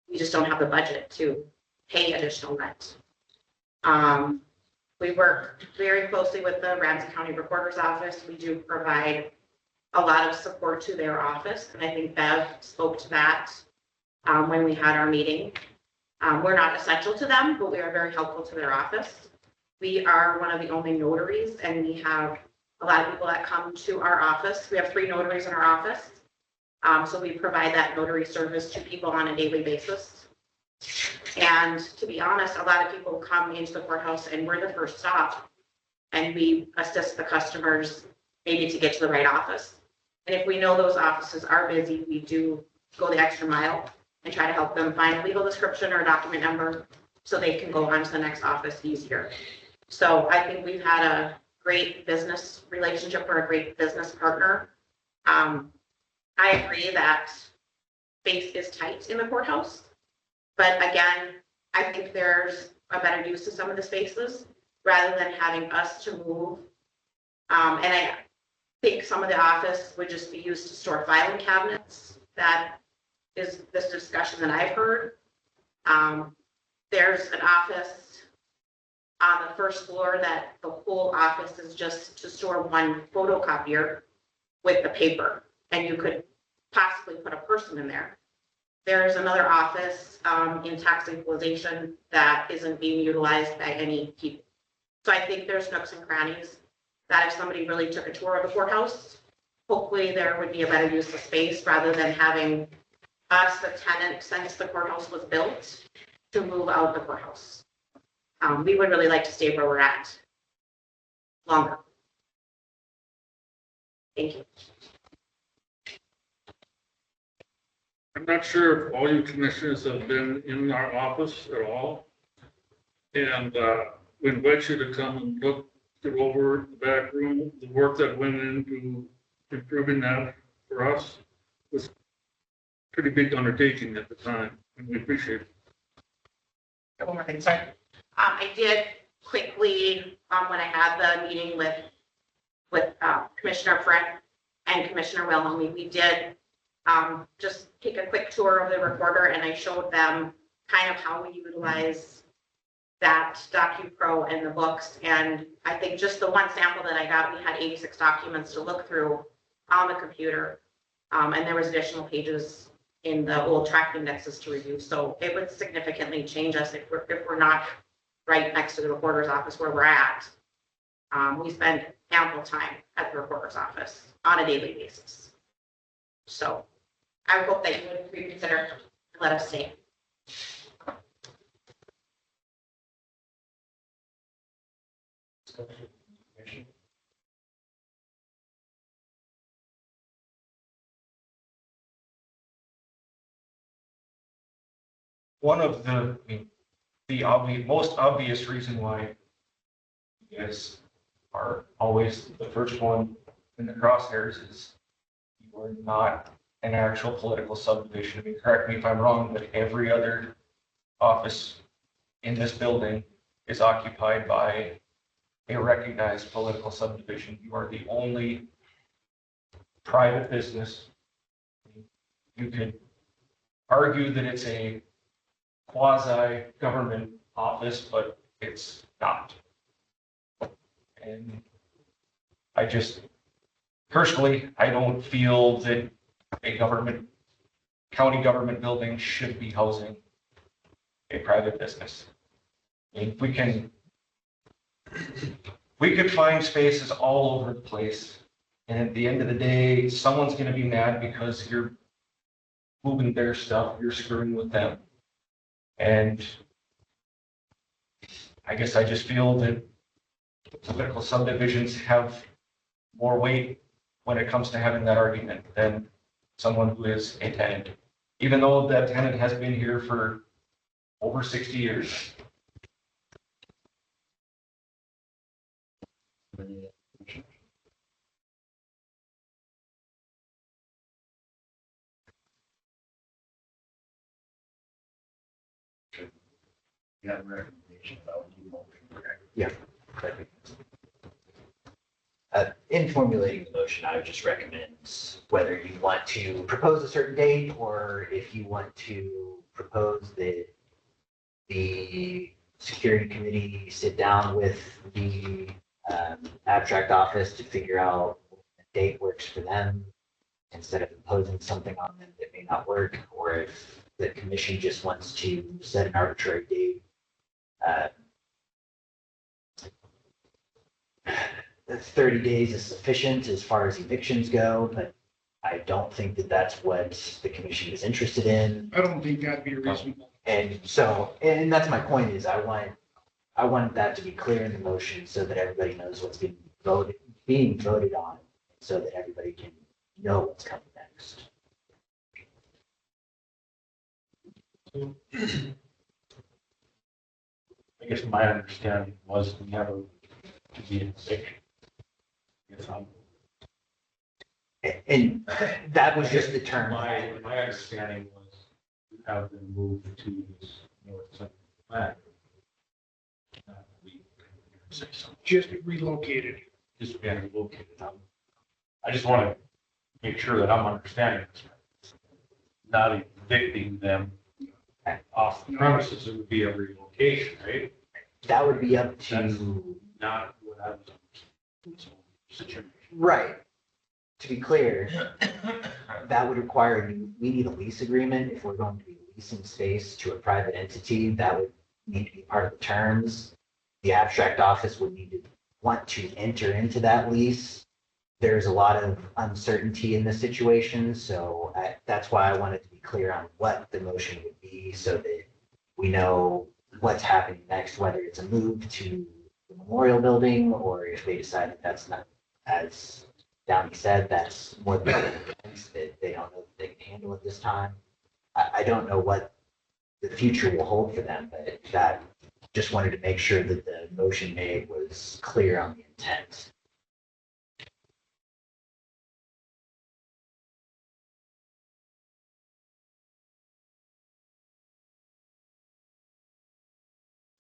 we just don't have the budget to pay additional rent. We work very closely with the Ramsey County Recorder's Office. We do provide a lot of support to their office, and I think Bev spoke to that when we had our meeting. We're not essential to them, but we are very helpful to their office. We are one of the only notaries, and we have a lot of people that come to our office. We have 3 notaries in our office. So we provide that notary service to people on a daily basis. And to be honest, a lot of people come into the courthouse and we're the first stop, and we assist the customers maybe to get to the right office. And if we know those offices are busy, we do go the extra mile and try to help them find a legal description or a document number so they can go on to the next office easier. So I think we've had a great business relationship or a great business partner. I agree that space is tight in the courthouse, but again, I think there's a better use of some of the spaces rather than having us to move. And I think some of the office would just be used to store filing cabinets. That is this discussion that I've heard. There's an office on the first floor that the whole office is just to store one photocopier with the paper, and you could possibly put a person in there. There's another office in tax equalization that isn't being utilized by any people. So I think there's nooks and crannies that if somebody really took a tour of the courthouse, hopefully there would be a better use of space rather than having us, the tenant, since the courthouse was built, to move out of the courthouse. We would really like to stay where we're at longer. Thank you. I'm not sure if all you commissioners have been in our office at all. And we invite you to come and look over the back room. The work that went into improving that for us was a pretty big undertaking at the time, and we appreciate it. One more thing, sorry. I did quickly, when I had the meeting with Commissioner Frick and Commissioner Wilhelmy, we did just take a quick tour of the recorder, and I showed them kind of how we utilize that DocuPro and the books. And I think just the one sample that I got, we had 86 documents to look through on the computer. And there was additional pages in the old track indexes to review. So it would significantly change us if we're not right next to the recorder's office where we're at. We spend ample time at the recorder's office on a daily basis. So I would hope that you would reconsider and let us stay. One of the most obvious reason why you guys are always the first one in the crosshairs is you are not an actual political subdivision. I mean, correct me if I'm wrong, but every other office in this building is occupied by a recognized political subdivision. You are the only private business. You could argue that it's a quasi-government office, but it's not. And I just, personally, I don't feel that a county government building should be housing a private business. I mean, we could find spaces all over the place. And at the end of the day, someone's gonna be mad because you're moving their stuff, you're screwing with them. And I guess I just feel that political subdivisions have more weight when it comes to having that argument than someone who is a tenant, even though that tenant has been here for over 60 years. You have a recommendation about the motion, correct? Yeah. In formulating the motion, I would just recommend whether you want to propose a certain date or if you want to propose that the security committee sit down with the abstract office to figure out a date works for them instead of imposing something on them that may not work, or if the commission just wants to set an arbitrary date. 30 days is sufficient as far as evictions go, but I don't think that that's what the commission is interested in. I don't think that'd be reasonable. And so, and that's my point is I want that to be clear in the motion so that everybody knows what's being voted on, so that everybody can know what's coming next. I guess my understanding was never to be an eviction. And that was just the term. My understanding was to have them moved to this north central plan. Just relocated. Just being relocated. I just want to make sure that I'm understanding this right. Not evicting them off the premises, it would be a relocation, right? That would be up to. That's not what I was situation. Right. To be clear, that would require, we need a lease agreement. If we're going to be leasing space to a private entity, that would need to be part of the terms. The abstract office would need to want to enter into that lease. There's a lot of uncertainty in this situation, so that's why I wanted to be clear on what the motion would be so that we know what's happening next, whether it's a move to the memorial building or if they decide that that's not, as Downey said, that's more than that they don't know that they can handle at this time. I don't know what the future will hold for them, but that just wanted to make sure that the motion made was clear on the intent.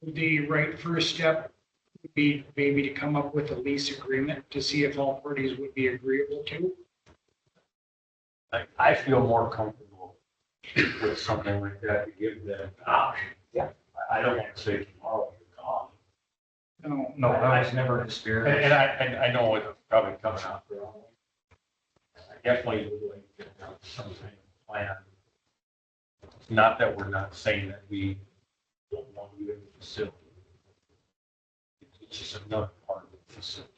The right first step would be maybe to come up with a lease agreement to see if all parties would be agreeable to. I feel more comfortable with something like that to give them an option. Yeah. I don't want to say tomorrow you're gone. No, that was never the spirit. And I know it's probably coming out there. I definitely would like to have some kind of plan. Not that we're not saying that we don't want you in the facility. It's just another part of the facility.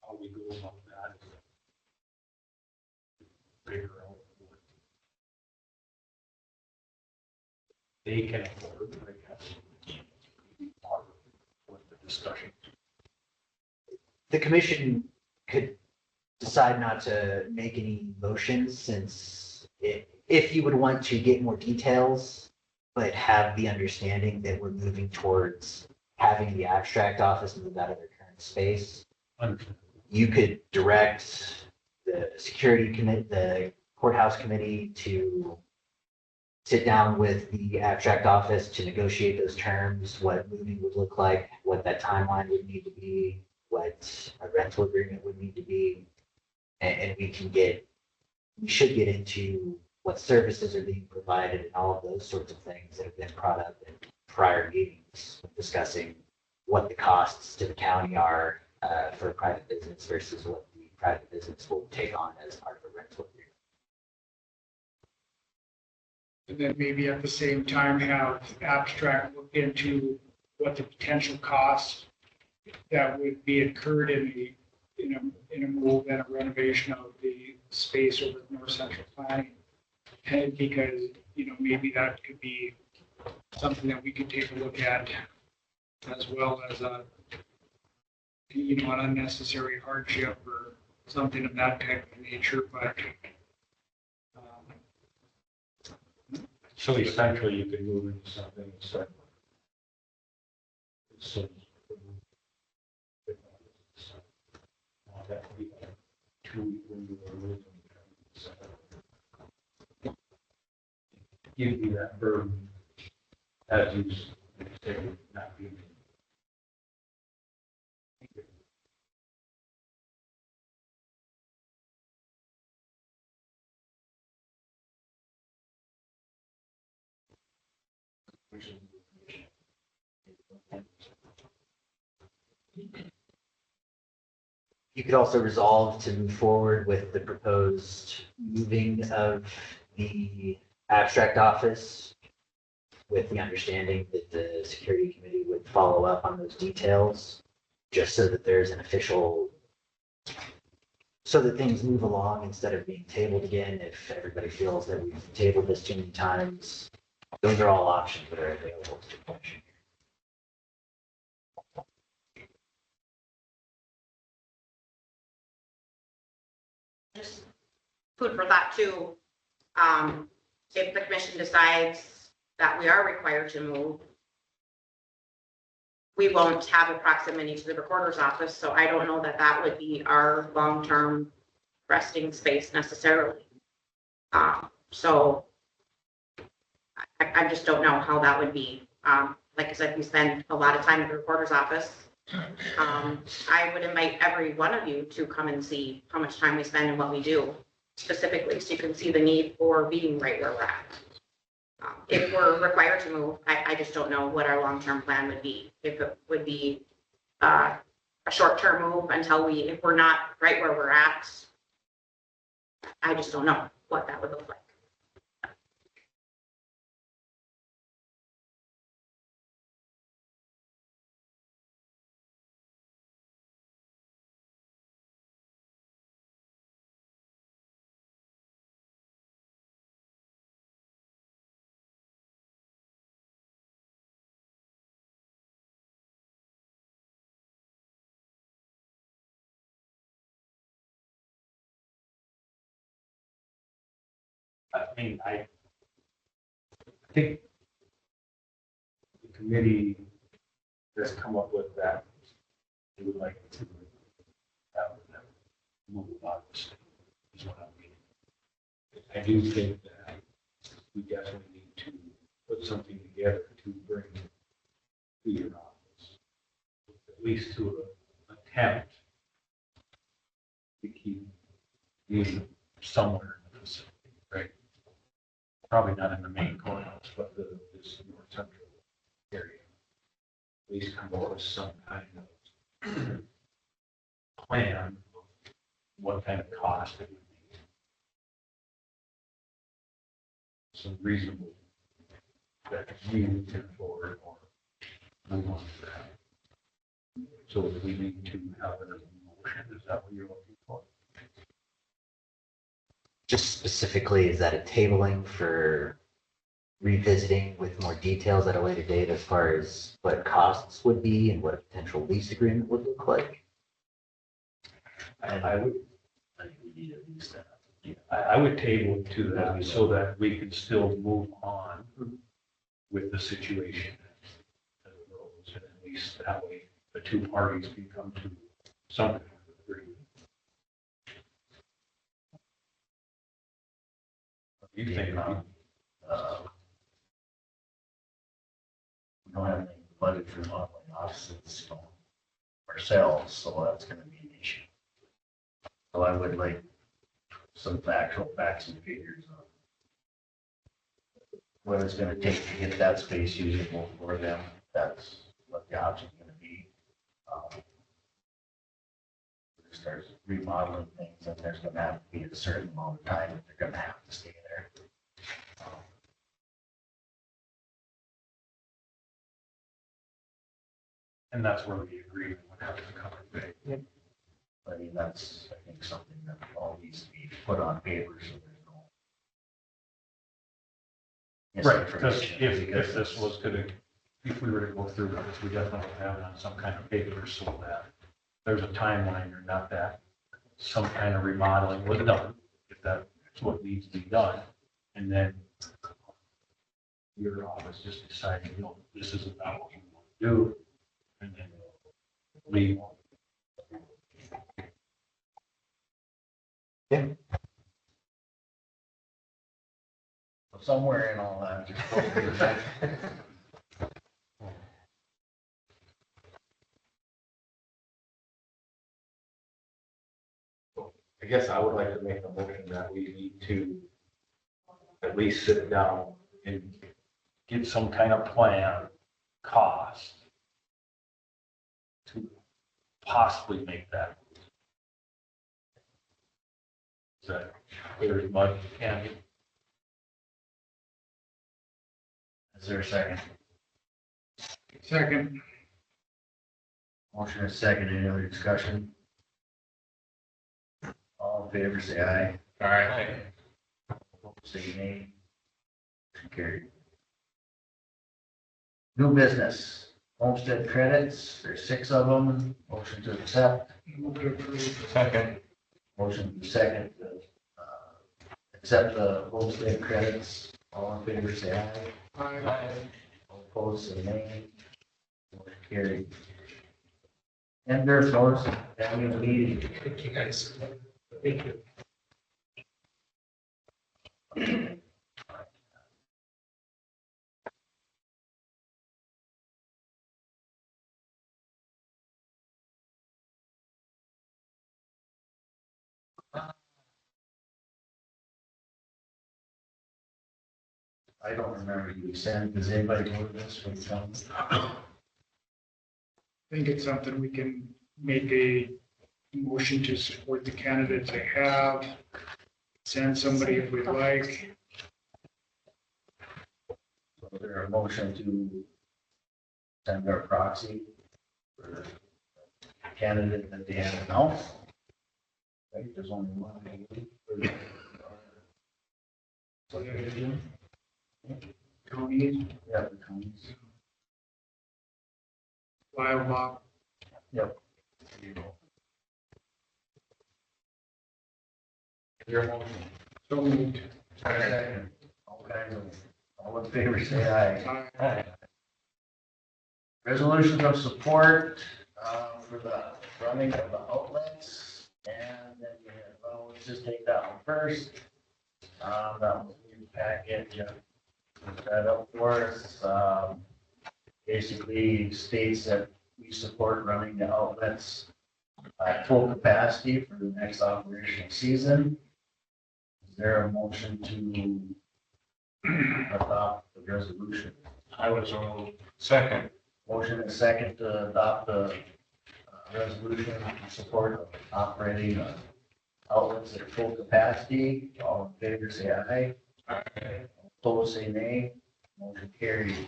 How we go about that is figure out what they can afford, I guess. Part of what the discussion. The commission could decide not to make any motions since if you would want to get more details, but have the understanding that we're moving towards having the abstract office move out of their current space, you could direct the security commit, the courthouse committee to sit down with the abstract office to negotiate those terms, what moving would look like, what that timeline would need to be, what a rental agreement would need to be. And we should get into what services are being provided and all of those sorts of things that have been brought up in prior meetings, discussing what the costs to the county are for a private business versus what the private business will take on as part of a rental agreement. And then maybe at the same time have abstract look into what the potential costs that would be incurred in a move and a renovation of the space over at North Central Planning. And because, maybe that could be something that we could take a look at, as well as an unnecessary hardship or something of that type of nature, but So essentially, you could move into something separate. So. That would be like 2 window or give you that burden as you say, not being. You could also resolve to move forward with the proposed moving of the abstract office with the understanding that the security committee would follow up on those details, just so that there's an official, so that things move along instead of being tabled again. If everybody feels that we've tabled this too many times, those are all options that are available to the commission. Just food for thought too. If the commission decides that we are required to move, we won't have a proximity to the recorder's office, so I don't know that that would be our long-term resting space necessarily. So I just don't know how that would be. Like I said, we spend a lot of time at the recorder's office. I would invite every one of you to come and see how much time we spend and what we do specifically, so you can see the need for being right where we're at. If we're required to move, I just don't know what our long-term plan would be. If it would be a short-term move until if we're not right where we're at, I just don't know what that would look like. I mean, I think the committee has come up with that. They would like to have them move on this, is what I'm getting. I do think that we definitely need to put something together to bring to your office, at least to attempt to keep you somewhere in the facility, right? Probably not in the main courthouse, but this north central area. At least come up with some kind of plan of what kind of cost it would be. Some reasonable that we can afford or move on to that. So if we need to have it as a motion, is that what you're looking for? Just specifically, is that a tabling for revisiting with more details at a later date as far as what costs would be and what a potential lease agreement would look like? I would, I think we need at least that. I would table it to that so that we can still move on with the situation. As it goes, and at least that way, the two parties can come to something. What do you think? We don't have any budget for modeling offices, you know, ourselves, so that's gonna be an issue. So I would like some actual facts and figures on what it's gonna take to get that space usable for them. That's what the option's gonna be. Start remodeling things, and there's gonna have to be a certain amount of time that they're gonna have to stay there. And that's where the agreement would have to come in. I mean, that's, I think, something that all needs to be put on paper, so there's no. Right, because if this was gonna, if we were to go through this, we definitely would have it on some kind of paper so that there's a timeline or not that some kind of remodeling was done, if that's what needs to be done. And then your office just deciding, you know, this is about what you want to do. And then we. Yeah. Somewhere in all that, there's supposed to be a measure. I guess I would like to make a motion that we need to at least sit down and get some kind of plan, cost to possibly make that. Is that clear as mud, Andy? Is there a second? Second. Motion is second. Any other discussion? All in favor, say aye. Aye. Say nay. Motion carried. New business, homestead credits, there's 6 of them. Motion to accept. Move to approve. Second. Motion to second to accept the homestead credits. All in favor, say aye. Aye. All opposed, say nay. Motion carried. And there's notice of annual meeting. Thank you, guys. Thank you. I don't remember you saying, does anybody go to this when it comes? I think it's something we can make a motion to support the candidates I have. Send somebody if we'd like. So there a motion to send our proxy for the candidate that they have announced. I think there's only one. Counties, Yeah, the counties. Iowa. Yep. Your motion. So moved. Second. All kinds of, all in favor, say aye. Aye. Resolutions of support for the running of the outlets. And then you have, well, let's just take that one first. That was in your packet, you look that up for us. Basically states that we support running the outlets at full capacity for the next operational season. Is there a motion to adopt the resolution? I was on second. Motion is second to adopt the resolution in support of operating outlets at full capacity. All in favor, say aye. Aye. Opposed, say nay. Motion carried.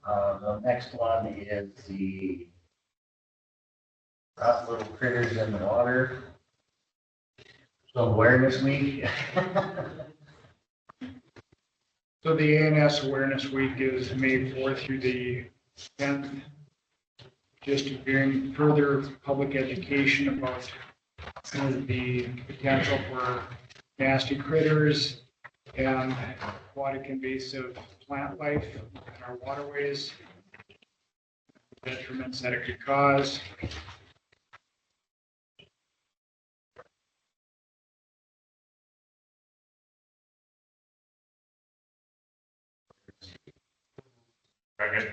The next one is the rough little critters in the water. So awareness week. So the ANS Awareness Week is May 4th through the 10th. Just to bring further public education about the potential for nasty critters and aquatic invasive plant life in our waterways, detriments that it could cause. Second.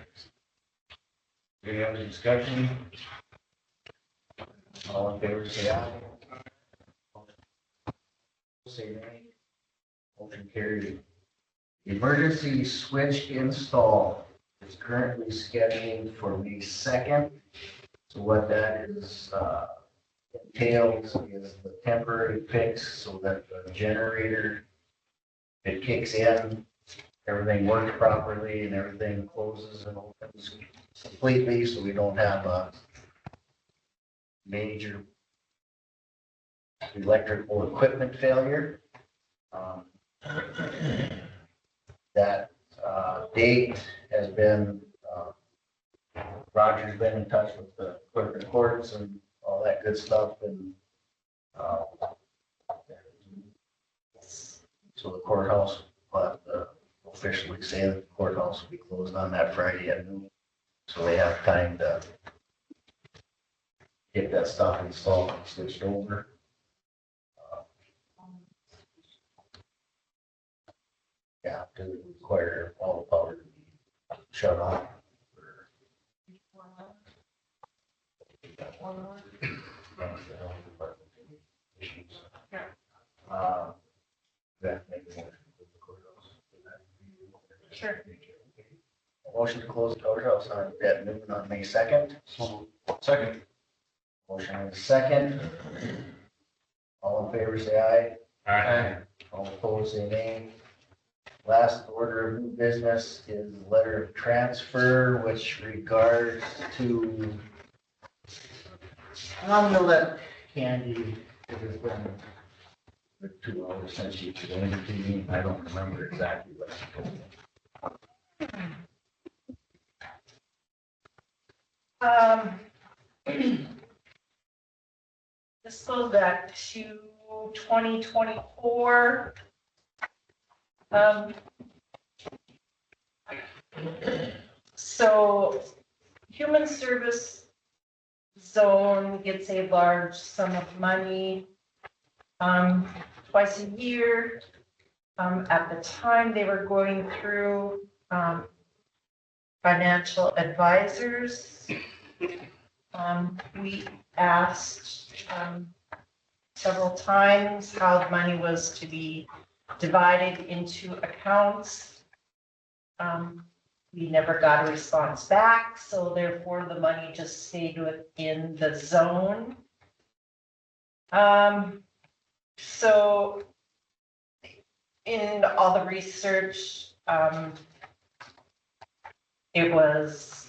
Any other discussion? All in favor, say aye. Say nay. Motion carried. Emergency switch install is currently scheduled for May 2nd. So what that is, entails is the temporary fix so that the generator, it kicks in, everything works properly and everything closes and opens completely, so we don't have a major electrical equipment failure. That date has been, Roger's been in touch with the clerk of courts and all that good stuff, and so the courthouse, but officially say that the courthouse will be closed on that Friday at noon, so they have time to get that stuff installed and switched over. Yeah, to require all the power to be shut off. That makes sense. Sure. Motion to close the courthouse on at noon on May 2nd. Second. Motion on the second. All in favor, say aye. Aye. All opposed, say nay. Last order of new business is letter of transfer, which regards to, I'm gonna let Candy, it has been 2 hours since she explained it to me. I don't remember exactly what she told me. This goes back to 2024. So human service zone gets a large sum of money twice a year. At the time, they were going through financial advisors. We asked several times how the money was to be divided into accounts. We never got a response back, so therefore the money just stayed within the zone. So in all the research, it was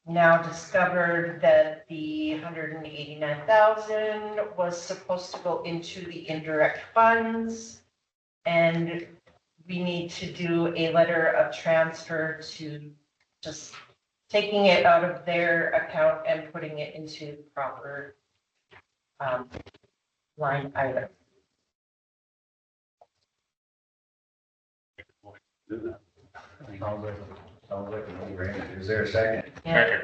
now discovered that the 189,000 was supposed to go into the indirect funds. And we need to do a letter of transfer to just taking it out of their account and putting it into the proper line item. Sounds like a no-brainer. Is there a second? Yeah,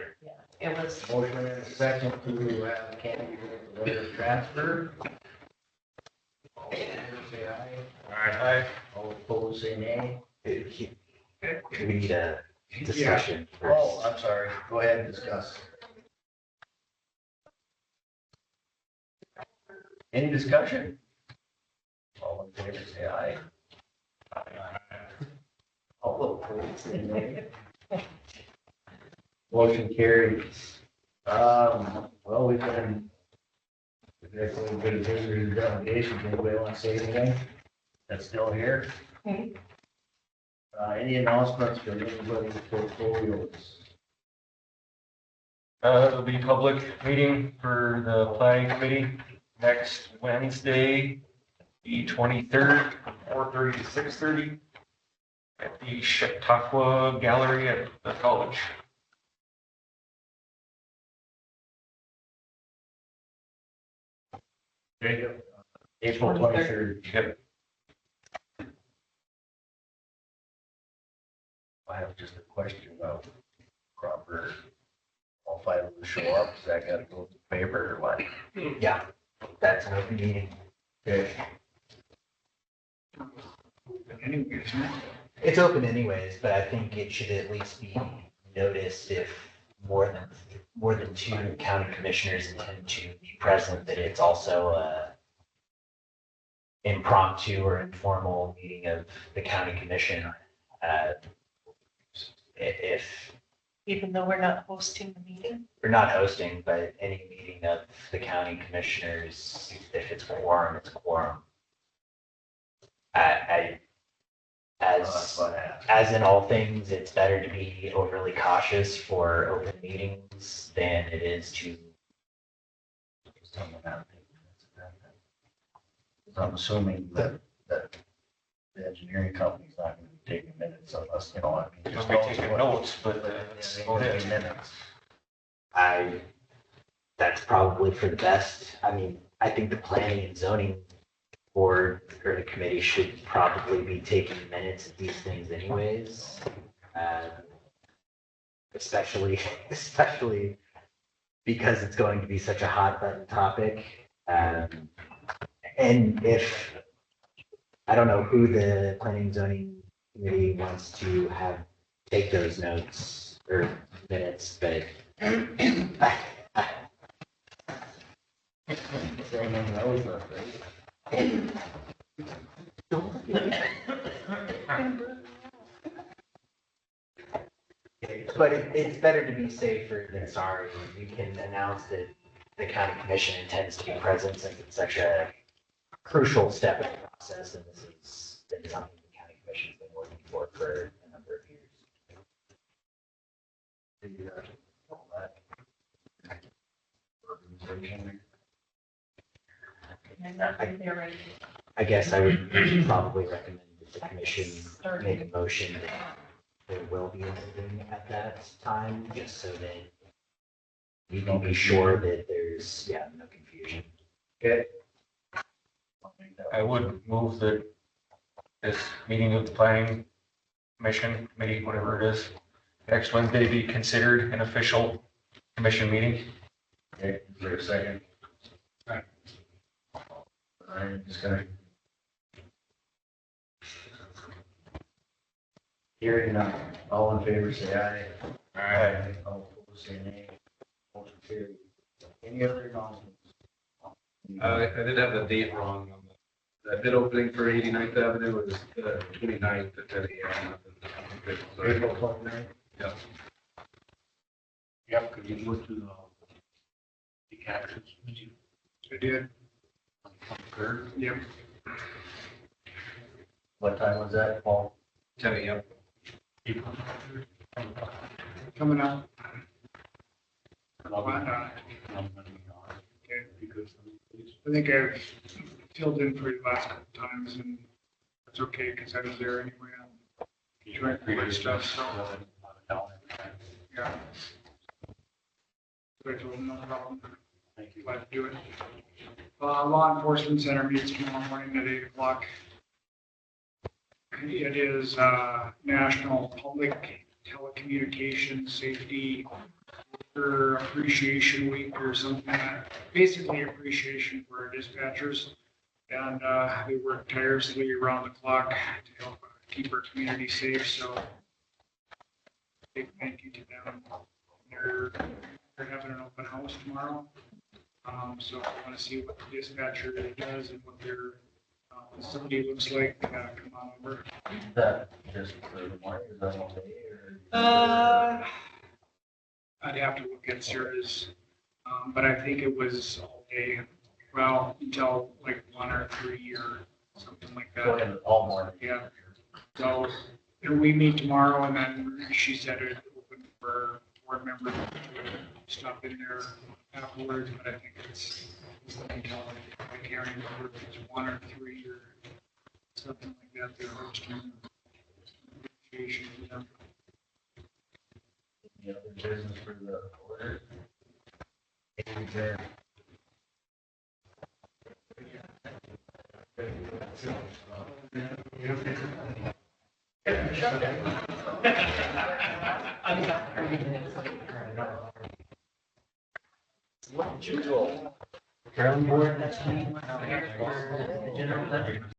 it was. Motion and a second to have Candy with the letter of transfer. All in favor, say aye. Aye. All opposed, say nay. We need a discussion. Oh, I'm sorry. Go ahead and discuss. Any discussion? All in favor, say aye. All opposed, say nay. Motion carries. Well, we've got a little bit of visitors delegation. Anybody want to say anything? That's still here? Any announcements from anybody's portfolios? There'll be a public meeting for the planning committee next Wednesday, the 23rd, from 4:30 to 6:30 at the Chautauqua Gallery at the college. April 23rd. Yep. I have just a question about Cropper. All five of us show up, is that gotta go to the paper or what? Yeah, that's an open meeting. Okay. Anyways, It's open anyways, but I think it should at least be noticed if more than two county commissioners intend to be present, that it's also a impromptu or informal meeting of the county commission. If Even though we're not hosting the meeting? we're not hosting, but any meeting of the county commissioners, if it's quorum, it's quorum. As in all things, it's better to be overly cautious for open meetings than it is to. So I'm assuming that the engineering company's not gonna be taking minutes unless, you know, I mean. Just be taking notes, but that's about it. Minutes. That's probably for the best. I mean, I think the planning and zoning board or the committee should probably be taking minutes of these things anyways. Especially because it's going to be such a hot button topic. And if, I don't know who the planning and zoning committee wants to have take those notes or minutes, but But it's better to be safer than sorry. You can announce that the county commission intends to be present since it's such a crucial step in the process, and this has been something the county commission's been working for a number of years. I guess I would probably recommend that the commission make a motion that there will be a meeting at that time, just so that you can be sure that there's, no confusion. Okay. I would move that this meeting of the planning commission, committee, whatever it is, next Wednesday be considered an official commission meeting. Okay, is there a second? I'm just gonna. Hearing none, all in favor say aye. Aye. All opposed say nay. Motion carried. Any other announcements? I did have the date wrong on the bid opening for 89th Avenue was 29th at 10 a.m. April 29th? Yeah. Yep, could you go to the captions? I did. Third? Yep. What time was that, Paul? 10 a.m. Coming up. I think I've filled in for you last couple times, and it's okay because I was there anyway on joint board stuff, so. Yeah. So I told them no problem. Thank you. Glad to do it. Law Enforcement Center meets tomorrow morning at 8 o'clock. It is National Public Telecommunications Safety or Appreciation Week or something like that. Basically appreciation for our dispatchers. And they work tirelessly around the clock to help keep our community safe. So big thank you to them. They're having an open house tomorrow. So if you want to see what the dispatcher does and what their facility looks like, come on over. That just for the morning, is that all day or? I'd have to look at Sarah's, but I think it was all day, well, until like 1 or 3 or something like So that. in all morning? Yeah. So, and we meet tomorrow, and then she said it open for board members to stop in there afterwards, but I think it's until I can't remember if it's 1 or 3 or something like that. They're hosting appreciation for them. Any other business for the order? Adjourn. Usual. Carolyn board, that's me.